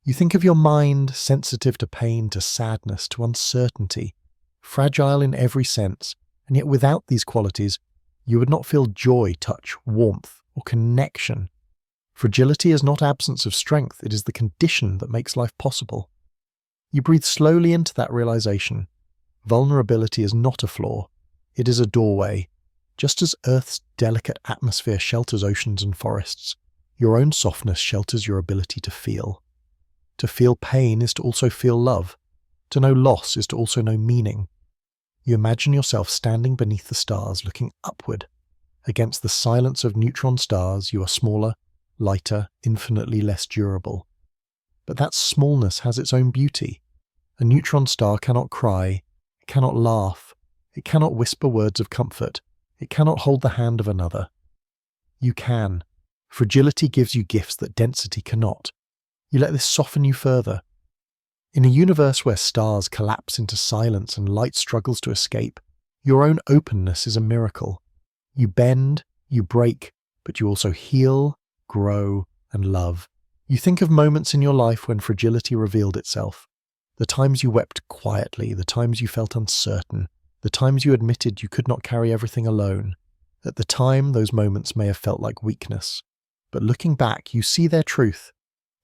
You think of your mind, sensitive to pain, to sadness, to uncertainty, fragile in every sense, and yet without these qualities, you would not feel joy, touch, warmth, or connection. Fragility is not absence of strength, it is the condition that makes life possible. You breathe slowly into that realization. Vulnerability is not a flaw, it is a doorway. Just as Earth's delicate atmosphere shelters oceans and forests, your own softness shelters your ability to feel. To feel pain is to also feel love. To know loss is to also know meaning. You imagine yourself standing beneath the stars, looking upward. Against the silence of neutron stars, you are smaller, lighter, infinitely less durable. But that smallness has its own beauty. A neutron star cannot cry, it cannot laugh, it cannot whisper words of comfort, it cannot hold the hand of another. You can. Fragility gives you gifts that density cannot. You let this soften you further. In a universe where stars collapse into silence and light struggles to escape, your own openness is a miracle. You bend, you break, but you also heal, grow, and love. You think of moments in your life when fragility revealed itself. The times you wept quietly, the times you felt uncertain, the times you admitted you could not carry everything alone. At the time, those moments may have felt like weakness. But looking back, you see their truth.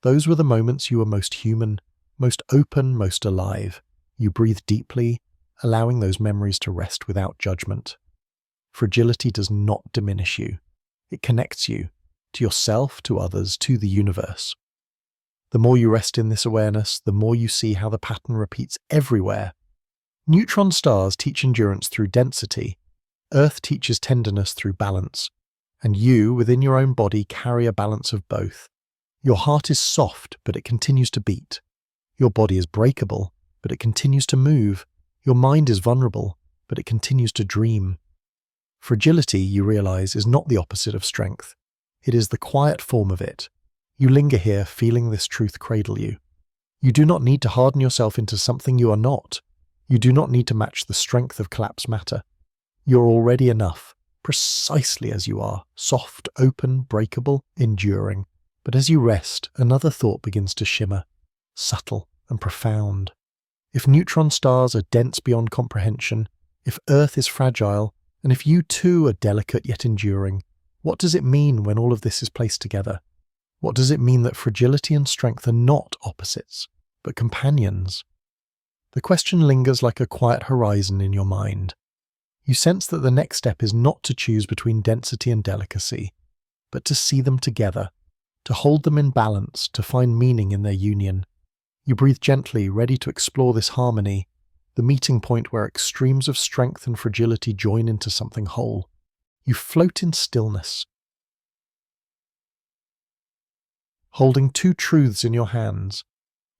Those were the moments you were most human, most open, most alive. You breathe deeply, allowing those memories to rest without judgment. Fragility does not diminish you. It connects you, to yourself, to others, to the universe. The more you rest in this awareness, the more you see how the pattern repeats everywhere. Neutron stars teach endurance through density. Earth teaches tenderness through balance. And you, within your own body, carry a balance of both. Your heart is soft, but it continues to beat. Your body is breakable, but it continues to move. Your mind is vulnerable, but it continues to dream. Fragility, you realize, is not the opposite of strength. It is the quiet form of it. You linger here, feeling this truth cradle you. You do not need to harden yourself into something you are not. You do not need to match the strength of collapsed matter. You're already enough, precisely as you are, soft, open, breakable, enduring. But as you rest, another thought begins to shimmer, subtle and profound. If neutron stars are dense beyond comprehension, if Earth is fragile, and if you too are delicate yet enduring, what does it mean when all of this is placed together? What does it mean that fragility and strength are not opposites, but companions? The question lingers like a quiet horizon in your mind. You sense that the next step is not to choose between density and delicacy, but to see them together, to hold them in balance, to find meaning in their union. You breathe gently, ready to explore this harmony, the meeting point where extremes of strength and fragility join into something whole. You float in stillness, holding two truths in your hands.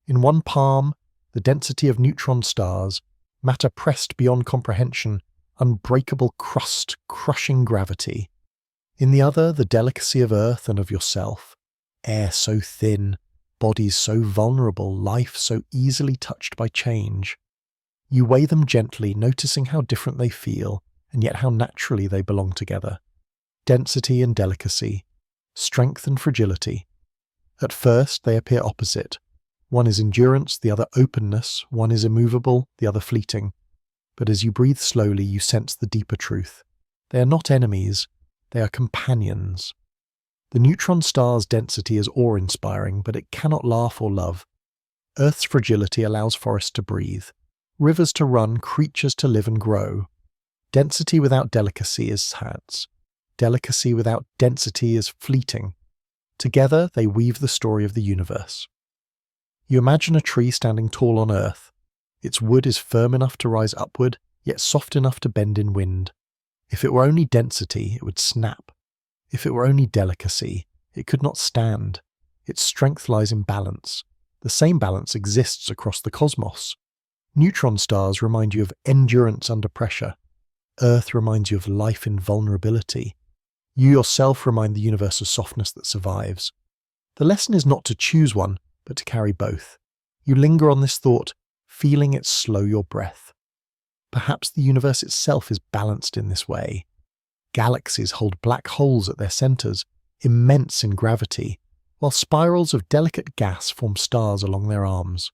In one palm, the density of neutron stars, matter pressed beyond comprehension, unbreakable crust, crushing gravity. In the other, the delicacy of Earth and of yourself, air so thin, bodies so vulnerable, life so easily touched by change. You weigh them gently, noticing how different they feel, and yet how naturally they belong together. Density and delicacy, strength and fragility. At first, they appear opposite. One is endurance, the other openness, one is immovable, the other fleeting. But as you breathe slowly, you sense the deeper truth. They are not enemies, they are companions. The neutron star's density is awe-inspiring, but it cannot laugh or love. Earth's fragility allows forests to breathe, rivers to run, creatures to live and grow. Density without delicacy is sad. Delicacy without density is fleeting. Together, they weave the story of the universe. You imagine a tree standing tall on Earth. Its wood is firm enough to rise upward, yet soft enough to bend in wind. If it were only density, it would snap. If it were only delicacy, it could not stand. Its strength lies in balance. The same balance exists across the cosmos. Neutron stars remind you of endurance under pressure. Earth reminds you of life in vulnerability. You yourself remind the universe of softness that survives. The lesson is not to choose one, but to carry both. You linger on this thought, feeling it slow your breath. Perhaps the universe itself is balanced in this way. Galaxies hold black holes at their centers, immense in gravity, while spirals of delicate gas form stars along their arms.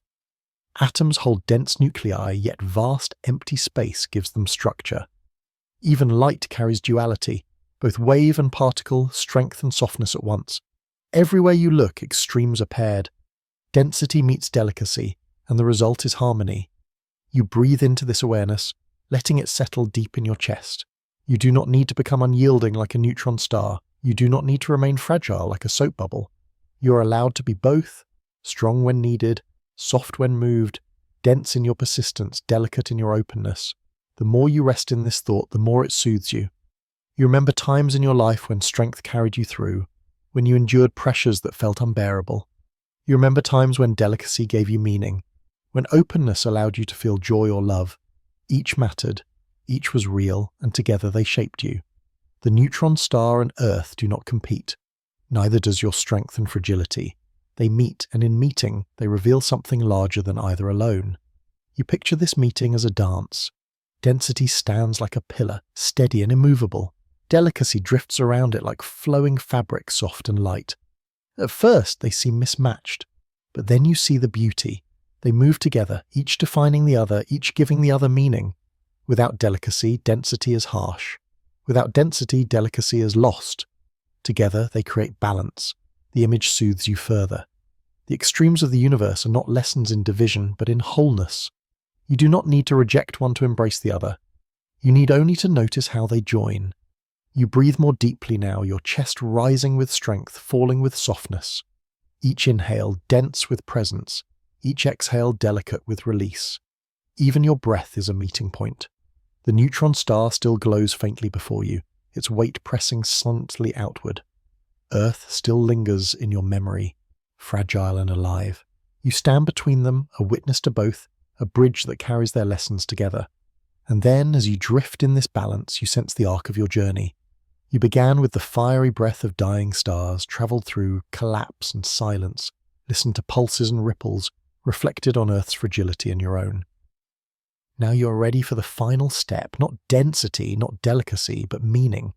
Atoms hold dense nuclei, yet vast empty space gives them structure. Even light carries duality, both wave and particle, strength and softness at once. Everywhere you look, extremes are paired. Density meets delicacy, and the result is harmony. You breathe into this awareness, letting it settle deep in your chest. You do not need to become unyielding like a neutron star. You do not need to remain fragile like a soap bubble. You are allowed to be both, strong when needed, soft when moved, dense in your persistence, delicate in your openness. The more you rest in this thought, the more it soothes you. You remember times in your life when strength carried you through, when you endured pressures that felt unbearable. You remember times when delicacy gave you meaning, when openness allowed you to feel joy or love. Each mattered, each was real, and together they shaped you. The neutron star and Earth do not compete. Neither does your strength and fragility. They meet, and in meeting, they reveal something larger than either alone. You picture this meeting as a dance. Density stands like a pillar, steady and immovable. Delicacy drifts around it like flowing fabric, soft and light. At first, they seem mismatched, but then you see the beauty. They move together, each defining the other, each giving the other meaning. Without delicacy, density is harsh. Without density, delicacy is lost. Together, they create balance. The image soothes you further. The extremes of the universe are not lessons in division, but in wholeness. You do not need to reject one to embrace the other. You need only to notice how they join. You breathe more deeply now, your chest rising with strength, falling with softness. Each inhale dense with presence, each exhale delicate with release. Even your breath is a meeting point. The neutron star still glows faintly before you, its weight pressing slantly outward. Earth still lingers in your memory, fragile and alive. You stand between them, a witness to both, a bridge that carries their lessons together. And then, as you drift in this balance, you sense the arc of your journey. You began with the fiery breath of dying stars, travelled through collapse and silence, listened to pulses and ripples, reflected on Earth's fragility and your own. Now you are ready for the final step, not density, not delicacy, but meaning.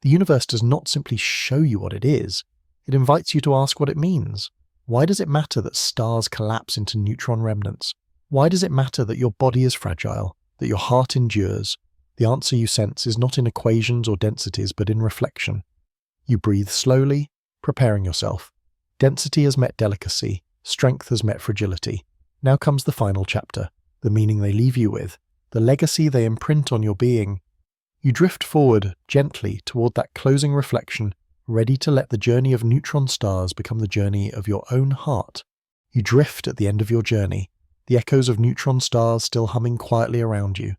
The universe does not simply show you what it is, it invites you to ask what it means. Why does it matter that stars collapse into neutron remnants? Why does it matter that your body is fragile, that your heart endures? The answer you sense is not in equations or densities, but in reflection. You breathe slowly, preparing yourself. Density has met delicacy, strength has met fragility. Now comes the final chapter, the meaning they leave you with, the legacy they imprint on your being. You drift forward gently toward that closing reflection, ready to let the journey of neutron stars become the journey of your own heart. You drift at the end of your journey, the echoes of neutron stars still humming quietly around you.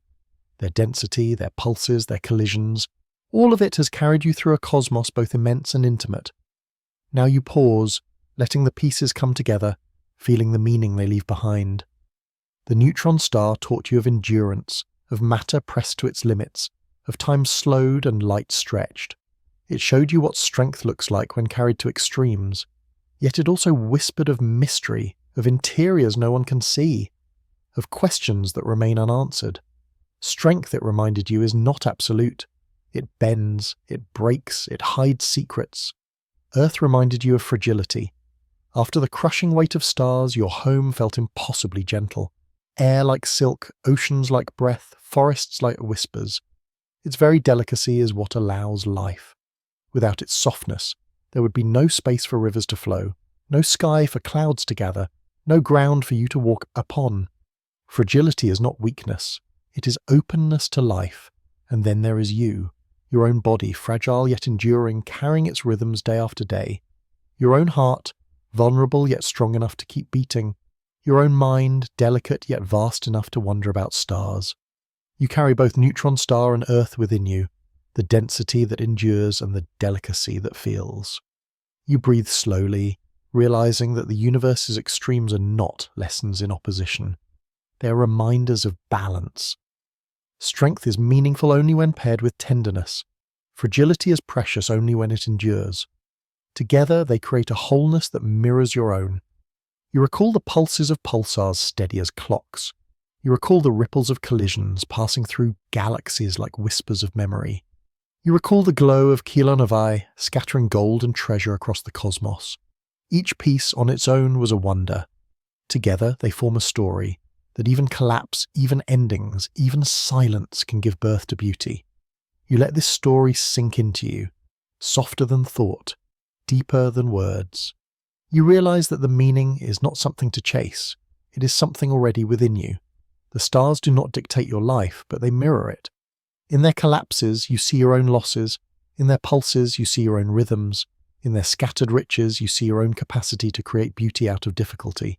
Their density, their pulses, their collisions, all of it has carried you through a cosmos both immense and intimate. Now you pause, letting the pieces come together, feeling the meaning they leave behind. The neutron star taught you of endurance, of matter pressed to its limits, of time slowed and light stretched. It showed you what strength looks like when carried to extremes. Yet it also whispered of mystery, of interiors no one can see, of questions that remain unanswered. Strength, it reminded you, is not absolute. It bends, it breaks, it hides secrets. Earth reminded you of fragility. After the crushing weight of stars, your home felt impossibly gentle. Air like silk, oceans like breath, forests like whispers. Its very delicacy is what allows life. Without its softness, there would be no space for rivers to flow, no sky for clouds to gather, no ground for you to walk upon. Fragility is not weakness, it is openness to life. And then there is you, your own body, fragile yet enduring, carrying its rhythms day after day. Your own heart, vulnerable yet strong enough to keep beating. Your own mind, delicate yet vast enough to wonder about stars. You carry both neutron star and Earth within you, the density that endures and the delicacy that feels. You breathe slowly, realizing that the universe's extremes are not lessons in opposition. They are reminders of balance. Strength is meaningful only when paired with tenderness. Fragility is precious only when it endures. Together they create a wholeness that mirrors your own. You recall the pulses of pulsars steady as clocks. You recall the ripples of collisions passing through galaxies like whispers of memory. You recall the glow of kilonovae scattering gold and treasure across the cosmos. Each piece on its own was a wonder. Together they form a story that even collapse, even endings, even silence can give birth to beauty. You let this story sink into you, softer than thought, deeper than words. You realize that the meaning is not something to chase. It is something already within you. The stars do not dictate your life, but they mirror it. In their collapses, you see your own losses. In their pulses, you see your own rhythms. In their scattered riches, you see your own capacity to create beauty out of difficulty.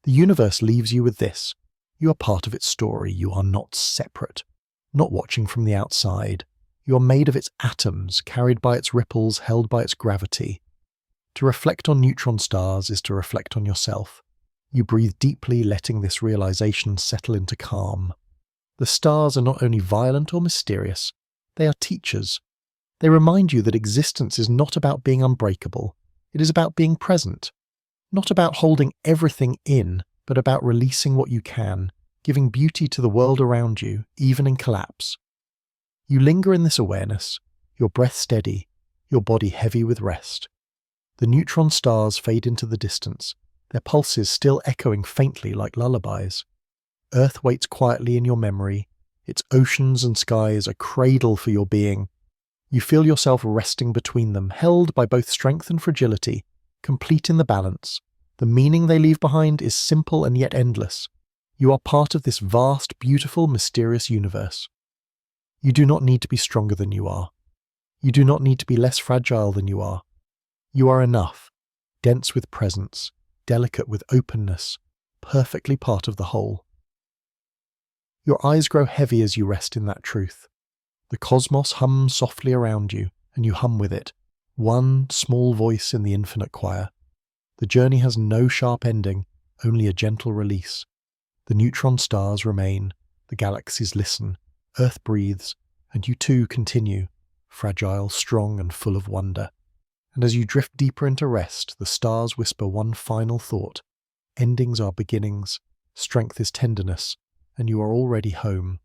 The universe leaves you with this. You are part of its story. You are not separate, not watching from the outside. You are made of its atoms, carried by its ripples, held by its gravity. To reflect on neutron stars is to reflect on yourself. You breathe deeply, letting this realization settle into calm. The stars are not only violent or mysterious, they are teachers. They remind you that existence is not about being unbreakable. It is about being present. Not about holding everything in, but about releasing what you can, giving beauty to the world around you, even in collapse. You linger in this awareness, your breath steady, your body heavy with rest. The neutron stars fade into the distance, their pulses still echoing faintly like lullabies. Earth waits quietly in your memory, its oceans and skies a cradle for your being. You feel yourself resting between them, held by both strength and fragility, complete in the balance. The meaning they leave behind is simple and yet endless. You are part of this vast, beautiful, mysterious universe. You do not need to be stronger than you are. You do not need to be less fragile than you are. You are enough, dense with presence, delicate with openness, perfectly part of the whole. Your eyes grow heavy as you rest in that truth. The cosmos hums softly around you, and you hum with it, one small voice in the infinite choir. The journey has no sharp ending, only a gentle release. The neutron stars remain, the galaxies listen, Earth breathes, and you too continue, fragile, strong, and full of wonder. And as you drift deeper into rest, the stars whisper one final thought. Endings are beginnings, strength is tenderness, and you are already home.